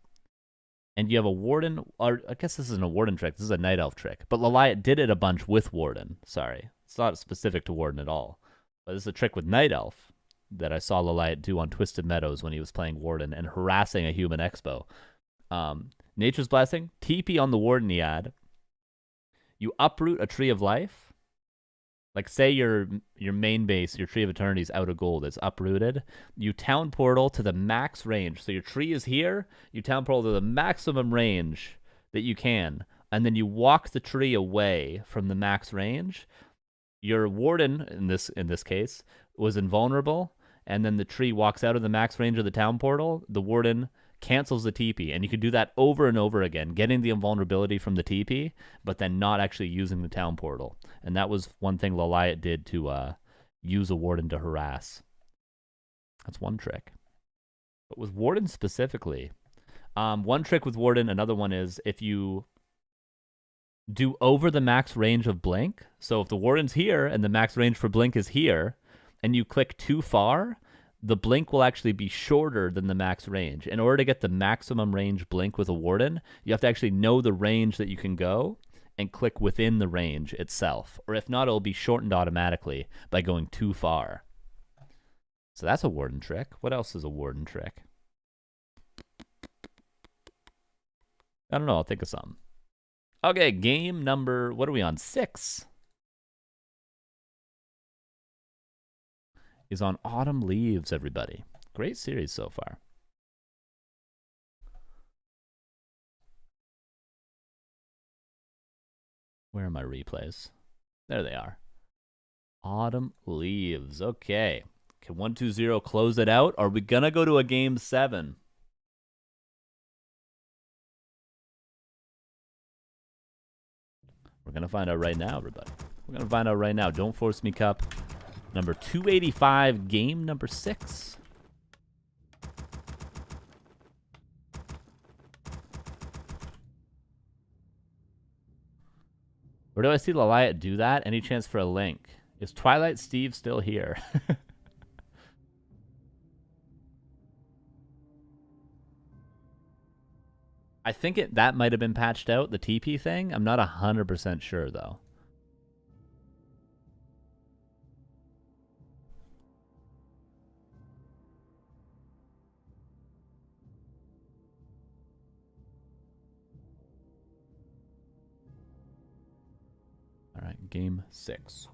and you have a warden, or I guess this isn't a warden trick, this is a night elf trick. But Laliat did it a bunch with warden. Sorry, it's not specific to warden at all. But this is a trick with night elf that I saw Laliat do on Twisted Meadows when he was playing warden and harassing a human expo. Nature's Blessing, TP on the warden he had. You uproot a tree of life. Like, say your main base, your Tree of Eternity is out of gold. It's uprooted. You town portal to the max range. So your tree is here. You town portal to the maximum range that you can. And then you walk the tree away from the max range. Your warden, in this case, was invulnerable. And then the tree walks out of the max range of the town portal. The warden cancels the TP, and you can do that over and over again, getting the invulnerability from the TP, but then not actually using the town portal. And that was one thing Laliat did to use a warden to harass. That's one trick. But with warden specifically, one trick with warden, another one is if you do over the max range of blink. So if the warden's here and the max range for blink is here, and you click too far, the blink will actually be shorter than the max range. In order to get the maximum range blink with a warden, you have to actually know the range that you can go and click within the range itself. Or if not, it'll be shortened automatically by going too far. So that's a warden trick. What else is a warden trick? I don't know. I'll think of something. Okay, game number, what are we on? 6. Is on Autumn Leaves, everybody. Great series so far. Where are my replays? There they are. Autumn Leaves. Okay. Can 120 close it out? Are we going to go to a game 7? We're going to find out right now, everybody. We're going to find out right now. Don't Force Me Cup. Number 285, game number 6. Where do I see Laliat do that? Any chance for a link? Is Twilight Steve still here? I think that might have been patched out, the TP thing. I'm not 100% sure, though. All right, game 6.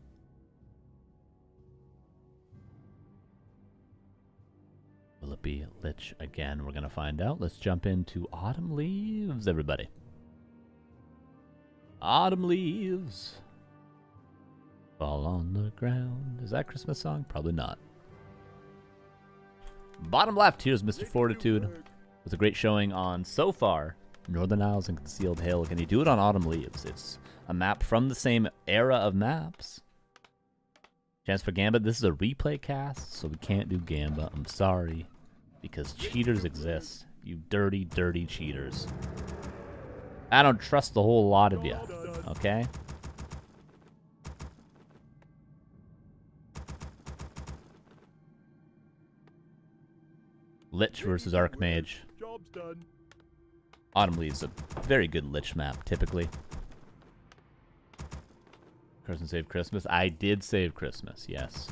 Will it be Lich again? We're going to find out. Let's jump into Autumn Leaves, everybody. Autumn Leaves fall on the ground. Is that a Christmas song? Probably not. Bottom left, here's Mr. Fortitude with a great showing on, so far, Northern Isles and Concealed Hill. Can he do it on Autumn Leaves? It's a map from the same era of maps. Chance for Gamba. This is a replay cast, so we can't do Gamba. I'm sorry. Because cheaters exist. You dirty, dirty cheaters. I don't trust the whole lot of you. Okay? Lich versus Archmage. Job's done. Autumn Leaves a very good Lich map, typically. Carson saved Christmas. I did save Christmas, yes.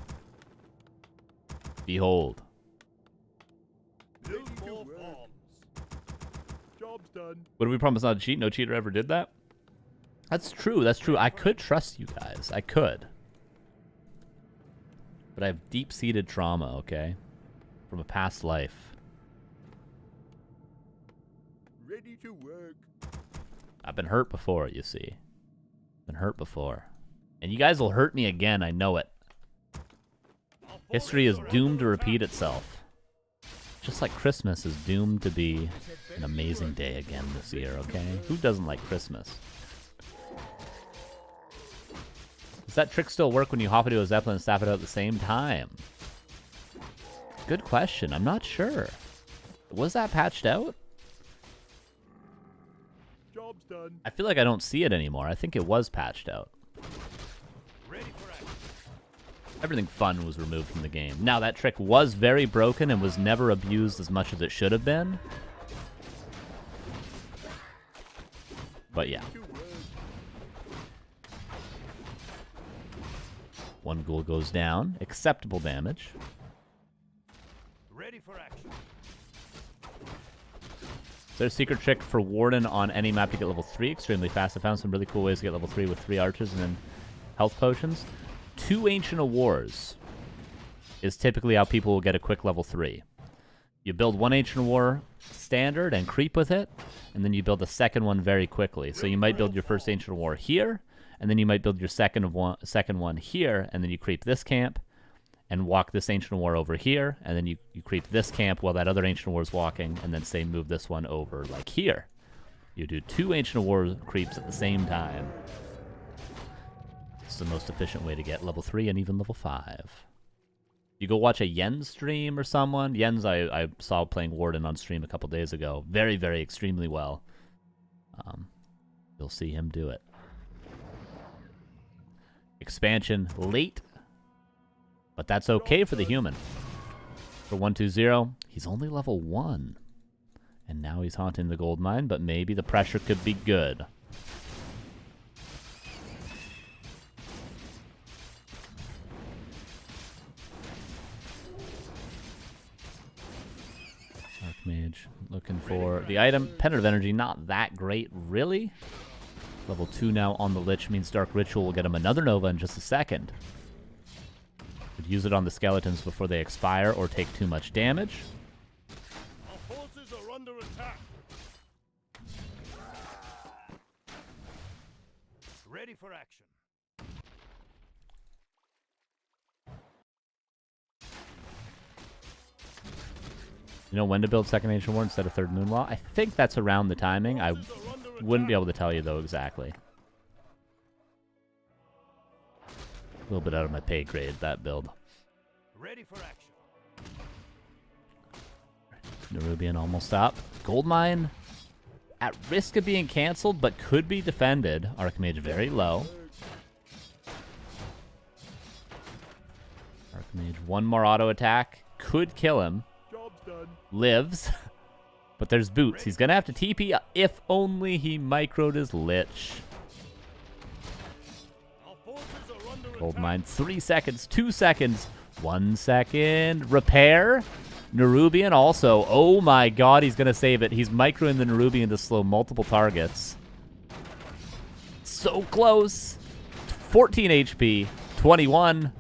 Behold. Build more farms. Job's done. What did we promise not to cheat? No cheater ever did that? That's true, that's true. I could trust you guys. I could. But I have deep-seated trauma, okay? From a past life. Ready to work. I've been hurt before, you see. Been hurt before. And you guys will hurt me again, I know it. History is doomed to repeat itself. Just like Christmas is doomed to be an amazing day again this year, okay? Who doesn't like Christmas? Does that trick still work when you hop into a Zeppelin and staff it out at the same time? Good question. I'm not sure. Was that patched out? Job's done. I feel like I don't see it anymore. I think it was patched out. Everything fun was removed from the game. Now, that trick was very broken and was never abused as much as it should have been. But yeah. One ghoul goes down. Acceptable damage. Ready for action. There's a secret trick for Warden on any map to get level 3 extremely fast. I found some really cool ways to get level 3 with 3 archers and then health potions. 2 Ancient of Wars is typically how people will get a quick level 3. You build 1 Ancient of War standard and creep with it, and then you build a second one very quickly. So you might build your first Ancient of War here, and then you might build your second one here, and then you creep this camp and walk this Ancient of War over here, and then you creep this camp while that other Ancient of War is walking, and then say move this one over like here. You do 2 Ancient of War creeps at the same time. It's the most efficient way to get level 3 and even level 5. You go watch a Yen stream or someone. Yen's I saw playing Warden on stream a couple days ago. Very, very extremely well. You'll see him do it. Expansion late, but that's okay for the human. For 120, he's only level 1. And now he's haunting the gold mine, but maybe the pressure could be good. Archmage looking for the item. Pendant of Energy, not that great, really. Level 2 now on the Lich means Dark Ritual will get him another Nova in just a second. Could use it on the skeletons before they expire or take too much damage. Our forces are under attack. Ready for action. You know when to build second Ancient War instead of third Moonwall? I think that's around the timing. I wouldn't be able to tell you, though, exactly. A little bit out of my pay grade, that build. Ready for action. Nerubian almost up. Goldmine at risk of being canceled, but could be defended. Archmage very low. Archmage, one more auto attack. Could kill him. Job done. Lives. But there's boots. He's going to have to TP if only he microed his Lich. Our forces are under Goldmine, 3 seconds, 2 seconds, 1 second. Repair. Nerubian also. Oh my god, he's going to save it. He's microing the Nerubian to slow multiple targets. So close. 14 HP. 21.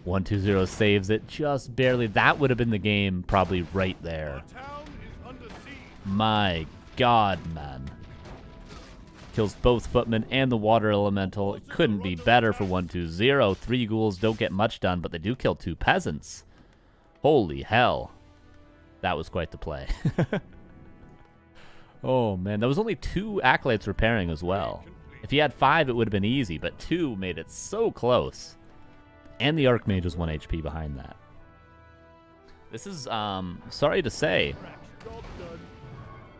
120 saves it just barely. That would have been the game probably right there. Our town is under siege. My god, man. Kills both footmen and the water elemental. It couldn't be better for 120. 3 ghouls don't get much done, but they do kill 2 peasants. Holy hell. That was quite the play. Oh, man. There was only 2 acolytes repairing as well. If he had 5, it would have been easy, but 2 made it so close. And the Archmage was 1 HP behind that. This is, sorry to say,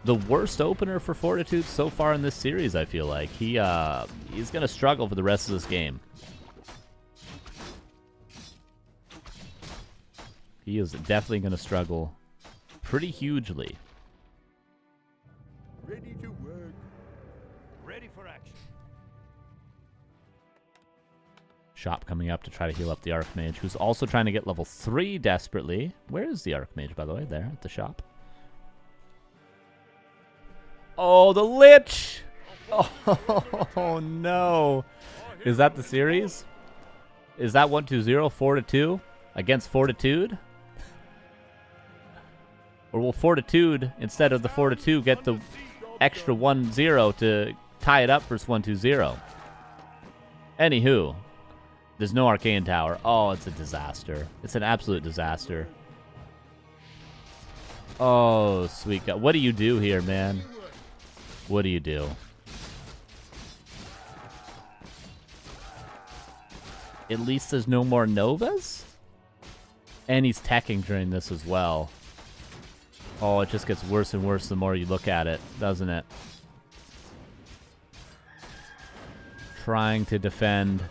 the worst opener for Fortitude so far in this series, I feel like. He's going to struggle for the rest of this game. He is definitely going to struggle pretty hugely. Ready to work. Ready for action. Shop coming up to try to heal up the Archmage, who's also trying to get level 3 desperately. Where is the Archmage, by the way? There, at the shop. Oh, the Lich! Oh, no. Is that the series? Is that 120 Fortitude against Fortitude? Or will Fortitude, instead of the Fortitude, get the extra 1-0 to tie it up for 120? Anywho, there's no Arcane Tower. Oh, it's a disaster. It's an absolute disaster. Oh, sweet God. What do you do here, man? What do you do? At least there's no more Novas? And he's teching during this as well. Oh, it just gets worse and worse the more you look at it, doesn't it? Trying to defend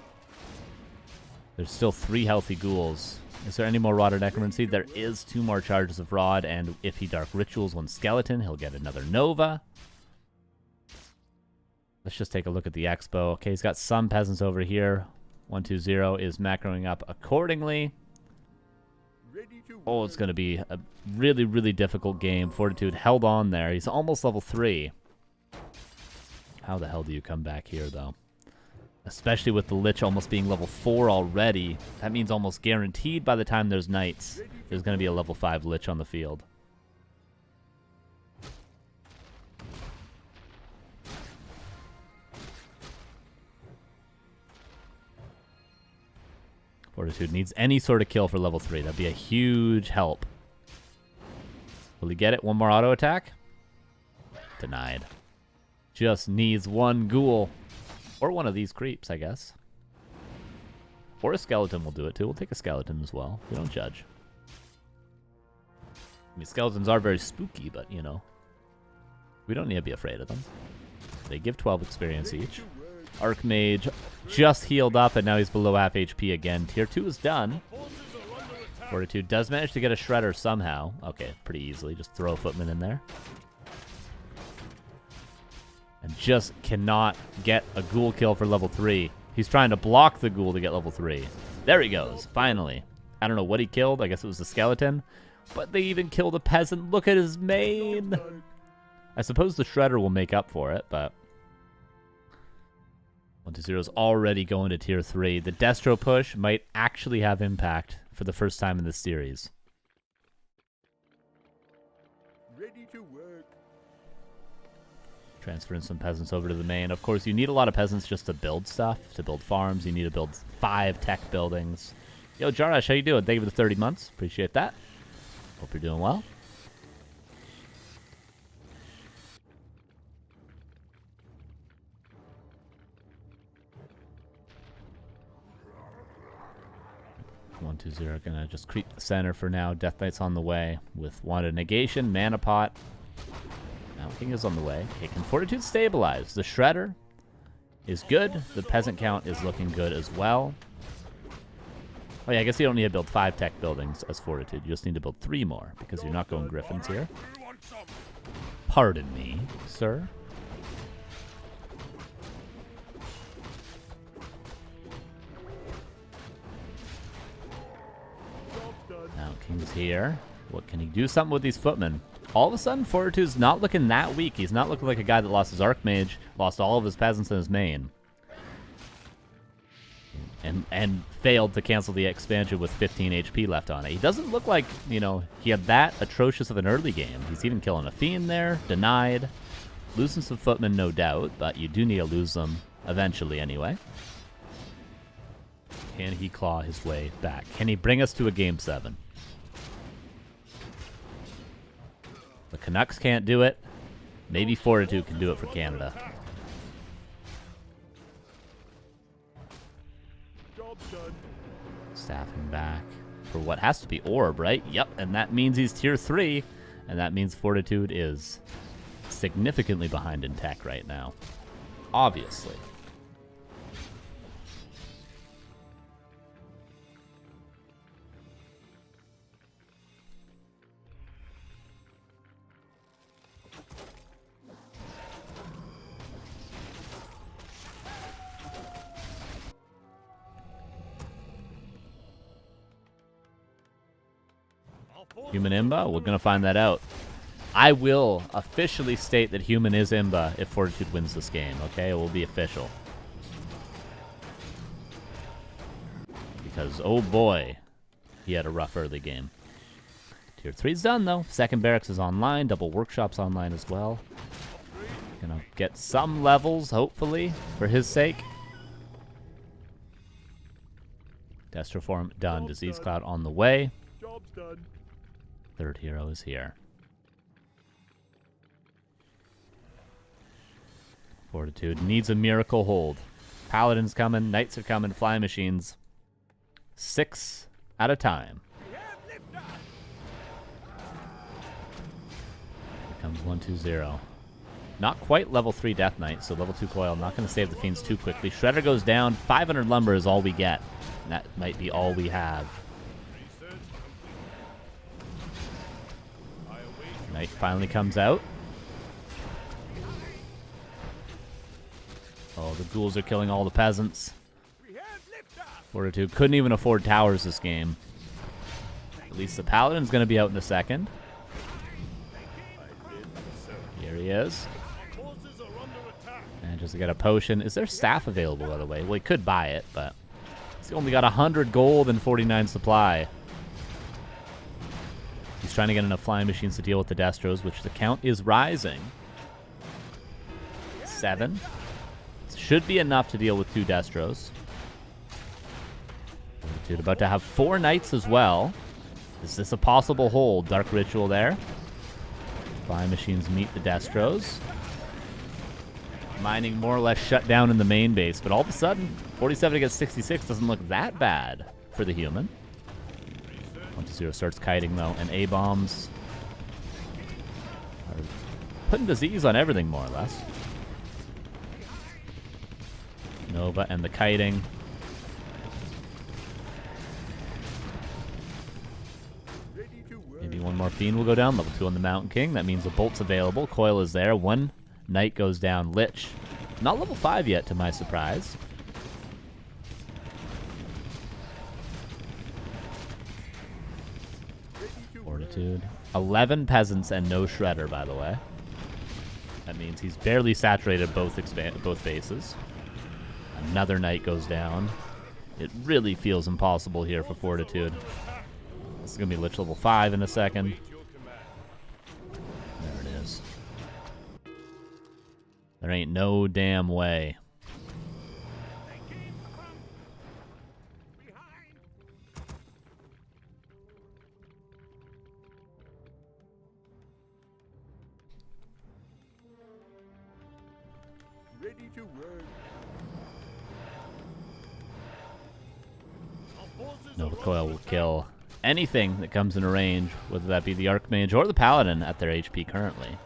There's still 3 healthy ghouls. Is there any more Rod or Necromancy? There is 2 more charges of Rod, and if he Dark Rituals 1 Skeleton, he'll get another Nova. Let's just take a look at the Expo. Okay, he's got some peasants over here. 120 is macroing up accordingly. Oh, it's going to be a really, really difficult game. Fortitude held on there. He's almost level 3. How the hell do you come back here, though? Especially with the Lich almost being level 4 already. That means almost guaranteed by the time there's Knights, there's going to be a level 5 Lich on the field. Fortitude needs any sort of kill for level 3. That'd be a huge help. Will he get it? 1 more auto attack? Denied. Just needs 1 ghoul. Or one of these creeps, I guess. Or a skeleton will do it too. We'll take a skeleton as well. We don't judge. I mean, skeletons are very spooky, but, you know, we don't need to be afraid of them. They give 12 experience each. Archmage just healed up, and now he's below half HP again. Tier 2 is done. Fortitude does manage to get a Shredder somehow. Okay, pretty easily. Just throw a Footman in there. And just cannot get a ghoul kill for level 3. He's trying to block the ghoul to get level 3. There he goes, finally. I don't know what he killed. I guess it was the skeleton. But they even killed a peasant. Look at his mane. I suppose the Shredder will make up for it, but 120 is already going to tier 3. The Destro push might actually have impact for the first time in this series. Ready to work. Transferring some peasants over to the main. Of course, you need a lot of peasants just to build stuff, to build farms. You need to build 5 tech buildings. Yo, Jarash, how you doing? Thank you for the 30 months. Appreciate that. Hope you're doing well. One, 2, 0. Gonna just creep the center for now. Death Knight's on the way with Wanted Negation, Mana Pot. Mountain King is on the way. Okay, can Fortitude stabilize? The Shredder is good. The Peasant count is looking good as well. Oh yeah, I guess you don't need to build 5 tech buildings as Fortitude. You just need to build 3 more because you're not going Griffins here. Pardon me, sir. Now King's here. What can he do? Something with these footmen. All of a sudden, Fortitude's not looking that weak. He's not looking like a guy that lost his Archmage, lost all of his peasants in his main, and failed to cancel the expansion with 15 HP left on it. He doesn't look like, you know, he had that atrocious of an early game. He's even killing a Fiend there. Denied. Losing some footmen, no doubt, but you do need to lose them eventually anyway. Can he claw his way back? Can he bring us to a Game 7? The Canucks can't do it. Maybe Fortitude can do it for Canada. Staffing back for what has to be Orb, right? Yep, and that means he's tier 3, and that means Fortitude is significantly behind in tech right now. Obviously. Human Imba? We're going to find that out. I will officially state that Human is Imba if Fortitude wins this game, okay? It will be official. Because, oh boy, he had a rough early game. Tier 3's done, though. Second Barracks is online. Double Workshop's online as well. Gonna get some levels, hopefully, for his sake. Destroform done. Disease Cloud on the way. Job's done. Third hero is here. Fortitude needs a miracle hold. Paladins coming, Knights are coming, Flying Machines. 6 at a time. Here comes 120. Not quite level 3 Death Knight, so level 2 Coil. Not going to save the Fiends too quickly. Shredder goes down. 500 lumber is all we get. That might be all we have. Research complete. I await Knight finally comes out. Oh, the ghouls are killing all the peasants. We have liftoff. Fortitude couldn't even afford towers this game. At least the paladin's going to be out in a second. Here he is. Our forces are under attack. And just get a potion. Is there staff available, by the way? Well, he could buy it, but he's only got 100 gold and 49 supply. He's trying to get enough flying machines to deal with the Destros, which the count is rising. 7. Should be enough to deal with 2 Destros. Dude, about to have 4 knights as well. Is this a possible hold? Dark Ritual there. Flying machines meet the Destros. Mining more or less shut down in the main base, but all of a sudden, 47 against 66 doesn't look that bad for the human. 1-0 starts kiting though, and A-bombs are putting disease on everything more or less. Nova and the kiting. Maybe one more Fiend will go down. Level 2 on the Mountain King. That means the bolt's available. Coil is there. 1 Knight goes down. Lich. Not level 5 yet, to my surprise. Fortitude. 11 peasants and no Shredder, by the way. That means he's barely saturated both bases. Another Knight goes down. It really feels impossible here for Fortitude. This is going to be Lich level 5 in a second. There it is. There ain't no damn way. Ready to work. Our forces Nova are Coil under will attack. kill anything that comes in range, whether that be the Archmage or the Paladin at their HP currently.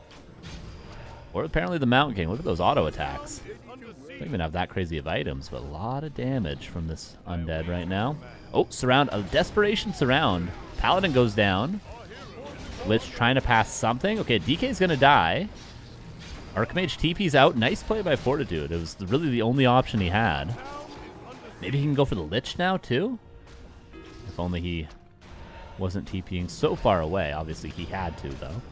Or apparently the Mountain King. Look at those auto attacks. Under siege. Don't even have that crazy of items, but a lot of damage from this undead right now. Oh, surround. A desperation surround. Paladin goes down. Lich trying to pass something. Okay, DK's going to die. Archmage TP's out. Nice play by Fortitude. It was really the only option he had. Maybe he can go for the Lich now, too? If only he wasn't TPing so far away. Obviously, he had to, though.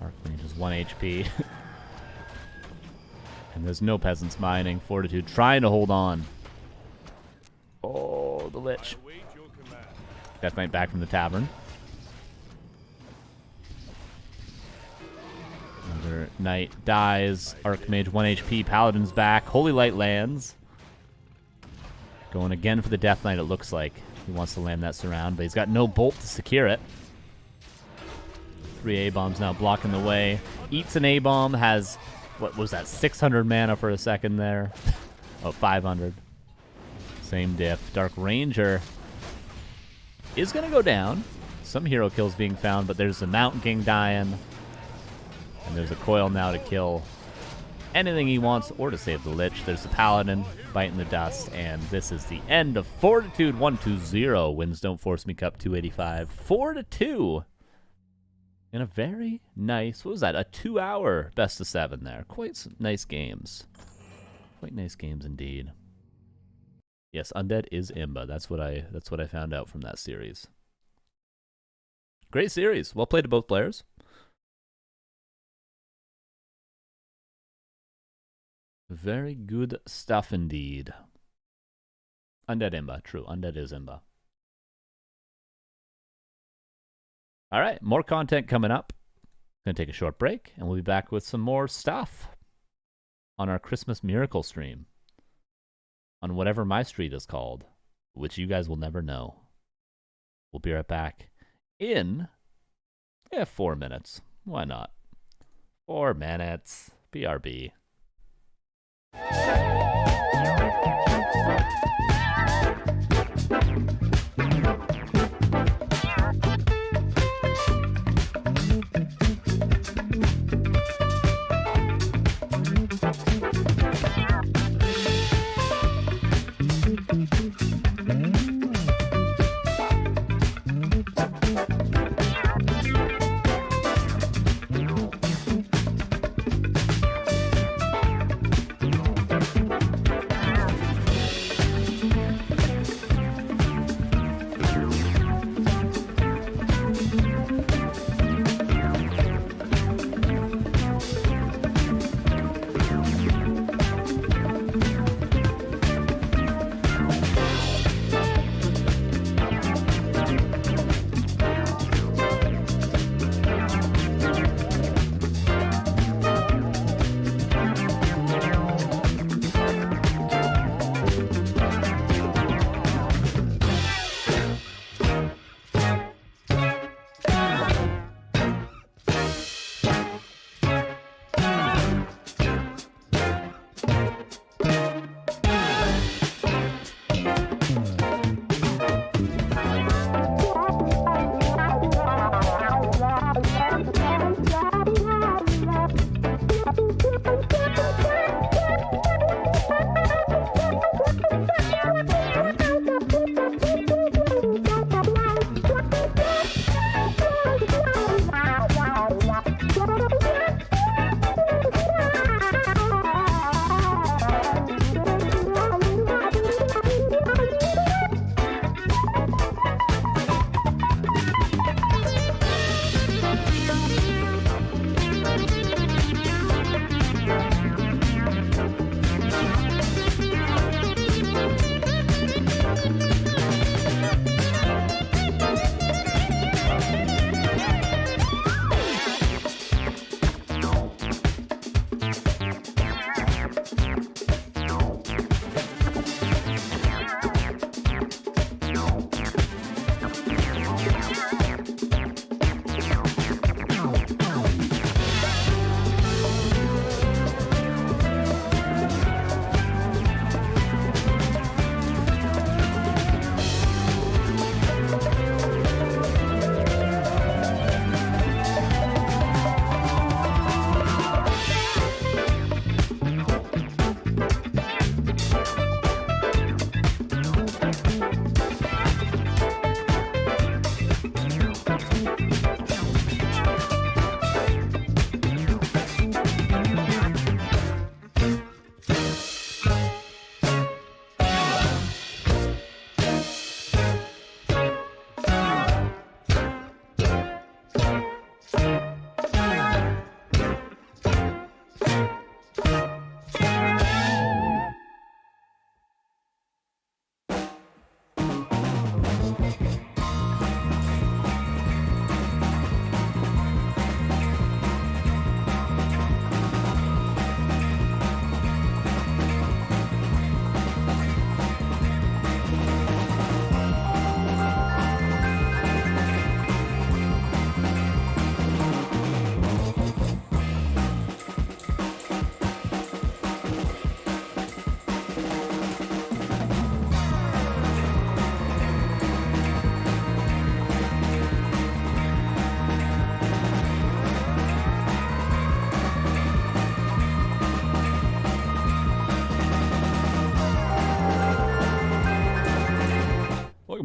Archmage is 1 HP. And there's no peasants mining. Fortitude trying to hold on. Oh, the Lich. I await your command. Death Knight back from the tavern. Another Knight dies. Archmage 1 HP. Paladin's back. Holy Light lands. Going again for the Death Knight, it looks like. He wants to land that surround, but he's got no bolt to secure it. 3 A-bombs now blocking the way. Eats an A-bomb, has, what was that, 600 mana for a second there. Oh, 500. Same diff. Dark Ranger is going to go down. Some hero kills being found, but there's the Mountain King dying. And there's a Coil now to kill anything he wants or to save the Lich. There's the Paladin biting the dust, and this is the end of Fortitude 1-0. Wins Don't Force Me Cup 285. 4-2. In a very nice, what was that? A 2-hour best of 7 there. Quite some nice games. Quite nice games indeed. Yes, Undead is Imba. That's what I found out from that series. Great series. Well played to both players. Very good stuff indeed. Undead Imba. True. Undead is Imba. All right. More content coming up. Going to take a short break, and we'll be back with some more stuff on our Christmas Miracle stream. On whatever my street is called, which you guys will never know. We'll be right back in 4 minutes. Why not? 4 minutes. BRB.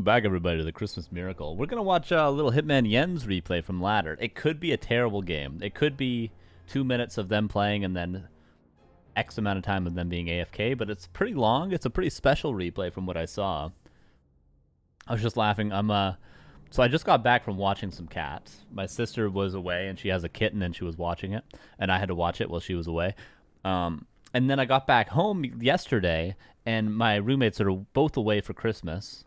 Welcome back, everybody, to the Christmas Miracle. We're going to watch a little Hitman Yen's replay from Ladder. It could be a terrible game. It could be 2 minutes of them playing and then X amount of time of them being AFK, but it's pretty long. It's a pretty special replay from what I saw. I was just laughing. So I just got back from watching some cats. My sister was away, and she has a kitten, and she was watching it, and I had to watch it while she was away. And then I got back home yesterday, and my roommates are both away for Christmas.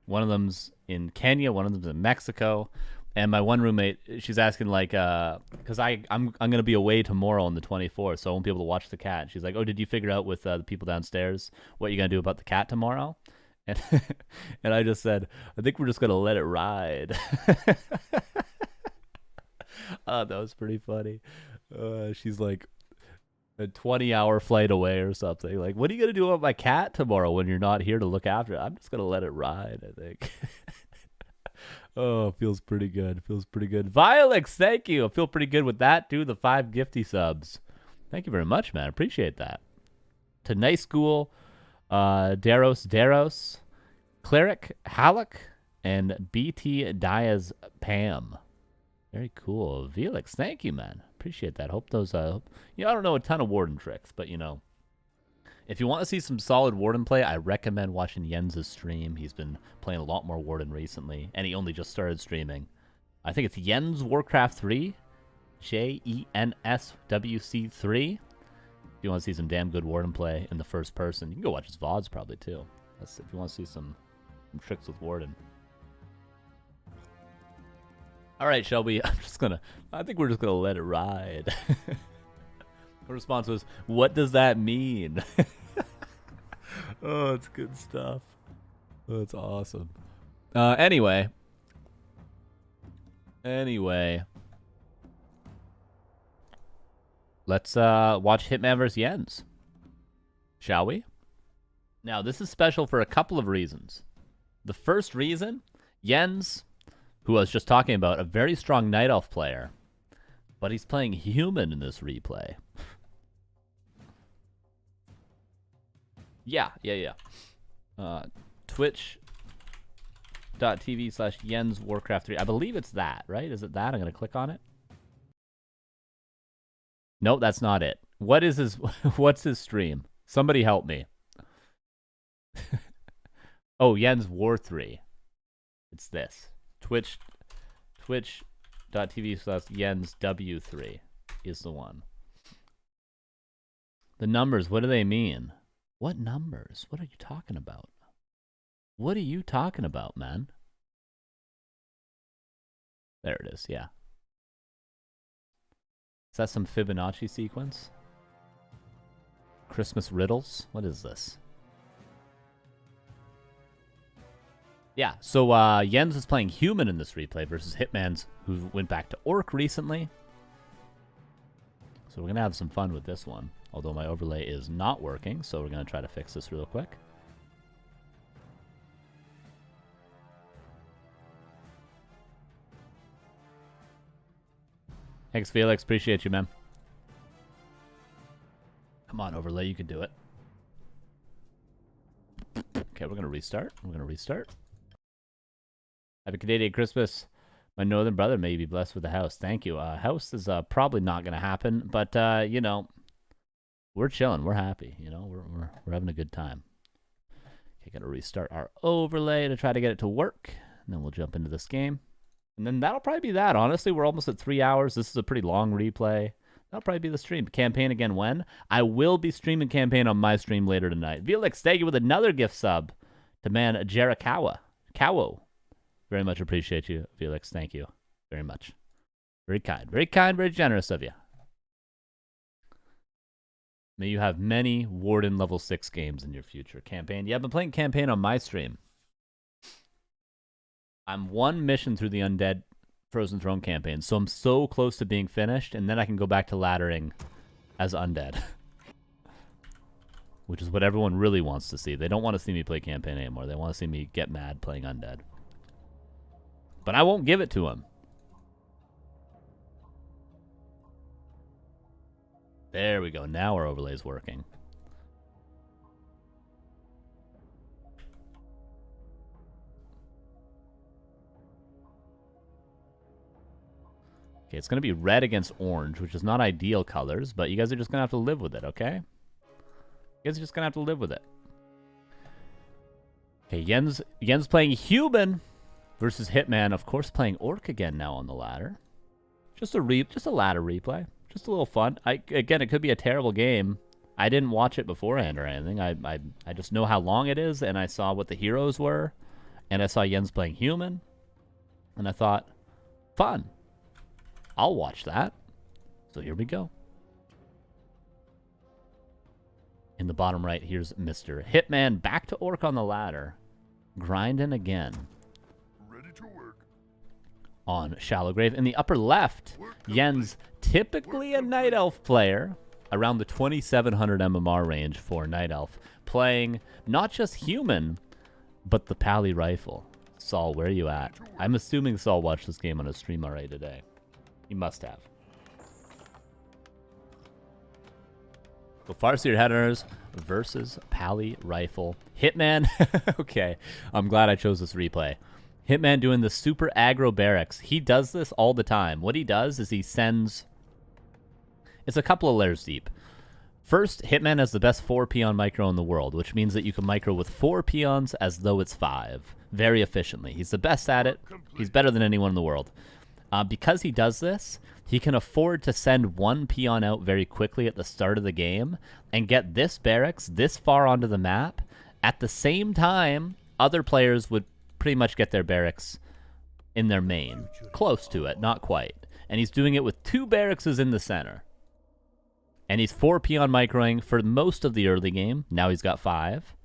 One of them's in Kenya, one of them's in Mexico, and my one roommate, she's asking like, because I'm gonna be away tomorrow on the 24th, so I won't be able to watch the cat. And she's like, oh, did you figure out with the people downstairs what you're gonna do about the cat tomorrow? And and I just said, I think we're just gonna let it ride. That was pretty funny. She's like a 20-hour flight away or something. Like, what are you gonna do about my cat tomorrow when you're not here to look after it? I'm just gonna let it ride, I think. Oh, feels pretty good. Feels pretty good. Violix, thank you. I feel pretty good with that, too. The 5 gifty subs. Thank you very much, man. Appreciate that. To Nice School, Daros, Cleric, Halleck, and BT Diaz Pam. Very cool. Velix, thank you, man. Appreciate that. Hope those, I don't know a ton of Warden tricks, but, if you want to see some solid Warden play, I recommend watching Jens' stream. He's been playing a lot more Warden recently, and he only just started streaming. I think it's Jens Warcraft 3, JENSWC3. If you want to see some damn good Warden play in the first person, you can go watch his VODs probably too. That's if you want to see some tricks with Warden. All right, Shelby, I think we're just gonna let it ride. Her response was, what does that mean? Oh, it's good stuff. Oh, it's awesome. Anyway. Let's watch Hitman vs. Jens. Shall we? Now, this is special for a couple of reasons. The first reason, Jens, who I was just talking about, a very strong Night Elf player, but he's playing human in this replay. Yeah. Twitch.tv/Jens Warcraft 3. I believe it's that, right? Is it that? I'm going to click on it. Nope, that's not it. What's his stream? Somebody help me. Oh, Jens War 3. It's this. Twitch.tv/Jens W3 is the one. The numbers, what do they mean? What numbers? What are you talking about? What are you talking about, man? There it is, yeah. Is that some Fibonacci sequence? Christmas riddles? What is this? Yeah, so Jens is playing human in this replay versus Hitman's, who went back to Orc recently. So we're going to have some fun with this one. Although my overlay is not working, so we're going to try to fix this real quick. Thanks, Felix. Appreciate you, man. Come on, overlay. You can do it. Okay, we're going to restart. Happy Canadian Christmas. My northern brother may be blessed with a house. Thank you. House is probably not going to happen, but, we're chilling. We're happy. We're having a good time. Okay, got to restart our overlay to try to get it to work. And then we'll jump into this game. And then that'll probably be that. Honestly, we're almost at 3 hours. This is a pretty long replay. That'll probably be the stream. Campaign again when? I will be streaming campaign on my stream later tonight. Felix, thank you with another gift sub to man Jerikawa. Cowo. Very much appreciate you, Felix. Thank you very much. Very kind, very generous of you. May you have many Warden level 6 games in your future. Campaign. Yeah, I've been playing campaign on my stream. I'm one mission through the Undead Frozen Throne campaign, so I'm so close to being finished, and then I can go back to laddering as Undead. Which is what everyone really wants to see. They don't want to see me play campaign anymore. They want to see me get mad playing Undead. But I won't give it to them. There we go. Now our overlay is working. Okay, it's going to be red against orange, which is not ideal colors, but you guys are just going to have to live with it, okay? You guys are just going to have to live with it. Okay, Yen's playing human versus Hitman, of course, playing Orc again now on the ladder. Just a ladder replay. Just a little fun. Again, it could be a terrible game. I didn't watch it beforehand or anything. I just know how long it is, and I saw what the heroes were, and I saw Yen's playing human, and I thought, fun. I'll watch that. So here we go. In the bottom right, here's Mr. Hitman back to Orc on the ladder. Grinding again. Ready to work. On Shallow Grave. In the upper left, Yen's typically a Night Elf player. Around the 2700 MMR range for Night Elf. Playing not just human, but the Pally Rifle. Saul, where are you at? I'm assuming Saul watched this game on his stream already today. He must have. So Farseer Headhunters versus Pally Rifle. Hitman. Okay, I'm glad I chose this replay. Hitman doing the super aggro barracks. He does this all the time. What he does is he sends... It's a couple of layers deep. First, Hitman has the best 4 peon micro in the world, which means that you can micro with 4 peons as though it's 5. Very efficiently. He's the best at it. He's better than anyone in the world. Because he does this, he can afford to send 1 peon out very quickly at the start of the game and get this barracks this far onto the map. At the same time, other players would pretty much get their barracks in their main. Close to it, not quite. And he's doing it with 2 barracks in the center. And he's 4 peon microing for most of the early game. Now he's got 5.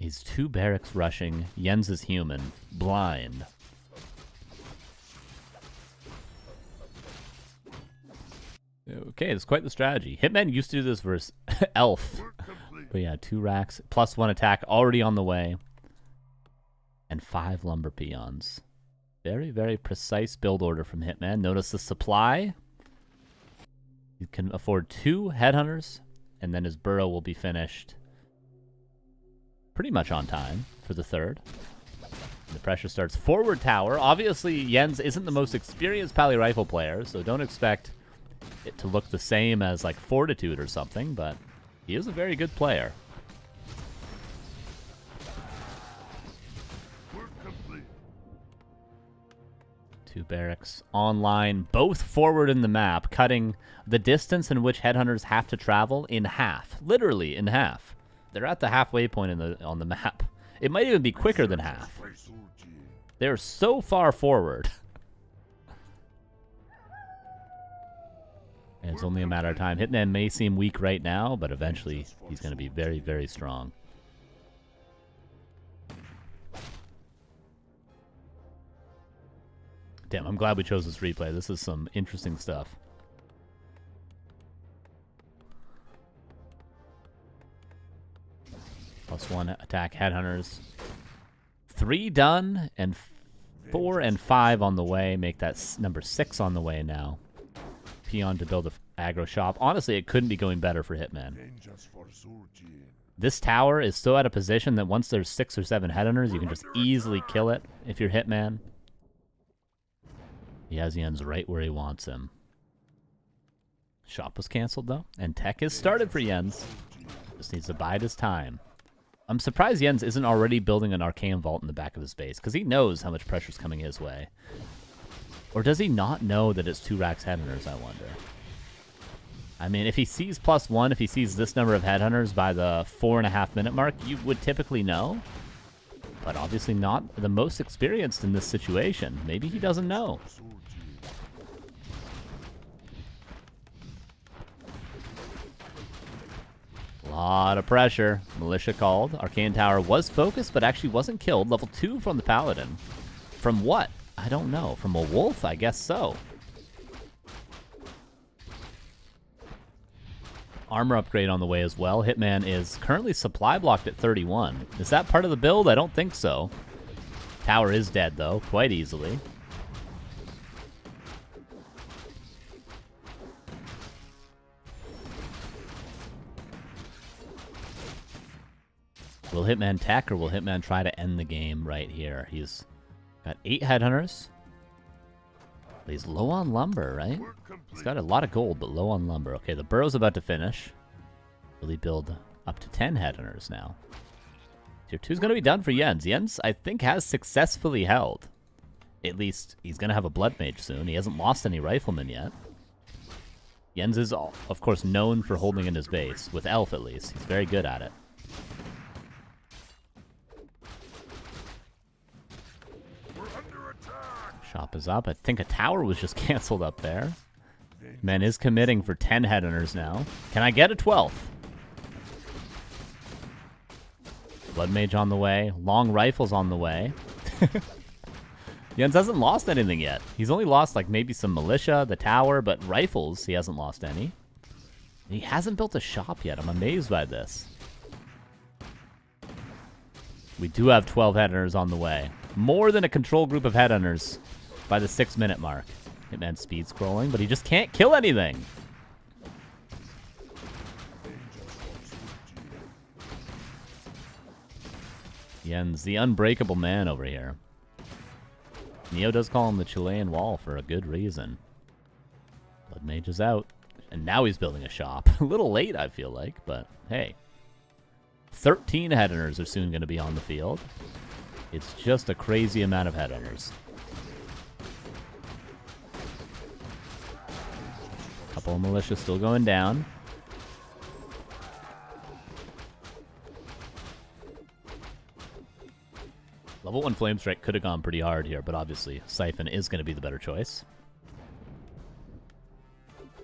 He's 2 barracks rushing. Yen's is human. Blind. Okay, it's quite the strategy. Hitman used to do this versus Elf. But yeah, 2 racks. Plus 1 attack already on the way. And 5 lumber peons. Very, very precise build order from Hitman. Notice the supply. You can afford 2 headhunters, and then his burrow will be finished pretty much on time for the 3rd. The pressure starts forward tower. Obviously, Yen's isn't the most experienced Pally Rifle player, so don't expect it to look the same as like Fortitude or something, but he is a very good player. Work complete. 2 barracks online, both forward in the map, cutting the distance in which headhunters have to travel in half. Literally in half. They're at the halfway point on the map. It might even be quicker than half. They're so far forward. And it's only a matter of time. Hitman may seem weak right now, but eventually he's going to be very, very strong. Damn, I'm glad we chose this replay. This is some interesting stuff. Plus 1 attack headhunters. 3 done, and 4 and 5 on the way. Make that number 6 on the way now. Peon to build a aggro shop. Honestly, it couldn't be going better for Hitman. This tower is so out of position that once there's 6 or 7 headhunters, you can just easily kill it if you're Hitman. He has Yen's right where he wants him. Shop was canceled, though, and tech is started for Yen's. Just needs to bide his time. I'm surprised Yen's isn't already building an Arcane Vault in the back of his base, because he knows how much pressure's coming his way. Or does he not know that it's 2 racks headhunters, I wonder? I mean, if he sees plus 1, if he sees this number of headhunters by the 4.5 minute mark, you would typically know. But obviously not the most experienced in this situation. Maybe he doesn't know. Lot of pressure. Militia called. Arcane Tower was focused, but actually wasn't killed. Level 2 from the Paladin. From what? I don't know. From a wolf? I guess so. Armor upgrade on the way as well. Hitman is currently supply blocked at 31. Is that part of the build? I don't think so. Tower is dead, though, quite easily. Will Hitman tech, or will Hitman try to end the game right here? He's got 8 headhunters. He's low on lumber, right? Work He's complete. got a lot of gold, but low on lumber. Okay, the burrow's about to finish. Will he build up to 10 headhunters now? Tier 2's going to be done for Jens. Jens, I think, has successfully held. At least, he's going to have a blood mage soon. He hasn't lost any riflemen yet. Jens is, of course, known for holding in his base. With Elf, at least. He's very good at it. We're under attack. Shop is up. I think a tower was just canceled up there. Man is committing for 10 headhunters now. Can I get a 12th? Blood mage on the way. Long rifles on the way. Jens hasn't lost anything yet. He's only lost like maybe some militia, the tower, but rifles, he hasn't lost any. He hasn't built a shop yet. I'm amazed by this. We do have 12 headhunters on the way. More than a control group of headhunters by the 6-minute mark. Hitman speed scrolling, but he just can't kill anything. Jens, the unbreakable man over here. Neo does call him the Chilean wall for a good reason. Blood Mage is out. And now he's building a shop. A little late, I feel like, but hey. 13 headhunters are soon going to be on the field. It's just a crazy amount of headhunters. Couple of militia still going down. Level 1 Flame Strike could have gone pretty hard here, but obviously Siphon is going to be the better choice.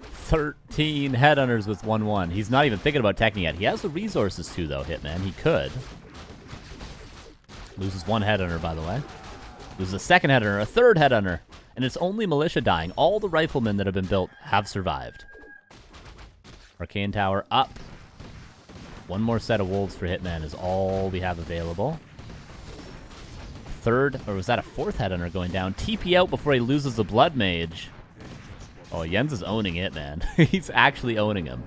13 headhunters with 1-1. He's not even thinking about teching yet. He has the resources too, though, Hitman. He could. Loses one headhunter, by the way. Loses a second headhunter, a third headhunter. And it's only militia dying. All the riflemen that have been built have survived. Arcane Tower up. One more set of wolves for Hitman is all we have available. Third, or was that a fourth headhunter going down? TP out before he loses the Blood Mage. Oh, Jens is owning it, man. He's actually owning him.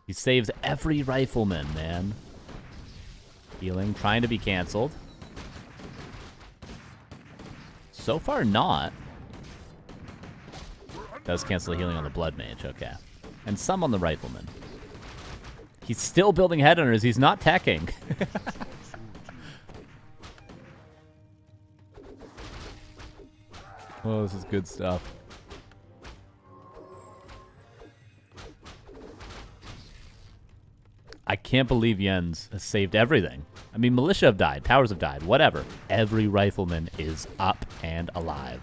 He saves every rifleman, man. Healing, trying to be canceled. So far, not. Does cancel the healing on the Blood Mage, okay. And some on the rifleman. He's still building headhunters. He's not teching. Oh, this is good stuff. I can't believe Jens has saved everything. I mean, militia have died, towers have died, whatever. Every rifleman is up and alive.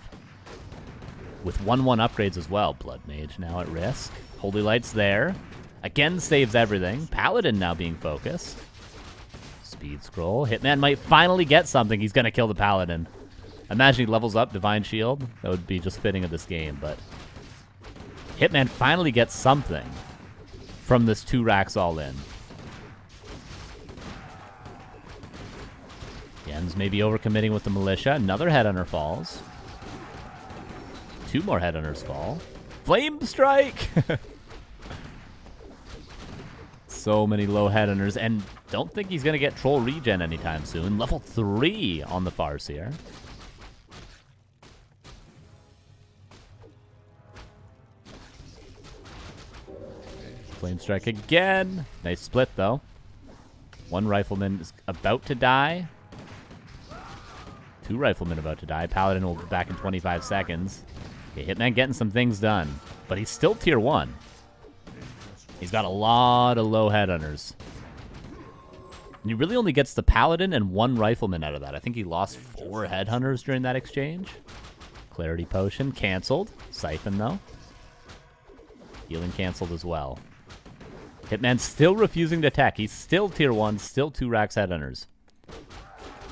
With 1-1 upgrades as well. Blood Mage now at risk. Holy Light's there. Again saves everything. Paladin now being focused. Speed scroll. Hitman might finally get something. He's going to kill the Paladin. Imagine he levels up Divine Shield. That would be just fitting of this game, but Hitman finally gets something from this 2 racks all in. Jens maybe overcommitting with the militia. Another headhunter falls. 2 more headhunters fall. Flame Strike! So many low headhunters, and don't think he's going to get troll regen anytime soon. Level 3 on the Farseer. Flame Strike again. Nice split, though. One rifleman is about to die. 2 riflemen about to die. Paladin will be back in 25 seconds. Okay, Hitman getting some things done, but he's still tier 1. He's got a lot of low headhunters. And he really only gets the Paladin and 1 rifleman out of that. I think he lost 4 headhunters during that exchange. Clarity Potion canceled. Siphon, though. Healing canceled as well. Hitman still refusing to tech. He's still tier 1, still 2 racks headhunters.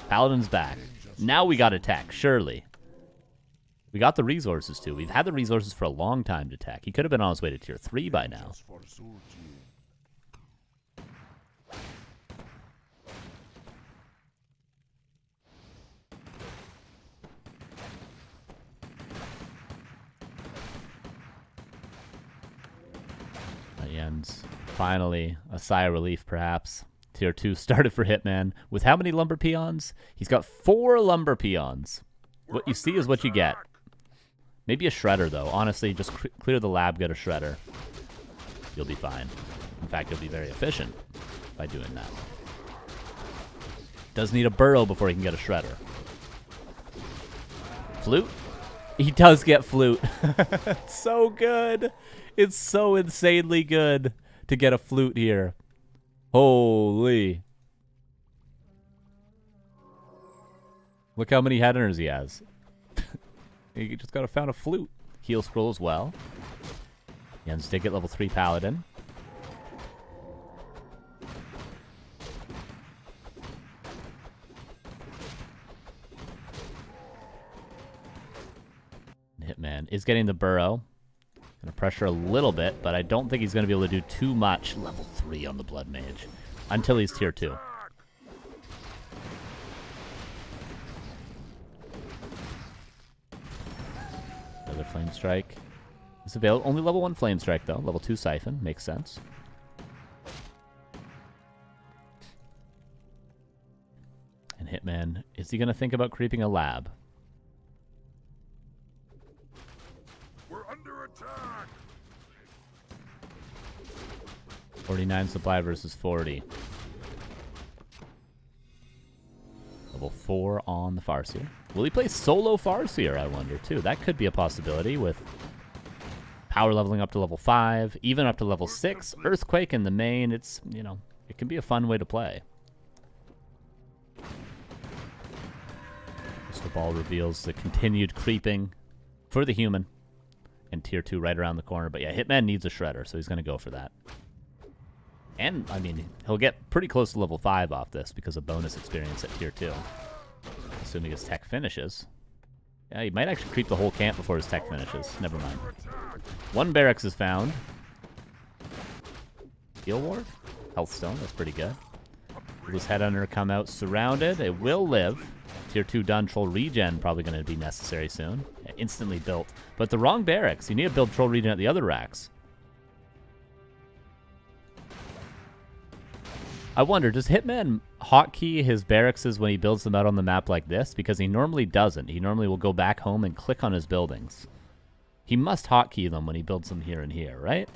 Paladin's back. Now we got to tech, surely. We got the resources too. We've had the resources for a long time to tech. He could have been on his way to tier 3 by now. Jens, finally, a sigh of relief perhaps. Tier 2 started for Hitman with how many lumber peons? He's got 4 lumber peons. What you see is what you get. Maybe a shredder, though. Honestly, just clear the lab, get a shredder. You'll be fine. In fact, you'll be very efficient by doing that. Does need a burrow before he can get a shredder. Flute? He does get flute. It's so good. It's so insanely good to get a flute here. Holy. Look how many headhunters he has. He just got found a flute. Heal scroll as well. Jens did get level 3 paladin. Hitman is getting the burrow. Gonna pressure a little bit, but I don't think he's gonna be able to do too much. Level 3 on the Blood Mage. Until he's tier 2. Another Flame Strike is available. Only level 1 Flame Strike, though. Level 2 Siphon. Makes sense. And Hitman, is he going to think about creeping a lab? We're under attack. 49 supply versus 40. Level 4 on the Farseer. Will he play solo Farseer, I wonder, too? That could be a possibility with power leveling up to level 5, even up to level 6. Earthquake in the main, it's, you know, it can be a fun way to play. Crystal Ball reveals the continued creeping for the human. And tier 2 right around the corner. But yeah, Hitman needs a shredder, so he's going to go for that. And, I mean, he'll get pretty close to level 5 off this because of bonus experience at tier 2. Assuming his tech finishes. Yeah, he might actually creep the whole camp before his tech finishes. Never mind. 1 barracks is found. Heal ward? Health stone, that's pretty good. Will this headhunter come out surrounded? It will live. Tier 2 done. Troll regen probably going to be necessary soon. Yeah, instantly built. But the wrong barracks. You need to build troll regen at the other racks. I wonder, does Hitman hotkey his barracks when he builds them out on the map like this? Because he normally doesn't. He normally will go back home and click on his buildings. He must hotkey them when he builds them here and here, right?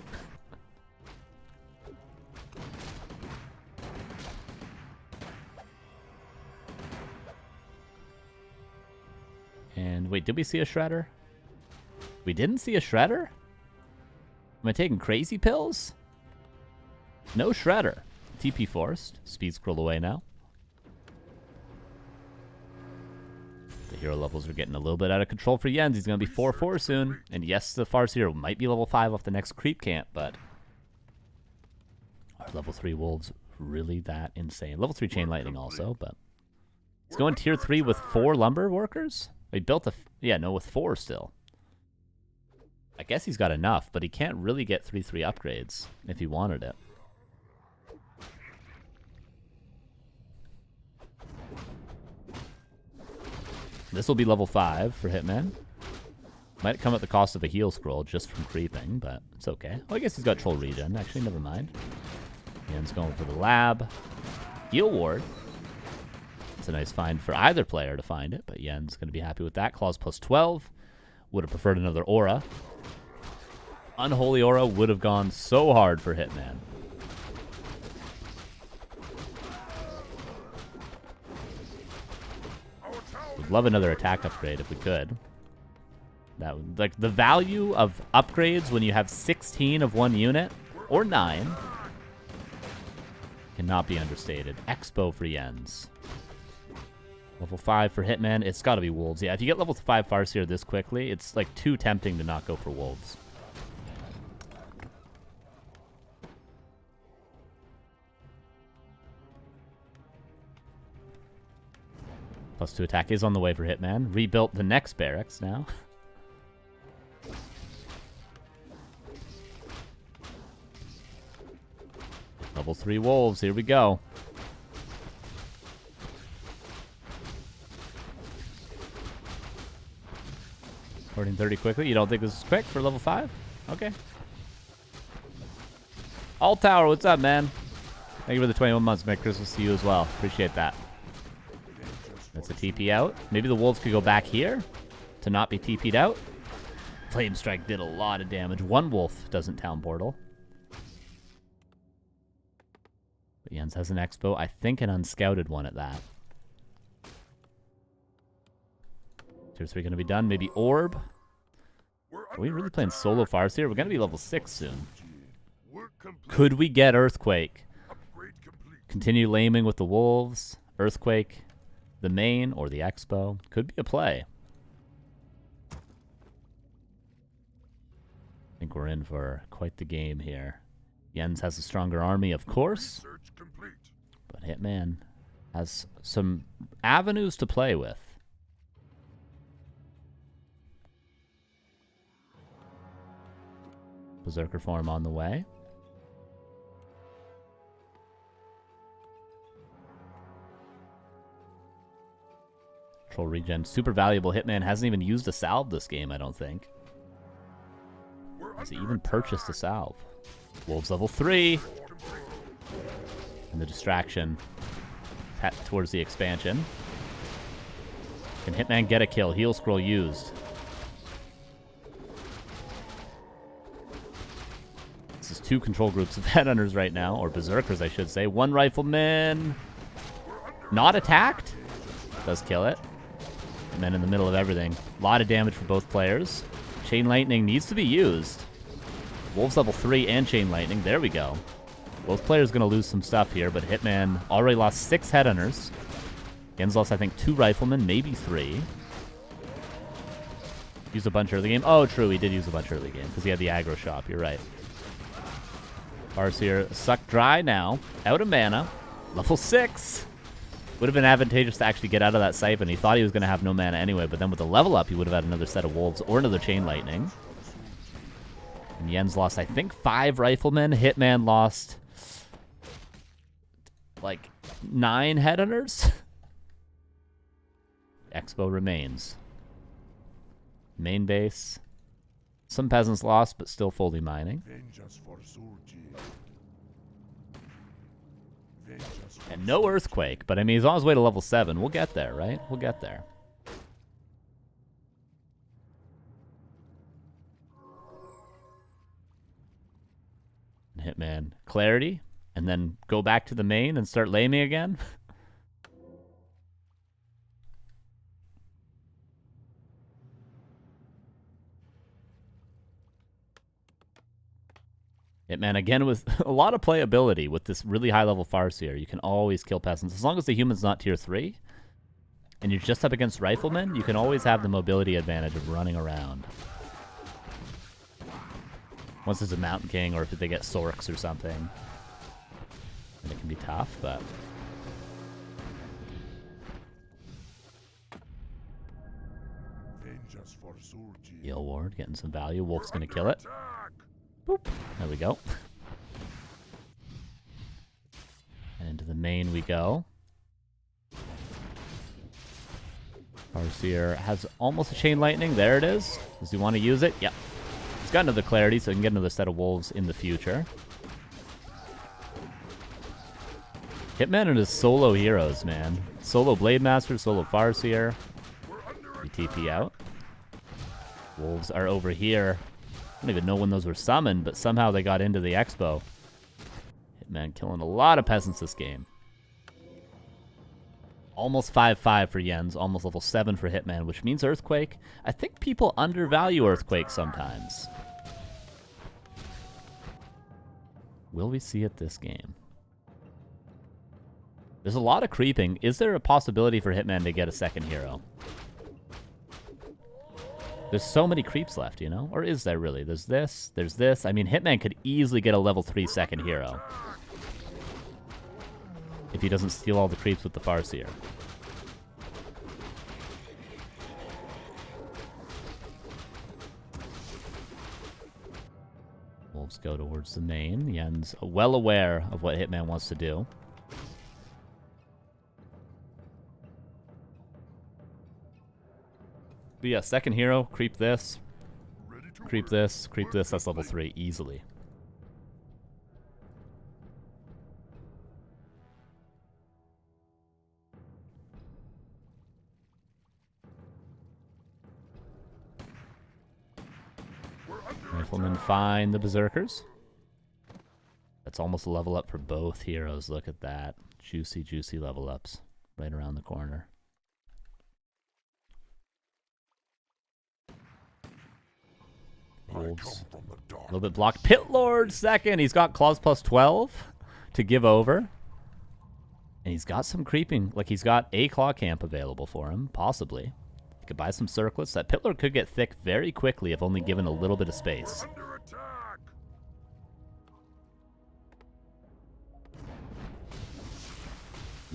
And wait, did we see a shredder? We didn't see a shredder? Am I taking crazy pills? No shredder. TP forced. Speed scroll away now. The hero levels are getting a little bit out of control for Jens. He's going to be 4-4 soon. And yes, the Farseer might be level 5 off the next creep camp, but are level 3 wolves really that insane? Level 3 chain lightning also, but he's going tier 3 with 4 lumber workers? He built a... yeah, no, with 4 still. I guess he's got enough, but he can't really get 3-3 upgrades if he wanted it. This will be level 5 for Hitman. Might come at the cost of a heal scroll just from creeping, but it's okay. Oh, I guess he's got troll regen. Actually, never mind. Jens going for the lab. Heal ward. It's a nice find for either player to find it, but Jens going to be happy with that. Claws plus 12. Would have preferred another aura. Unholy aura would have gone so hard for Hitman. Would love another attack upgrade if we could. That would, like, the value of upgrades when you have 16 of one unit, or 9, cannot be understated. Expo for Jens. Level 5 for Hitman. It's got to be Wolves. Yeah, if you get level 5 Farseer this quickly, it's like too tempting to not go for Wolves. +2 attack is on the way for Hitman. Rebuilt the next barracks now. Level 3 wolves, here we go. Porting 30 quickly. You don't think this is quick for level 5? Okay. All tower, what's up, man? Thank you for the 21 months. Merry Christmas to you as well. Appreciate that. That's a TP out. Maybe the wolves could go back here to not be TP'd out. Flame Strike did a lot of damage. One wolf doesn't town portal. But Jens has an expo. I think an unscouted one at that. Tier 3 going to be done. Maybe orb. Are we really playing solo Farseer? We're going to be level 6 soon. Could we get Earthquake? Continue laming with the wolves. Earthquake, the main, or the expo. Could be a play. I think we're in for quite the game here. Jens has a stronger army, of course. But Hitman has some avenues to play with. Berserker form on the way. Control regen. Super valuable. Hitman hasn't even used a salve this game, I don't think. Has he even purchased a salve? Wolves level 3. And the distraction towards the expansion. Can Hitman get a kill? Heal scroll used. This is 2 control groups of headhunters right now, or berserkers I should say. 1 rifleman. Not attacked. Does kill it. Hitman in the middle of everything. A lot of damage for both players. Chain Lightning needs to be used. Wolves level 3 and Chain Lightning. There we go. Both players going to lose some stuff here, but Hitman already lost 6 headhunters. Jens lost, I think, 2 riflemen, maybe 3. Used a bunch early game. Oh, true, he did use a bunch early game, because he had the aggro shop. You're right. Farseer sucked dry now. Out of mana. Level 6. Would have been advantageous to actually get out of that siphon. He thought he was going to have no mana anyway, but then with the level up, he would have had another set of wolves or another Chain Lightning. And Jens lost, I think, 5 riflemen. Hitman lost, like, 9 headhunters. Expo remains. Main base. Some peasants lost, but still fully mining. And no Earthquake, but I mean, he's on his way to level 7. We'll get there, right? We'll get there. Hitman clarity, and then go back to the main and start laming again. Hitman again with a lot of playability with this really high level Farseer. You can always kill peasants as long as the human's not tier 3 and you're just up against riflemen. You can always have the mobility advantage of running around. Once there's a Mountain King, or if they get Sorks or something, then it can be tough, but... Heal Ward, getting some value. Wolf's gonna kill it. Boop. There we go. And into the main we go. Farseer has almost a Chain Lightning. There it is. Does he want to use it? Yep. He's got another clarity, so he can get another set of wolves in the future. Hitman and his solo heroes, man. Solo Blade Master, solo Farseer. We TP out. Wolves are over here. I don't even know when those were summoned, but somehow they got into the expo. Hitman killing a lot of peasants this game. Almost 5-5 for Jens, almost level 7 for Hitman, which means Earthquake. I think people undervalue Earthquake sometimes. Will we see it this game? There's a lot of creeping. Is there a possibility for Hitman to get a second hero? There's so many creeps left, you know? Or is there really? There's this, there's this. I mean, Hitman could easily get a level 3 second hero. If he doesn't steal all the creeps with the Farseer. Wolves go towards the main. Jens well aware of what Hitman wants to do. But yeah, second hero, creep this. Creep this, that's level 3, easily. Riflemen find the Berserkers. That's almost a level up for both heroes. Look at that. Juicy, juicy level ups right around the corner. Wolves. A little bit blocked. Pit Lord second. He's got claws plus 12 to give over. And he's got some creeping. Like, he's got a claw camp available for him, possibly. He could buy some circlets. That Pit Lord could get thick very quickly if only given a little bit of space.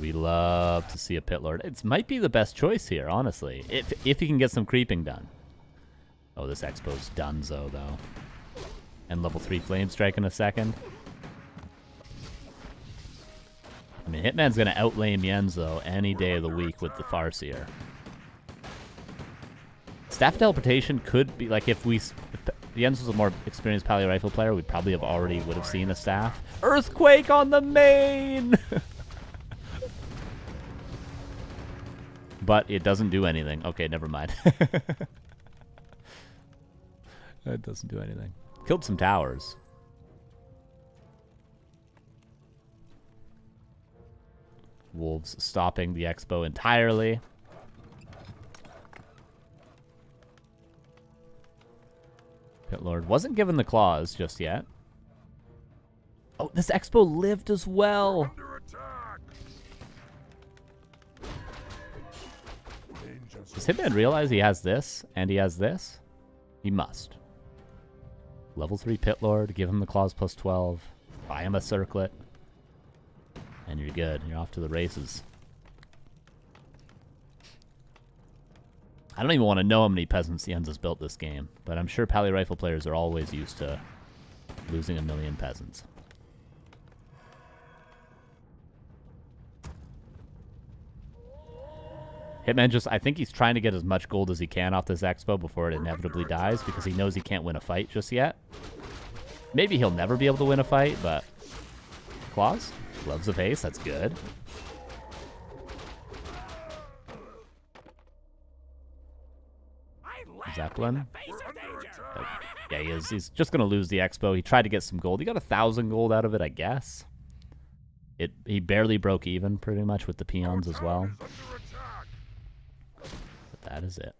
We love to see a Pit Lord. It might be the best choice here, honestly, if he can get some creeping done. Oh, this Expo's donezo, though. And level 3 Flame Strike in a second. I mean, Hitman's going to outlane Jens, though, any day of the week with the Farseer. Staff Teleportation could be, like, if Jens was a more experienced Pally Rifle player, we probably would have seen a staff. Earthquake on the main! But it doesn't do anything. Okay, never mind. It doesn't do anything. Killed some towers. Wolves stopping the Expo entirely. Pit Lord wasn't given the claws just yet. Oh, this Expo lived as well. Does Hitman realize he has this and he has this? He must. Level 3 Pit Lord, give him the claws plus 12, buy him a circlet, and you're good. You're off to the races. I don't even want to know how many peasants Jens has built this game, but I'm sure Pally Rifle players are always used to losing a million peasants. Hitman I think he's trying to get as much gold as he can off this Expo before it inevitably dies, because he knows he can't win a fight just yet. Maybe he'll never be able to win a fight, but... Claws? Gloves of Haste, that's good. Zeppelin? Yeah, he is. He's just going to lose the Expo. He tried to get some gold. He got 1,000 gold out of it, I guess. He barely broke even, pretty much, with the peons as well. That is it.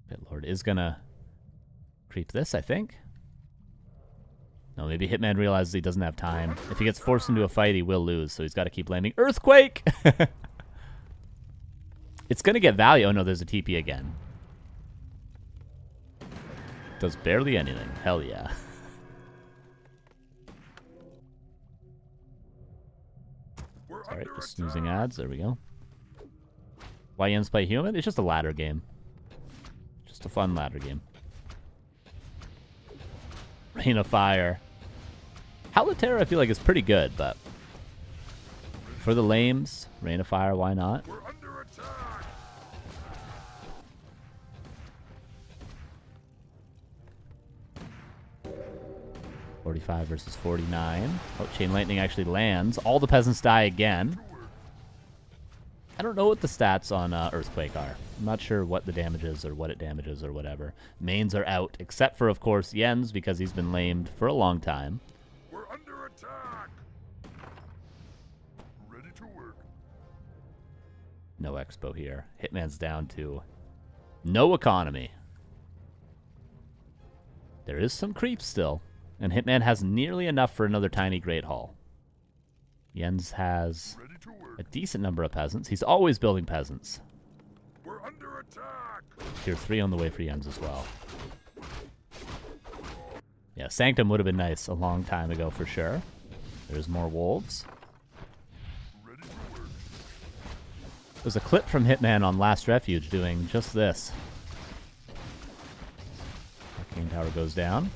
Pit Lord is gonna creep this, I think. No, maybe Hitman realizes he doesn't have time. If he gets forced into a fight, he will lose, so he's got to keep landing. Earthquake! It's gonna get value. Oh no, there's a TP again. Does barely anything. Hell yeah. Alright, just snoozing ads. There we go. Why Jens play human? It's just a ladder game. Just a fun ladder game. Rain of Fire. Halotera I feel like is pretty good, but for the lames, Rain of Fire, why not? 45 versus 49. Oh, Chain Lightning actually lands. All the peasants die again. I don't know what the stats on Earthquake are. I'm not sure what the damage is or what it damages or whatever. Mains are out, except for, of course, Jens, because he's been lamed for a long time. We're under attack. Ready to work. No Expo here. Hitman's down to no economy. There is some creep still, and Hitman has nearly enough for another tiny Great Hall. Jens has a decent number of peasants. He's always building peasants. We're under attack. Tier 3 on the way for Jens as well. Yeah, Sanctum would have been nice a long time ago for sure. There's more wolves. There's a clip from Hitman on Last Refuge doing just this. Arcane Tower goes down.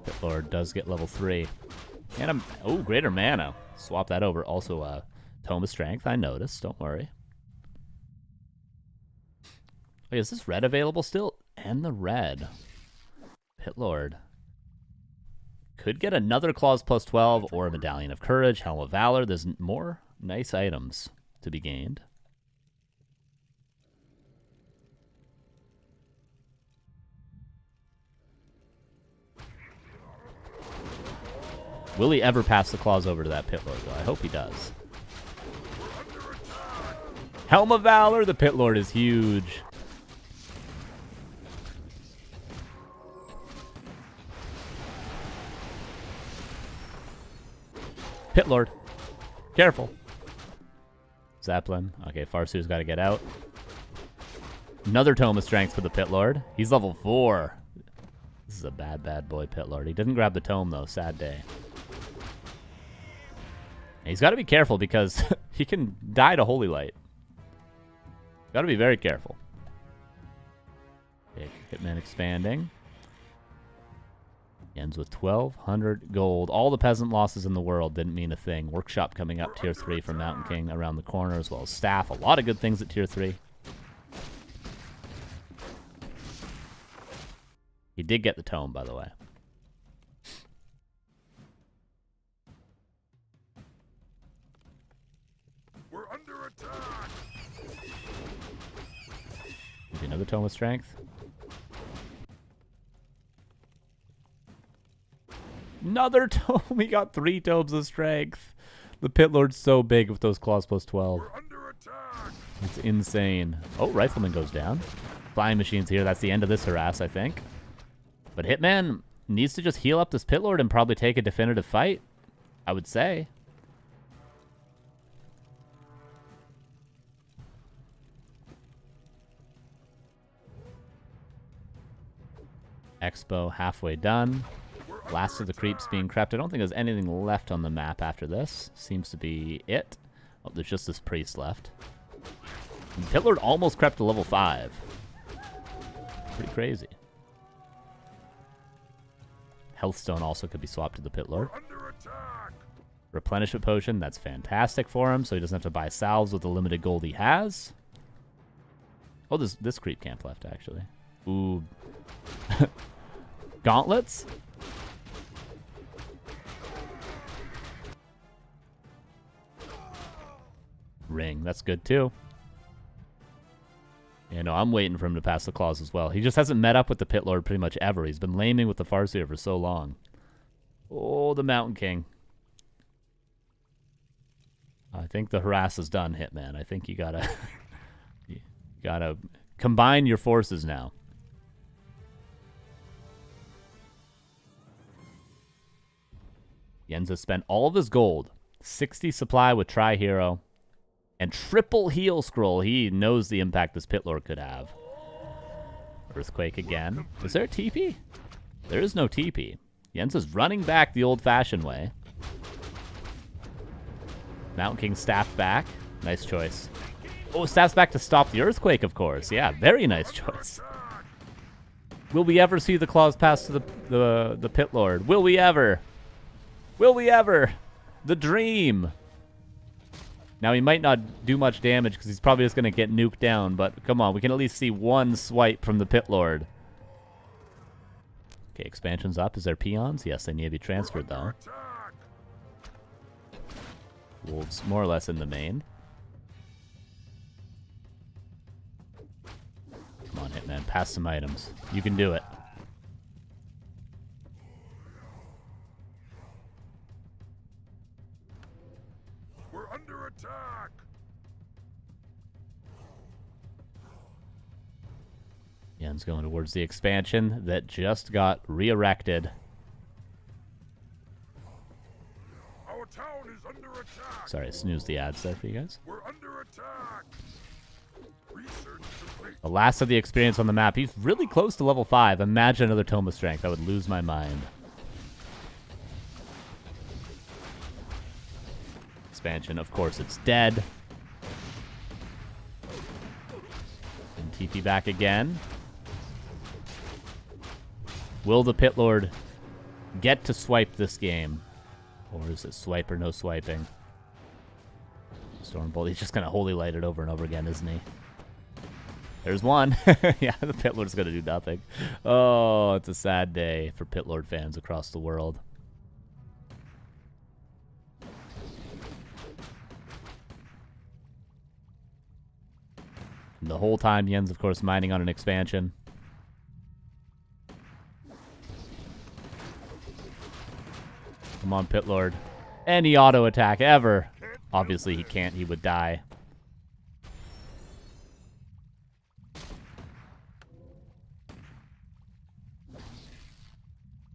Pit Lord does get level 3. And greater mana. Swap that over. Also, Tome of Strength, I noticed. Don't worry. Wait, is this red available still? And the red. Pit Lord could get another Claws plus 12 or a Medallion of Courage, Helm of Valor. There's more nice items to be gained. Will he ever pass the claws over to that Pit Lord, though? I hope he does. Helm of Valor! The Pit Lord is huge. Pit Lord. Careful. Zeppelin. Okay, Farsu's got to get out. Another Tome of Strength for the Pit Lord. He's level 4. This is a bad, bad boy Pit Lord. He didn't grab the Tome, though. Sad day. And he's got to be careful because he can die to Holy Light. Got to be very careful. Okay, Hitman expanding. He ends with 1,200 gold. All the peasant losses in the world didn't mean a thing. Workshop coming up tier 3 from Mountain King around the corner, as well as staff. A lot of good things at tier 3. He did get the tome, by the way. We're under attack. Maybe another tome of strength. Another tome. We got 3 tomes of strength. The Pit Lord's so big with those claws plus 12. We're under attack. It's insane. Oh, Rifleman goes down. Flying Machine's here. That's the end of this harass, I think. But Hitman needs to just heal up this Pit Lord and probably take a definitive fight, I would say. Expo halfway done. Last of the creeps being crept. I don't think there's anything left on the map after this. Seems to be it. Oh, there's just this priest left. And Pit Lord almost crept to level 5. Pretty crazy. Healthstone also could be swapped to the Pit Lord. Replenishment potion, that's fantastic for him, so he doesn't have to buy salves with the limited gold he has. Oh, this creep camp left, actually. Ooh. Gauntlets? Ring, that's good too. You know, I'm waiting for him to pass the claws as well. He just hasn't met up with the Pit Lord pretty much ever. He's been laming with the Farseer for so long. Oh, the Mountain King. I think the harass is done, Hitman. I think you gotta you gotta combine your forces now. Jens has spent all of his gold. 60 supply with Tri-Hero. And triple heal scroll. He knows the impact this Pit Lord could have. Earthquake again. Is there a TP? There is no TP. Jens is running back the old-fashioned way. Mountain King staffed back. Nice choice. Oh, staffs back to stop the earthquake, of course. Yeah, very nice choice. Will we ever see the claws pass to the Pit Lord? Will we ever? Will we ever? The dream. Now, he might not do much damage because he's probably just going to get nuked down, but come on, we can at least see one swipe from the Pit Lord. Okay, expansion's up. Is there peons? Yes, they need to be transferred, though. Wolves more or less in the main. Come on, Hitman, pass some items. You can do it. Under attack. Jens going towards the expansion that just got re-erected. Our town is under attack. Sorry, I snoozed the ads there for you guys. We're under attack. Research complete. The last of the experience on the map. He's really close to level 5. Imagine another Tome of Strength. I would lose my mind. Expansion, of course, it's dead. And TP back again. Will the Pit Lord get to swipe this game? Or is it swipe or no swiping? Stormbolt, he's just going to Holy Light it over and over again, isn't he? There's one. Yeah, the Pit Lord's going to do nothing. Oh, it's a sad day for Pit Lord fans across the world. The whole time, Jens, of course, mining on an expansion. Come on, Pit Lord. Any auto attack ever. Obviously, he can't. He would die.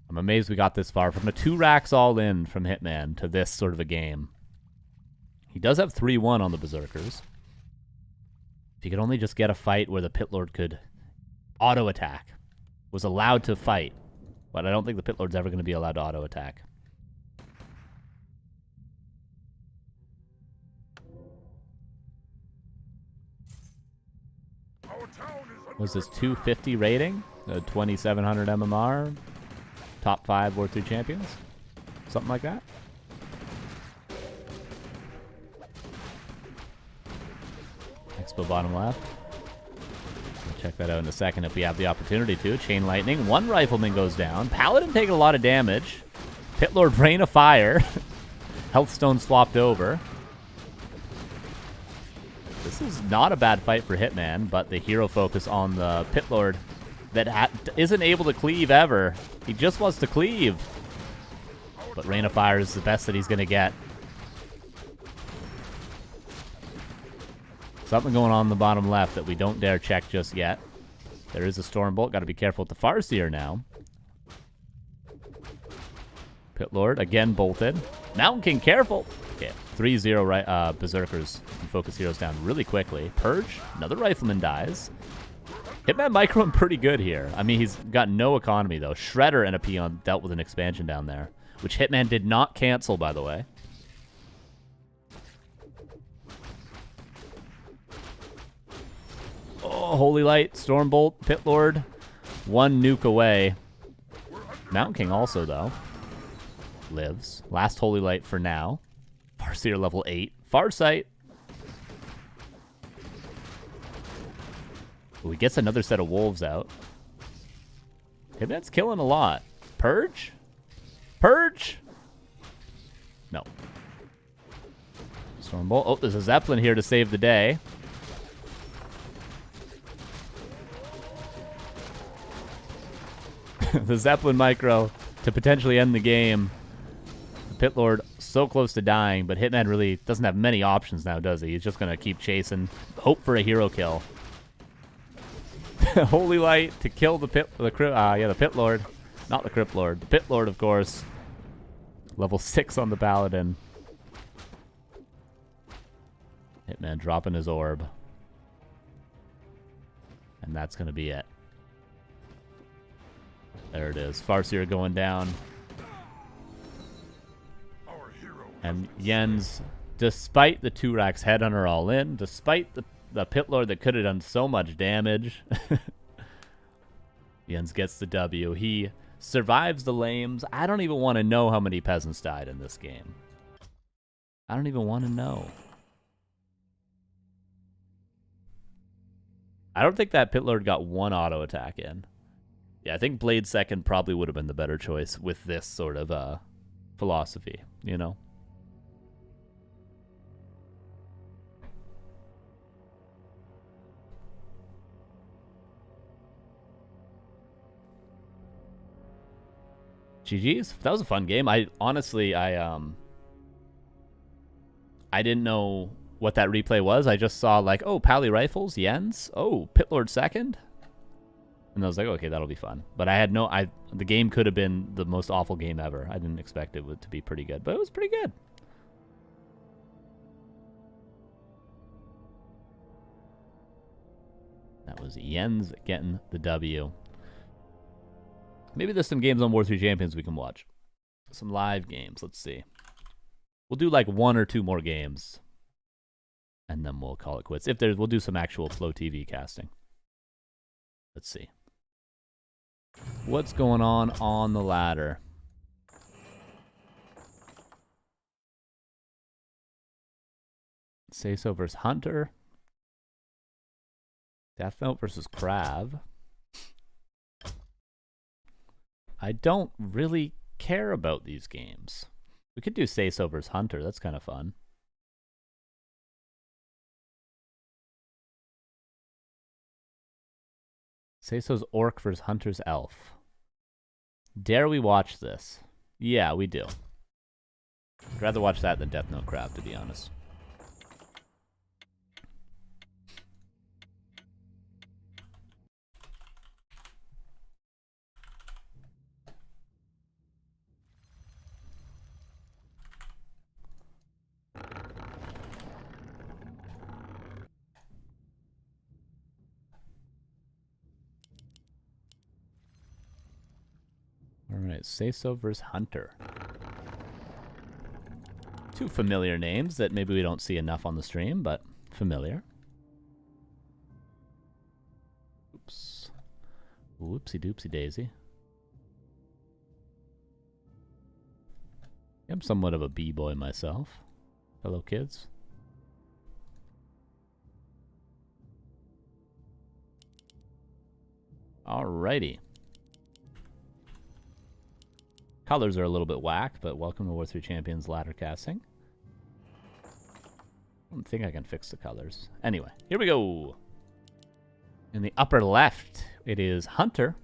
I'm amazed we got this far. From a 2 racks all in from Hitman to this sort of a game. He does have 3-1 on the Berserkers. If he could only just get a fight where the Pit Lord could auto attack. Was allowed to fight. But I don't think the Pit Lord's ever going to be allowed to auto attack. Was this 250 rating? 2700 MMR? Top 5 War 3 champions? Something like that? Expo bottom left. We'll check that out in a second if we have the opportunity to. Chain Lightning. 1 Rifleman goes down. Paladin taking a lot of damage. Pit Lord Rain of Fire. Healthstone swapped over. This is not a bad fight for Hitman, but the hero focus on the Pit Lord that isn't able to cleave ever. He just wants to cleave. But Rain of Fire is the best that he's going to get. Something going on in the bottom left that we don't dare check just yet. There is a Stormbolt. Got to be careful with the Farseer now. Pit Lord again bolted. Mountain King, careful. Okay, 3-0 Berserkers and focus heroes down really quickly. Purge, another Rifleman dies. Hitman microing pretty good here. I mean, he's got no economy, though. Shredder and a Peon dealt with an expansion down there, which Hitman did not cancel, by the way. Oh, Holy Light, Stormbolt, Pit Lord. 1 nuke away. Mountain King also, though, lives. Last Holy Light for now. Farseer level 8. Farsight. Ooh, he gets another set of wolves out. Hitman's killing a lot. Purge? Purge? No. Stormbolt. Oh, there's a Zeppelin here to save the day. The Zeppelin micro to potentially end the game. The Pit Lord so close to dying, but Hitman really doesn't have many options now, does he? He's just going to keep chasing. Hope for a hero kill. Holy Light to kill the Pit Lord. Not the Crypt Lord. The Pit Lord, of course. Level 6 on the Paladin. Hitman dropping his orb. And that's going to be it. There it is. Farseer going down. And Jens, despite the 2 racks Headhunter all in, despite the Pit Lord that could have done so much damage, Jens gets the W. He survives the lames. I don't even want to know how many peasants died in this game. I don't even want to know. I don't think that Pit Lord got 1 auto attack in. Yeah, I think Blade second probably would have been the better choice with this sort of philosophy, you know? GG's. That was a fun game. I didn't know what that replay was. I just saw like, oh, Pally Rifles, Jens. Oh, Pit Lord second. And I was like, okay, that'll be fun. But I had the game could have been the most awful game ever. I didn't expect it to be pretty good, but it was pretty good. That was Jens getting the W. Maybe there's some games on War 3 Champions we can watch. Some live games. Let's see. We'll do like 1 or 2 more games. And then we'll call it quits. We'll do some actual Flow TV casting. Let's see. What's going on the ladder? Say So versus Hunter. Death Note versus Crab. I don't really care about these games. We could do Say So versus Hunter. That's kind of fun. Say So's Orc versus Hunter's Elf. Dare we watch this? Yeah, we do. I'd rather watch that than Death Note crap, to be honest. Alright, Seiso versus Hunter. Two familiar names that maybe we don't see enough on the stream, but familiar. Oops. Whoopsie doopsie daisy. I'm somewhat of a b-boy myself. Hello, kids. Alrighty. Colors are a little bit whack, but welcome to War 3 Champions ladder casting. I don't think I can fix the colors. Anyway, here we go. In the upper left, it is Hunter.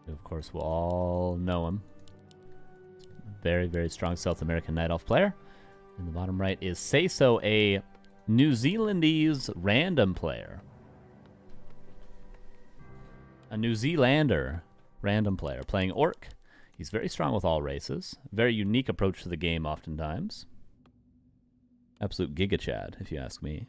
Of course, we'll all know him. Very, very strong South American Night Elf player. In the bottom right is Seiso, a New Zealandese random player. A New Zealander random player playing Orc. He's very strong with all races. Very unique approach to the game oftentimes. Absolute Giga Chad, if you ask me.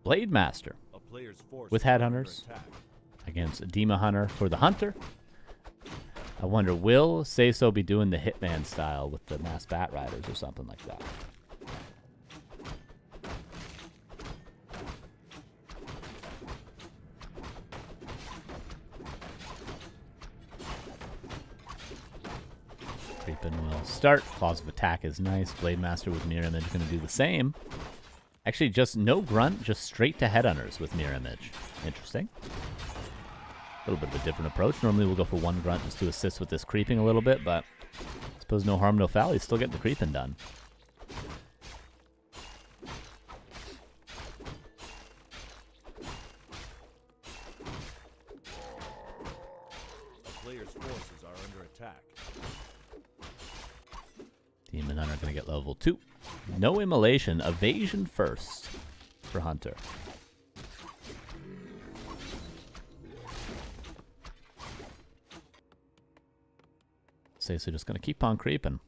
Blade Master with Headhunters against a Demon Hunter for the Hunter. I wonder, will Seiso be doing the Hitman style with the Mass Bat Riders or something like that? Creepin will start. Claws of Attack is nice. Blade Master with Mirror Image going to do the same. Actually, just no grunt, just straight to Headhunters with Mirror Image. Interesting. A little bit of a different approach. Normally we'll go for one grunt just to assist with this creeping a little bit, but I suppose no harm, no foul. He's still getting the creeping done. A player's forces are under attack. Demon Hunter going to get level 2. No immolation. Evasion first for Hunter. Seiso just going to keep on creeping.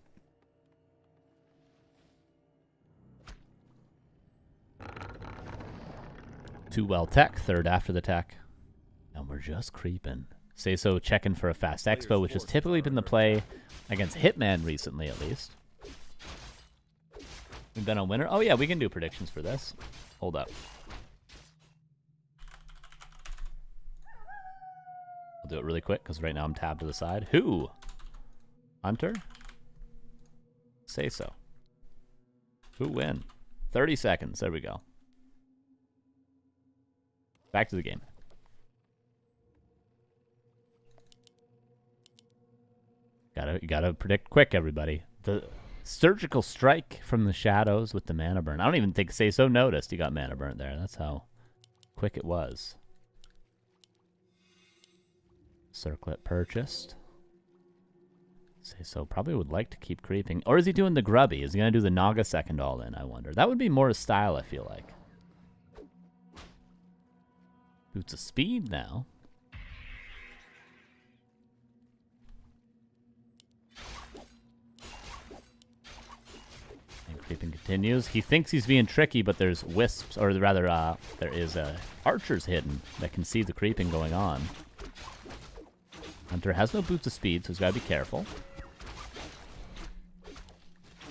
Two well tech, third after the tech. And we're just creeping. Seiso checking for a fast expo, which has typically been the play against Hitman recently, at least. We've done a winner. Oh, yeah, we can do predictions for this. Hold up. I'll do it really quick, because right now I'm tabbed to the side. Who? Hunter? Seiso. Who win? 30 seconds. There we go. Back to the game. You gotta predict quick, everybody. The surgical strike from the shadows with the mana burn. I don't even think Seiso noticed he got mana burnt there. That's how quick it was. Circlet purchased. Seiso probably would like to keep creeping. Or is he doing the grubby? Is he going to do the Naga second all in, I wonder? That would be more his style, I feel like. Boots of Speed now. And creeping continues. He thinks he's being tricky, but there's wisps, or rather, there is archers hidden that can see the creeping going on. Hunter has no Boots of Speed, so he's got to be careful.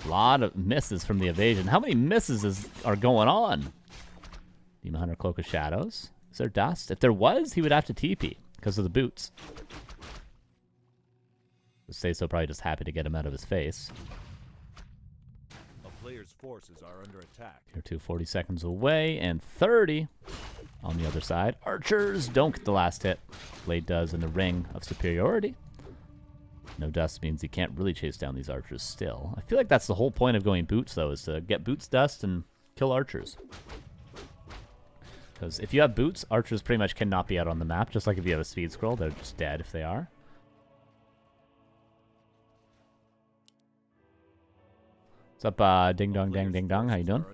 A lot of misses from the evasion. How many misses are going on? Demon Hunter, Cloak of Shadows. Is there dust? If there was, he would have to TP because of the boots. Seiso probably just happy to get him out of his face. A player's forces are under attack. Here, 40 seconds away, and 30. On the other side, archers don't get the last hit. Blade does in the ring of superiority. No dust means he can't really chase down these archers still. I feel like that's the whole point of going boots, though, is to get boots dust and kill archers. Because if you have boots, archers pretty much cannot be out on the map. Just like if you have a speed scroll, they're just dead if they are. What's up, Ding Dong Dang Ding Dong? How you doing?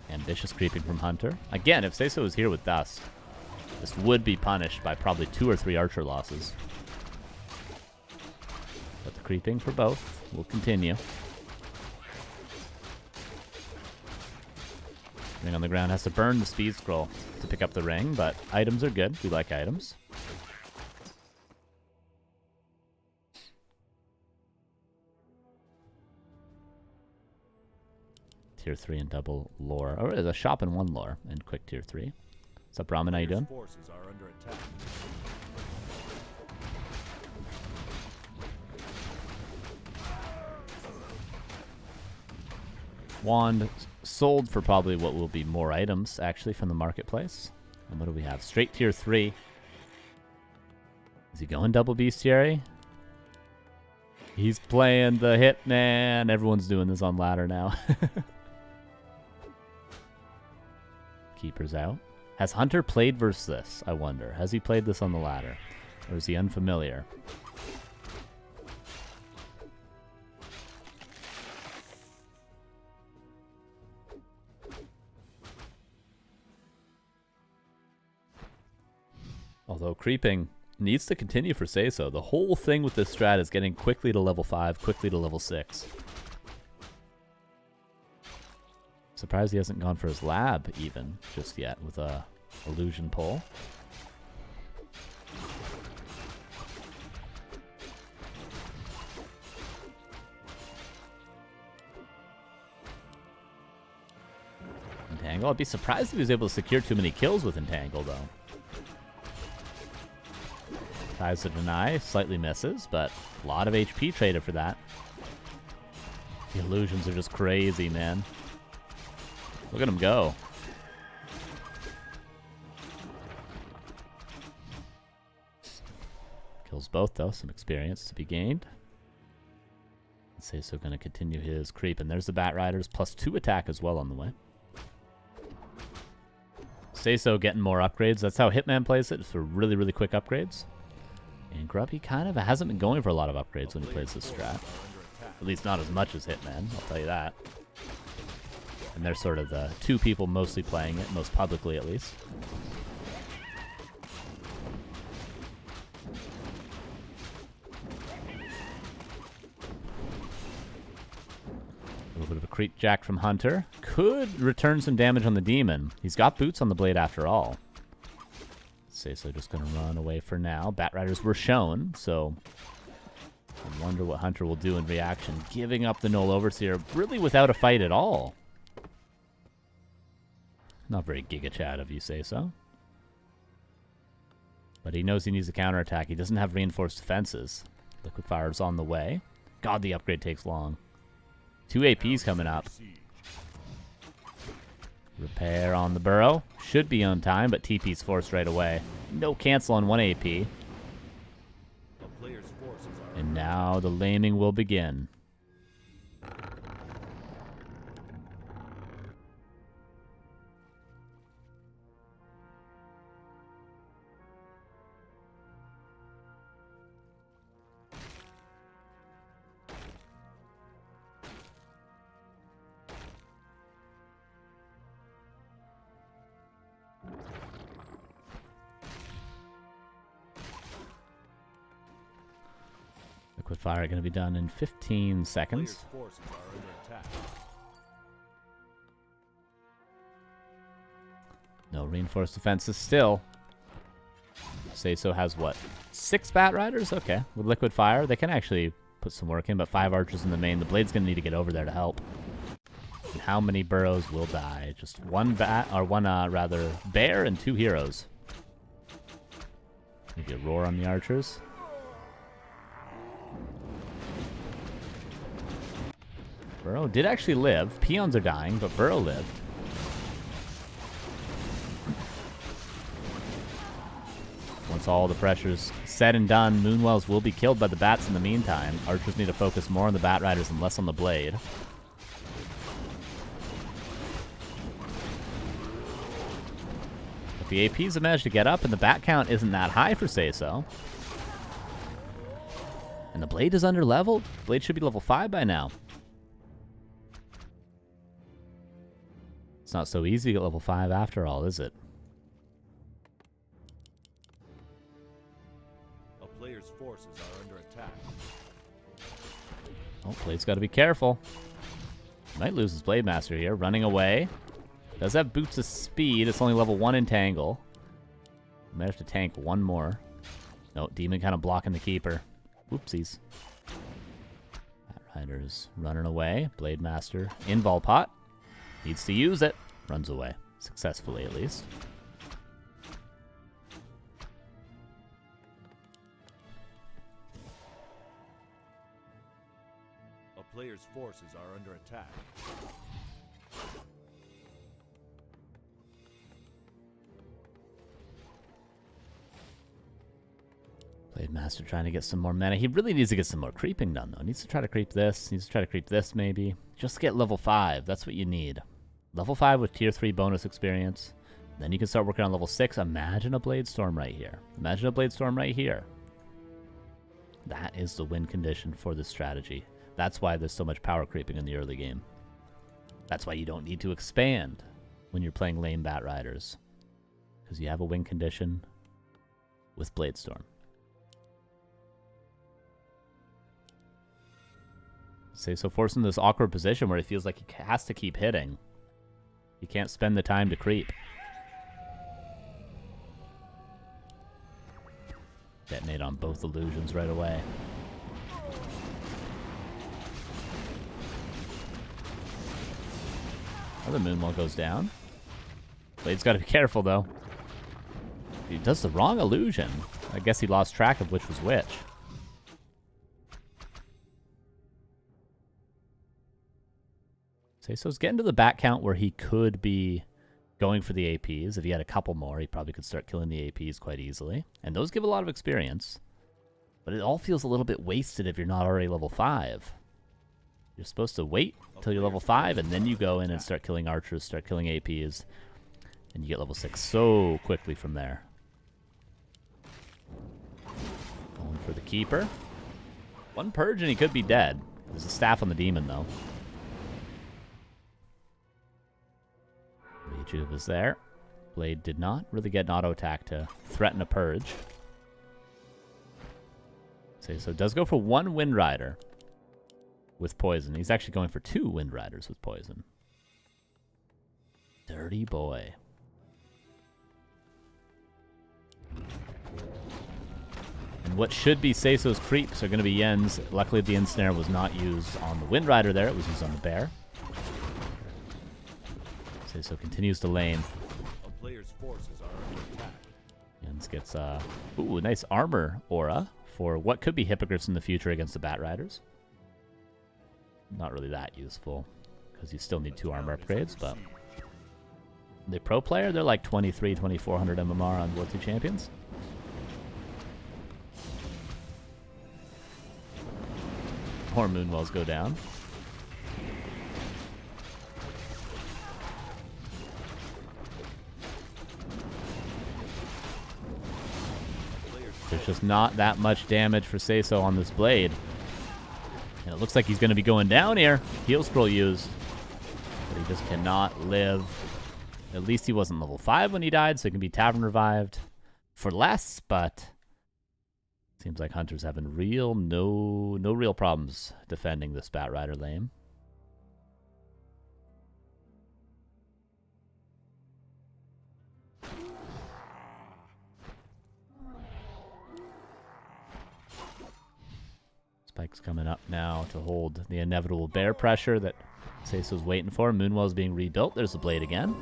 Ambitious creeping from Hunter. Again, if Seiso was here with Dust, this would be punished by probably 2 or 3 archer losses. But the creeping for both will continue. Ring on the ground has to burn the speed scroll to pick up the ring, but items are good. We like items. Tier 3 and double lore. Or a shop and 1 lore and quick tier 3. What's up, Ramen? How you doing? Forces are under attack. Wand sold for probably what will be more items, actually, from the marketplace. And what do we have? Straight tier 3. Is he going double bestiary? He's playing the Hitman. Everyone's doing this on ladder now. Keeper's out. Has Hunter played versus this? I wonder. Has he played this on the ladder? Or is he unfamiliar? Although creeping needs to continue for Seiso. The whole thing with this strat is getting quickly to level 5, quickly to level 6. Surprised he hasn't gone for his lab even just yet with a illusion pull. Entangle. I'd be surprised if he was able to secure too many kills with Entangle though. Tries to deny, slightly misses, but a lot of HP traded for that. The illusions are just crazy, man. Look at him go. Kills both, though. Some experience to be gained. Seiso going to continue his creep, and there's the Bat Riders, plus 2 attack as well on the way. Seiso getting more upgrades. That's how Hitman plays it, for really, really quick upgrades. And Grubby kind of hasn't been going for a lot of upgrades when he plays this strat. At least not as much as Hitman, I'll tell you that. And they're sort of the 2 people mostly playing it, most publicly at least. A little bit of a creep jack from Hunter. Could return some damage on the demon. He's got boots on the blade after all. Seiso just going to run away for now. Bat Riders were shown, so I wonder what Hunter will do in reaction. Giving up the Null Overseer, really without a fight at all. Not very Giga Chad of you, Seiso. But he knows he needs a counterattack. He doesn't have reinforced defenses. Liquid Fire's on the way. God, the upgrade takes long. 2 APs coming up. Repair on the burrow. Should be on time, but TP's forced right away. No cancel on 1 AP. And now the laming will begin. Liquid Fire going to be done in 15 seconds. No reinforced defenses still. Seiso has what? 6 Bat Riders? Okay. With Liquid Fire, they can actually put some work in, but 5 archers in the main. The Blade's going to need to get over there to help. And how many burrows will die? Just 1 bat, or 1 rather, bear and 2 heroes. Maybe a roar on the archers. Burrow did actually live. Peons are dying, but Burrow lived. Once all the pressure's said and done, Moonwells will be killed by the bats in the meantime. Archers need to focus more on the Bat Riders and less on the Blade. But the APs have managed to get up, and the bat count isn't that high for Say-So. And the Blade is under-leveled. Blade should be level 5 by now. It's not so easy to get level 5 after all, is it? A player's forces are under attack. Oh, Blade's got to be careful. Might lose his Blade Master here, running away. Does have Boots of Speed. It's only level 1 in Tangle. Might have to tank one more. No, Demon kind of blocking the Keeper. Whoopsies. Bat Rider's running away. Blade Master in Volpot. Needs to use it. Runs away. Successfully, at least. A player's forces are under attack. Blade Master trying to get some more mana. He really needs to get some more creeping done, though. Needs to try to creep this. Needs to try to creep this, maybe. Just get level 5. That's what you need. Level 5 with tier 3 bonus experience. Then you can start working on level 6. Imagine a Blade Storm right here. Imagine a Blade Storm right here. That is the win condition for this strategy. That's why there's so much power creeping in the early game. That's why you don't need to expand when you're playing lane Bat Riders. Because you have a win condition with Blade Storm. So forcing this awkward position where he feels like he has to keep hitting. He can't spend the time to creep. Detonate on both illusions right away. Another Moonwell goes down. Blade's got to be careful, though. He does the wrong illusion. I guess he lost track of which was which. Say-So's getting to the bat count where he could be going for the APs. If he had a couple more, he probably could start killing the APs quite easily. And those give a lot of experience. But it all feels a little bit wasted if you're not already level 5. You're supposed to wait until you're level 5, and then you go in and start killing archers, start killing APs. And you get level 6 so quickly from there. Going for the Keeper. One Purge and he could be dead. There's a staff on the Demon, though. Rejuve is there. Blade did not really get an auto attack to threaten a Purge. So does go for one Wind Rider with poison. He's actually going for 2 Wind Riders with poison. Dirty boy. And what should be Say-So's creeps are going to be Yen's. Luckily, the Ensnare was not used on the Wind Rider there. It was used on the Bear. Say-So continues to lane. A player's forces are under attack. Jens gets a nice armor aura for what could be Hippogriffs in the future against the Bat Riders. Not really that useful, because you still need 2 armor upgrades, but the pro player, they're like 2,400 MMR on World 2 Champions. More Moonwells go down. There's just not that much damage for Say-So on this Blade. And it looks like he's going to be going down here. Heal Scroll used. But he just cannot live. At least he wasn't level 5 when he died, so he can be Tavern Revived for less, but seems like Hunter's having no real problems defending this Bat Rider lane. Spike's coming up now to hold the inevitable bear pressure that Say-So's waiting for. Moonwell's being rebuilt. There's the Blade again.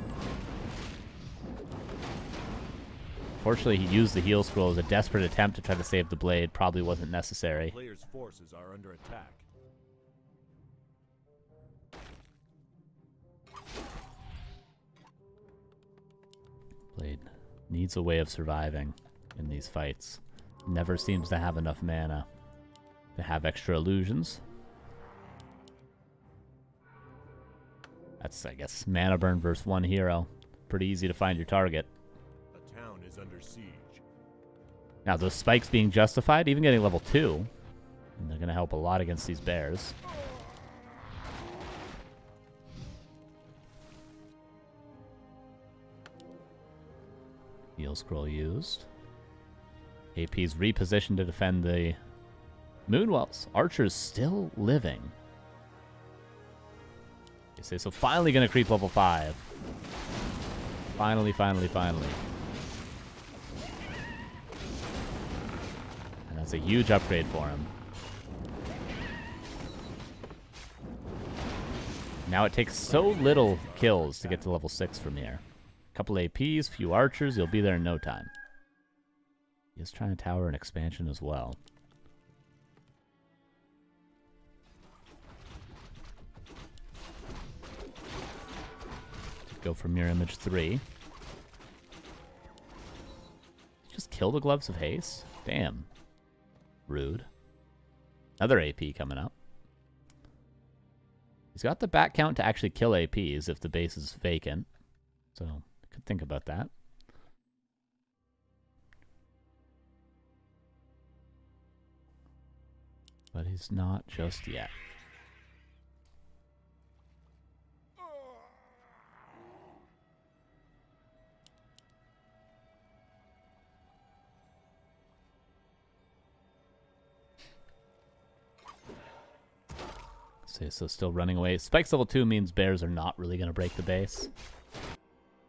Fortunately, he used the heal scroll as a desperate attempt to try to save the Blade. Probably wasn't necessary. Player's forces are under attack. Blade needs a way of surviving in these fights. Never seems to have enough mana to have extra illusions. That's, I guess, mana burn versus one hero. Pretty easy to find your target. The town is under siege. Now, those spikes being justified, even getting level 2, and they're going to help a lot against these bears. Heal scroll used. AP's repositioned to defend the Moonwells. Archer's still living. Okay, so finally going to creep level 5. Finally, finally, finally. And that's a huge upgrade for him. Now it takes so little kills to get to level 6 from here. Couple APs, few archers, you'll be there in no time. He is trying to tower an expansion as well. Go for Mirror Image 3. Just kill the Gloves of Haste? Damn. Rude. Another AP coming up. He's got the bat count to actually kill APs if the base is vacant. So, could think about that. But he's not just yet. So still running away. Spikes level 2 means bears are not really going to break the base.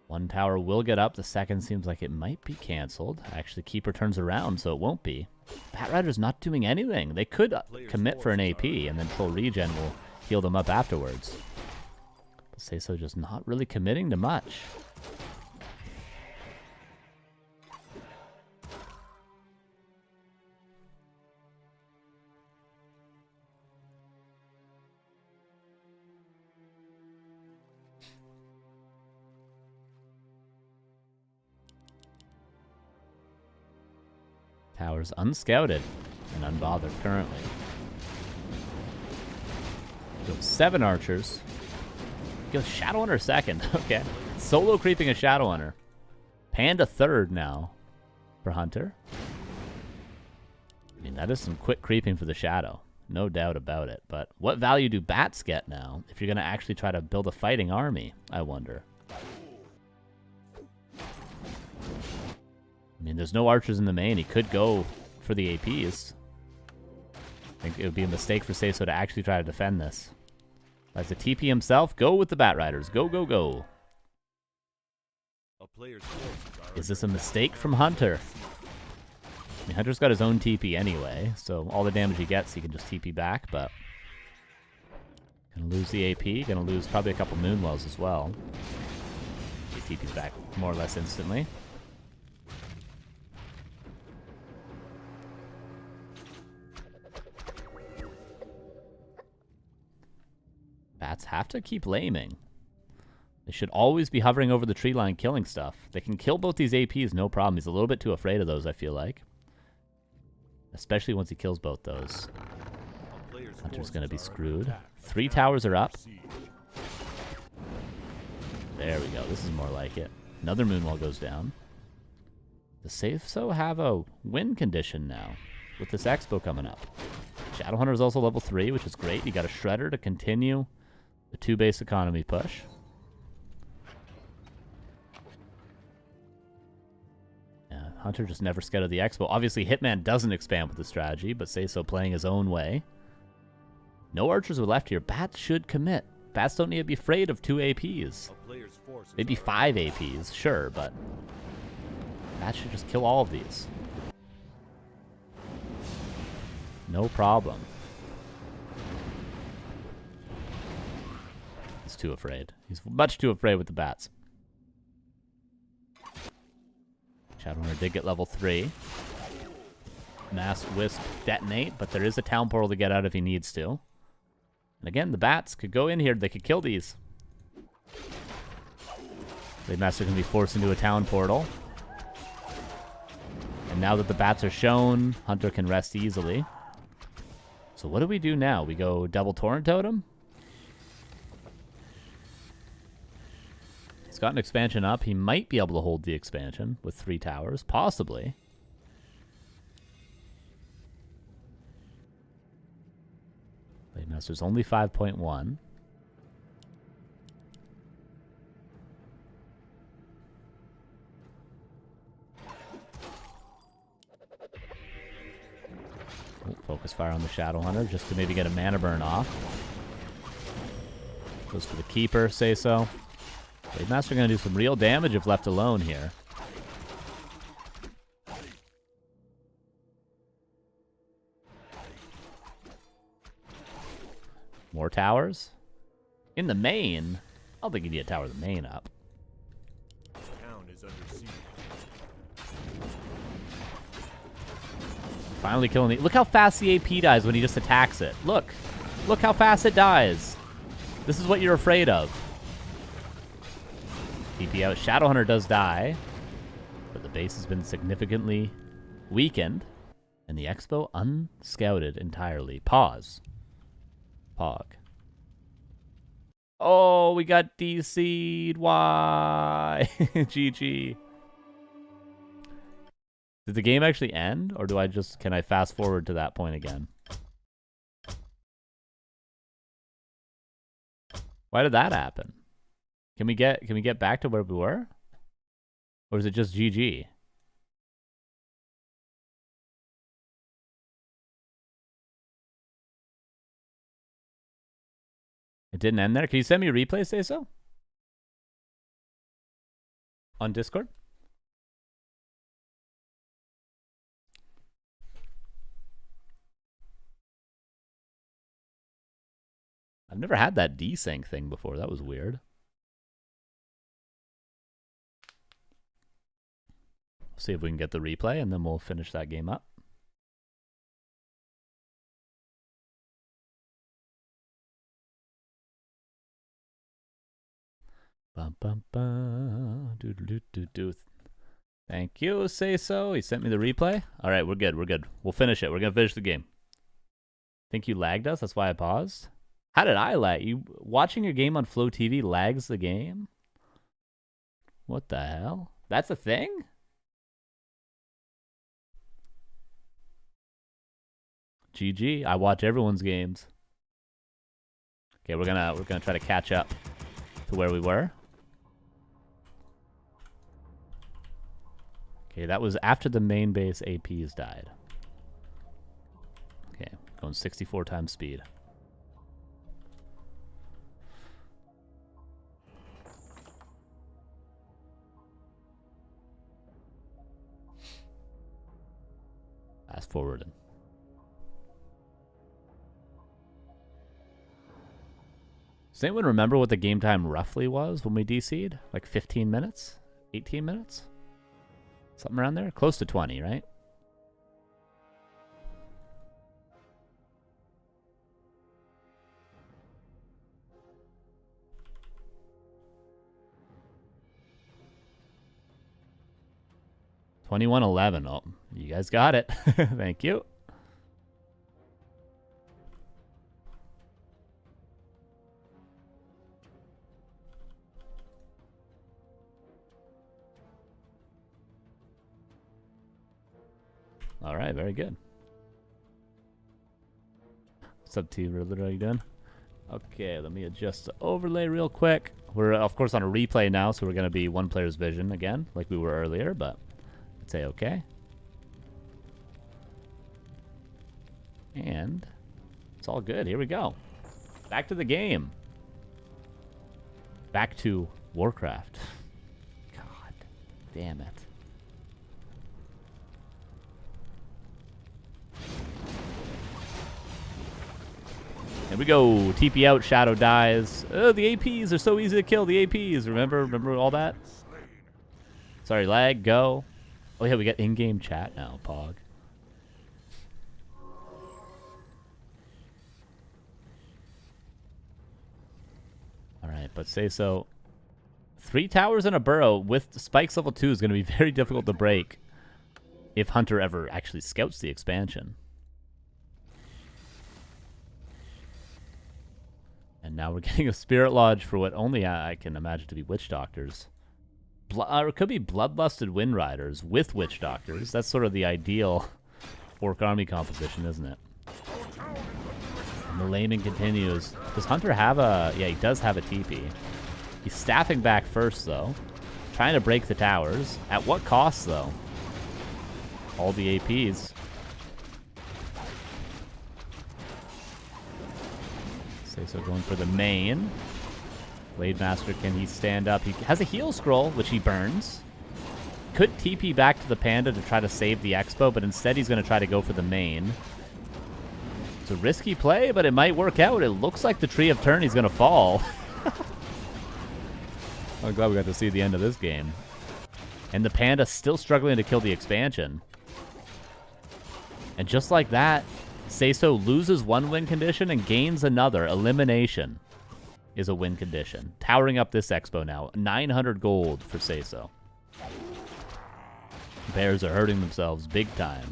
One tower will get up. The second seems like it might be cancelled. Actually, Keeper turns around, so it won't be. Batrider's not doing anything. They could commit for an AP, and then Troll Regen will heal them up afterwards. But Seiso just not really committing to much. Towers unscouted and unbothered currently. Go 7 archers. Go Shadowhunter second. Okay. Solo creeping a Shadowhunter. Panda third now for Hunter. I mean, that is some quick creeping for the Shadow. No doubt about it. But what value do bats get now if you're going to actually try to build a fighting army, I wonder? I mean, there's no archers in the main. He could go for the APs. I think it would be a mistake for Seiso to actually try to defend this. As a TP himself, go with the Batriders. Go, go, go. Is this a mistake from Hunter? I mean, Hunter's got his own TP anyway, so all the damage he gets, he can just TP back, but... Gonna lose the AP. Gonna lose probably a couple Moonwells as well. He TP's back more or less instantly. Bats have to keep laming. They should always be hovering over the tree line killing stuff. They can kill both these APs, no problem. He's a little bit too afraid of those, I feel like. Especially once he kills both those. Hunter's going to be screwed. 3 towers are up. There we go. This is more like it. Another Moonwall goes down. The Seiso have a win condition now with this Expo coming up. Shadowhunter is also level 3, which is great. You got a Shredder to continue the 2 base economy push. Yeah, Hunter just never scouted the Expo. Obviously, Hitman doesn't expand with the strategy, but Seiso playing his own way. No archers are left here. Bats should commit. Bats don't need to be afraid of 2 APs. Maybe 5 APs, sure, but Bats should just kill all of these. No problem. He's too afraid. He's much too afraid with the bats. Shadowrunner did get level 3. Mass Wisp detonate, but there is a town portal to get out if he needs to. And again, the bats could go in here. They could kill these. Blade Master can be forced into a town portal. And now that the bats are shown, Hunter can rest easily. So what do we do now? We go double Torrent Totem? He's got an expansion up. He might be able to hold the expansion with 3 towers. Possibly. Blade Master's only 5.1. Focus fire on the Shadow Hunter just to maybe get a mana burn off. Goes for the keeper, say so. Blade Master gonna do some real damage if left alone here. More towers. In the main, I don't think you need to tower the main up. Town is under siege. Finally killing the... Look how fast the AP dies when he just attacks it. Look. Look how fast it dies. This is what you're afraid of. TP out. Shadowhunter does die. But the base has been significantly weakened. And the Expo unscouted entirely. Pause. Pog. Oh, we got DC'd. Why? GG. Did the game actually end, or do I just... Can I fast forward to that point again? Why did that happen? Can we get back to where we were? Or is it just GG? It didn't end there? Can you send me a replay, say so? On Discord? I've never had that desync thing before. That was weird. See if we can get the replay, and then we'll finish that game up. Bum, bum, bum. Do, do, do, do. Thank you, say so. He sent me the replay. All right, we're good. We're good. We'll finish it. We're going to finish the game. Think you lagged us? That's why I paused. How did I lag? You watching your game on Flow TV lags the game? What the hell? That's a thing? GG. I watch everyone's games. Okay, we're gonna try to catch up to where we were. Okay, that was after the main base APs died. Okay, going 64 times speed. Fast forwarding. Does anyone remember what the game time roughly was when we DC'd? Like 15 minutes? 18 minutes? Something around there? Close to 20, right? $21.11. Oh, you guys got it. Thank you. All right, very good. What's up, T? What are you doing? Okay, let me adjust the overlay real quick. We're, of course, on a replay now, so we're going to be one player's vision again, like we were earlier, but I'd say okay. And it's all good. Here we go. Back to the game. Back to Warcraft. God damn it. Here we go. TP out, Shadow dies. Oh, the APs are so easy to kill. The APs. Remember all that? Sorry, lag. Go. Oh yeah, we got in-game chat now, Pog. All right, but say so. 3 towers and a burrow with spikes level 2 is going to be very difficult to break if Hunter ever actually scouts the expansion. And now we're getting a Spirit Lodge for what only I can imagine to be Witch Doctors. Or it could be Bloodlusted Wind Riders with Witch Doctors. That's sort of the ideal Orc army composition, isn't it? And the laming continues. Does Hunter have a... Yeah, he does have a TP. He's staffing back first, though. Trying to break the towers. At what cost, though? All the APs. So going for the main. Blade Master, can he stand up? He has a heal scroll, which he burns. Could TP back to the Panda to try to save the Expo, but instead he's going to try to go for the main. It's a risky play, but it might work out. It looks like the Tree of Eternity is going to fall. I'm glad we got to see the end of this game. And the Panda still struggling to kill the expansion. And just like that, Seiso loses one win condition and gains another. Elimination is a win condition. Towering up this Expo now. 900 gold for Seiso. Bears are hurting themselves big time.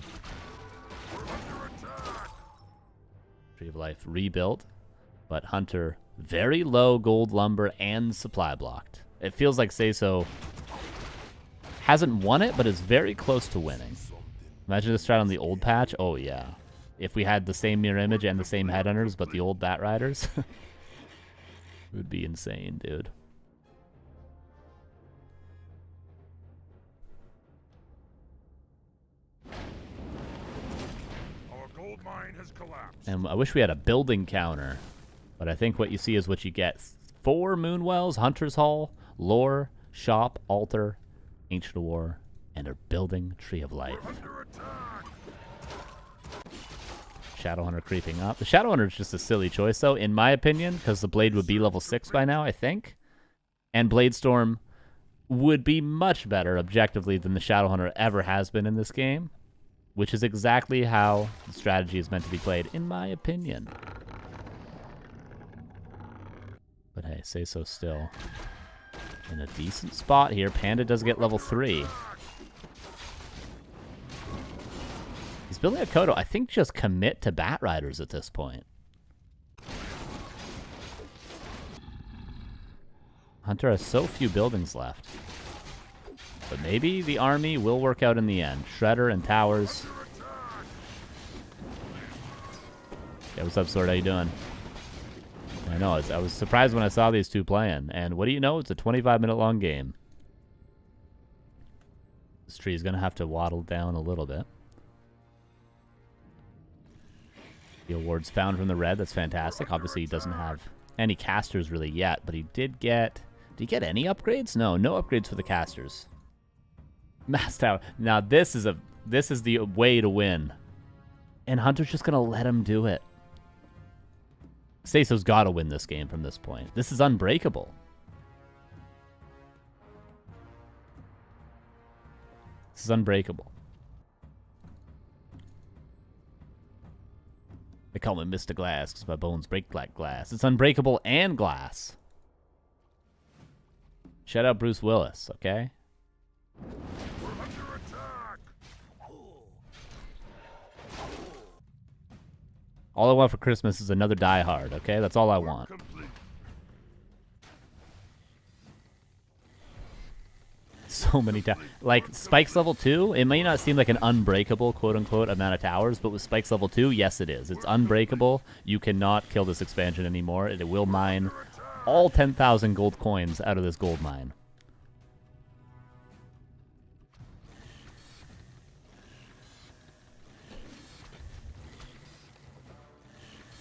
Tree of Life rebuilt, but Hunter very low gold lumber and supply blocked. It feels like Seiso hasn't won it, but is very close to winning. Imagine this strat on the old patch. Oh, yeah. If we had the same mirror image and the same headhunters, but the old Bat Riders, it would be insane, dude. Our gold mine has collapsed. And I wish we had a building counter, but I think what you see is what you get. 4 Moonwells, Hunter's Hall, Lore, Shop, Altar, Ancient War, and a building Tree of Life. Shadowhunter creeping up. The Shadowhunter is just a silly choice, though, in my opinion, because the Blade would be level 6 by now, I think. And Bladestorm would be much better, objectively, than the Shadowhunter ever has been in this game, which is exactly how the strategy is meant to be played, in my opinion. But hey, Seiso still in a decent spot here. Panda does get level 3. He's building a Kodo. I think just commit to Bat Riders at this point. Hunter has so few buildings left. But maybe the army will work out in the end. Shredder and Towers. Yeah, what's up, Sword? How you doing? I know, I was surprised when I saw these two playing. And what do you know? It's a 25-minute long game. This tree is going to have to waddle down a little bit. The awards found from the red. That's fantastic. Obviously, he doesn't have any casters really yet, but he did get... Did he get any upgrades? No, no upgrades for the casters. Mass Tower. Now, this is the way to win. And Hunter's just going to let him do it. Seiso's got to win this game from this point. This is unbreakable. This is unbreakable. They call me Mr. Glass because my bones break like glass. It's unbreakable and glass. Shout out Bruce Willis, okay? We're under attack. All I want for Christmas is another Die Hard, okay? That's all I want. Complete. So many towers. Like, Spikes level 2, it may not seem like an unbreakable, quote-unquote, amount of towers, but with Spikes level 2, yes it is. It's unbreakable. You cannot kill this expansion anymore. It will mine all 10,000 gold coins out of this gold mine.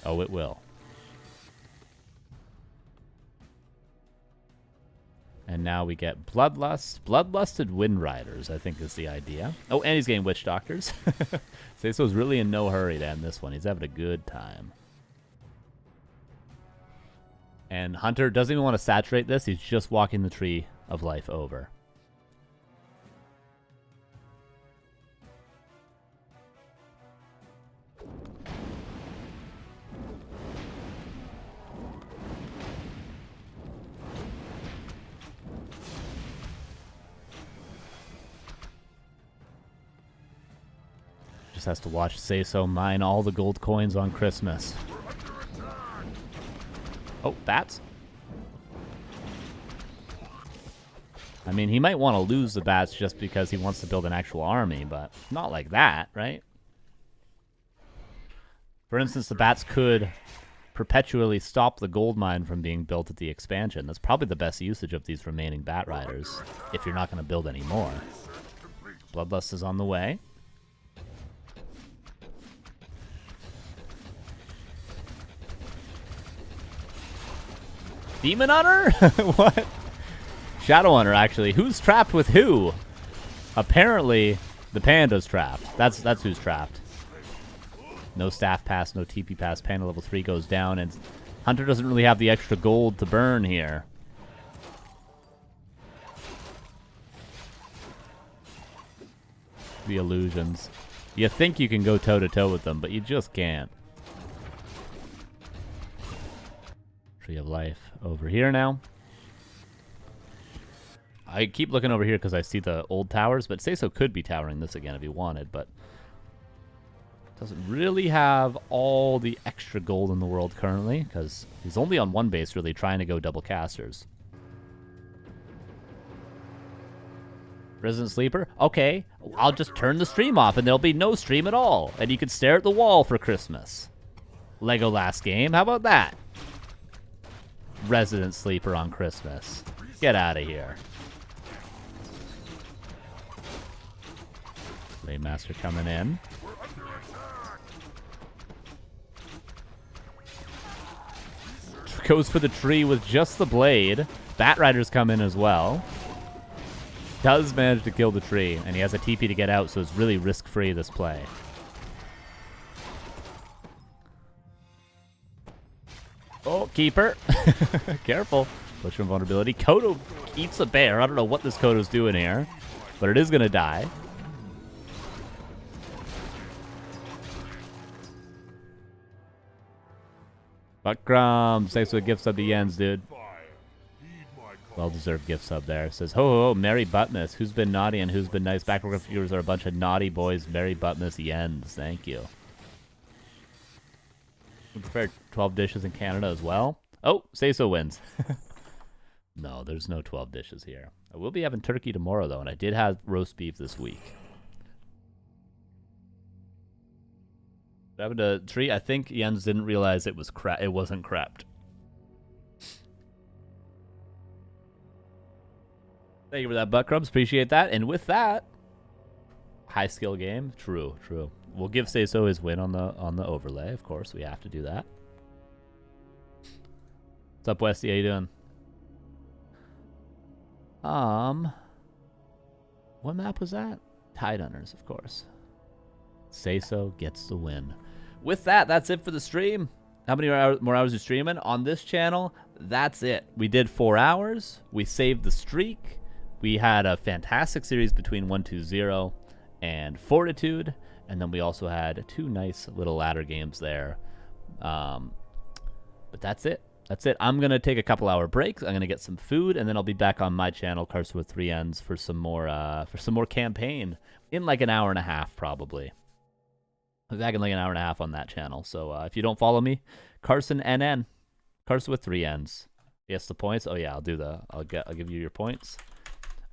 Oh, it will. And now we get Bloodlust. Bloodlusted Wind Riders, I think is the idea. Oh, and he's getting Witch Doctors. Seiso's really in no hurry to end this one. He's having a good time. And Hunter doesn't even want to saturate this. He's just walking the Tree of Life over. just has to watch Say So mine all the gold coins on Christmas. Oh, bats. I mean, he might want to lose the bats just because he wants to build an actual army, but not like that, right? For instance, the bats could perpetually stop the gold mine from being built at the expansion. That's probably the best usage of these remaining bat riders, if you're not going to build any more. Bloodlust is on the way. Demon Hunter? What? Shadow Hunter, actually. Who's trapped with who? Apparently, the panda's trapped. That's who's trapped. No staff pass, no TP pass. Panda level 3 goes down, and Hunter doesn't really have the extra gold to burn here. The illusions. You think you can go toe-to-toe with them, but you just can't. Tree of Life over here now. I keep looking over here because I see the old towers, but Say So could be towering this again if he wanted, but doesn't really have all the extra gold in the world currently because he's only on one base really trying to go double casters. Resident Sleeper? Okay, I'll just turn the stream off and there'll be no stream at all, and you can stare at the wall for Christmas. Lego last game, how about that? Resident Sleeper on Christmas. Get out of here. Master coming in. Goes for the tree with just the blade. Bat Riders come in as well. Does manage to kill the tree, and he has a TP to get out, so it's really risk-free this play. Oh, Keeper. Careful. Push from vulnerability. Kodo eats a bear. I don't know what this Kodo's doing here, but it is going to die. Buckcrum, thanks for the gift sub to Jens, dude. Well-deserved gift sub there. Says, ho, ho, ho, Merry Buttmas. Who's been naughty and who's been nice? Background viewers are a bunch of naughty boys. Merry Buttmas, Jens. Thank you. We prepared 12 dishes in Canada as well. Oh, Say So wins. No, there's no 12 dishes here. I will be having turkey tomorrow, though, and I did have roast beef this week. What happened to tree? I think Jens didn't realize it was it wasn't crept. Thank you for that, Buttcrumbs. Appreciate that. And with that, high skill game. True, true. We'll give Say So his win on the overlay. Of course, we have to do that. What's up, Westy? How you doing? What map was that? Tide Hunters, of course. Say So gets the win. With that, that's it for the stream. How many more hours are you streaming? On this channel, that's it. We did 4 hours. We saved the streak. We had a fantastic series between 120 and Fortitude. And then we also had 2 nice little ladder games there. But that's it. That's it. I'm going to take a couple hour breaks. I'm going to get some food, and then I'll be back on my channel, Carson with 3 N's, for some more campaign in like an hour and a half, probably. I'll be back in like an hour and a half on that channel. So if you don't follow me, Carson NN, Carson with 3 N's. Yes, the points. Oh yeah, I'll give you your points.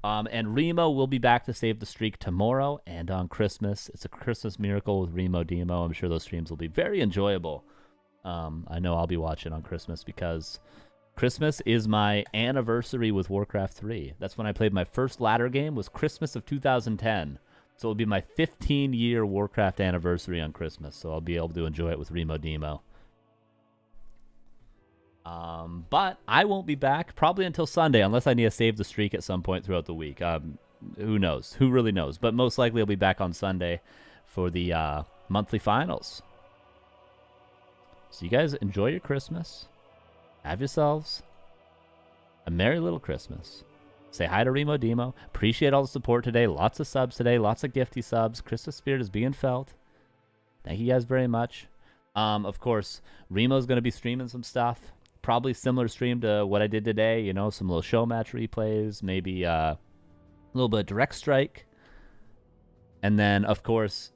And Remo will be back to save the streak tomorrow and on Christmas. It's a Christmas miracle with Remo Demo. I'm sure those streams will be very enjoyable. I know I'll be watching on Christmas because Christmas is my anniversary with Warcraft 3. That's when I played my first ladder game, was Christmas of 2010. So it'll be my 15-year Warcraft anniversary on Christmas. So I'll be able to enjoy it with Remo Demo. But I won't be back probably until Sunday unless I need to save the streak at some point throughout the week. Who knows? Who really knows? But most likely I'll be back on Sunday for the monthly finals. So you guys enjoy your Christmas. Have yourselves a merry little Christmas. Say hi to Remo Demo. Appreciate all the support today. Lots of subs today. Lots of gifty subs. Christmas spirit is being felt. Thank you guys very much. Of course, Remo's going to be streaming some stuff. Probably similar stream to what I did today. You know, some little show match replays. Maybe a little bit of Direct Strike. And then, of course,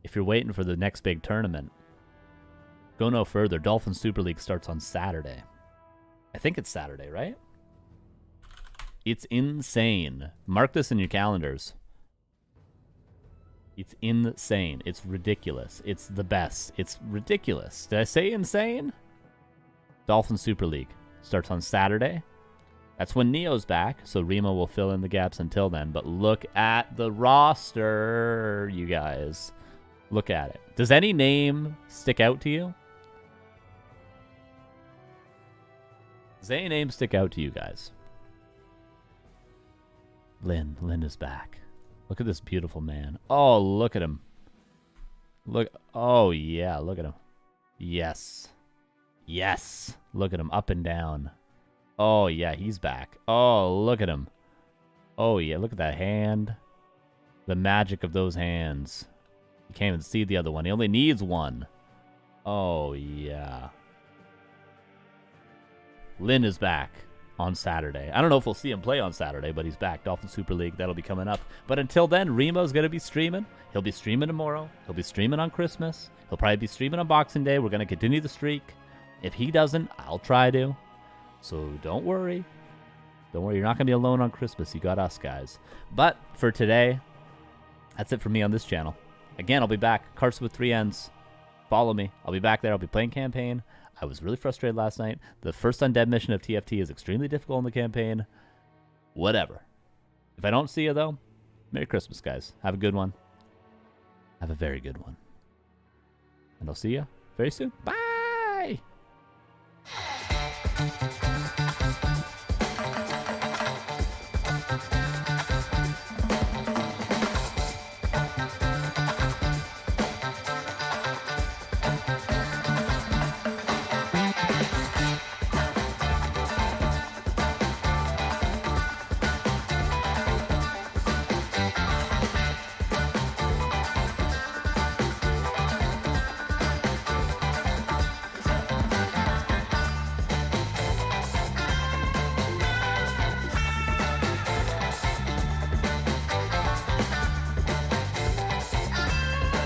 if you're waiting for the next big tournament, go no further. Dolphin Super League starts on Saturday. I think it's Saturday, right? It's insane. Mark this in your calendars. It's insane. It's ridiculous. It's the best. It's ridiculous. Did I say insane? Dolphin Super League starts on Saturday. That's when Neo's back, so Remo will fill in the gaps until then. But look at the roster, you guys. Look at it. Does any name stick out to you? Does any name stick out to you guys? Lynn is back. Look at this beautiful man. Oh, look at him. Look. Oh, yeah, look at him. Yes. Yes. Look at him up and down. Oh, yeah, he's back. Oh, look at him. Oh, yeah, look at that hand. The magic of those hands. You can't even see the other one. He only needs one. Oh, yeah. Lynn is back on Saturday. I don't know if we'll see him play on Saturday, but he's back. Dolphin Super League, that'll be coming up. But until then, Remo's going to be streaming. He'll be streaming tomorrow. He'll be streaming on Christmas. He'll probably be streaming on Boxing Day. We're going to continue the streak. If he doesn't, I'll try to. So don't worry. Don't worry, you're not going to be alone on Christmas. You got us, guys. But for today, that's it for me on this channel. Again, I'll be back. Carson with 3 N's. Follow me. I'll be back there. I'll be playing campaign. I was really frustrated last night. The first undead mission of TFT is extremely difficult in the campaign. Whatever. If I don't see you, though, Merry Christmas, guys. Have a good one. Have a very good one. And I'll see you very soon. Bye!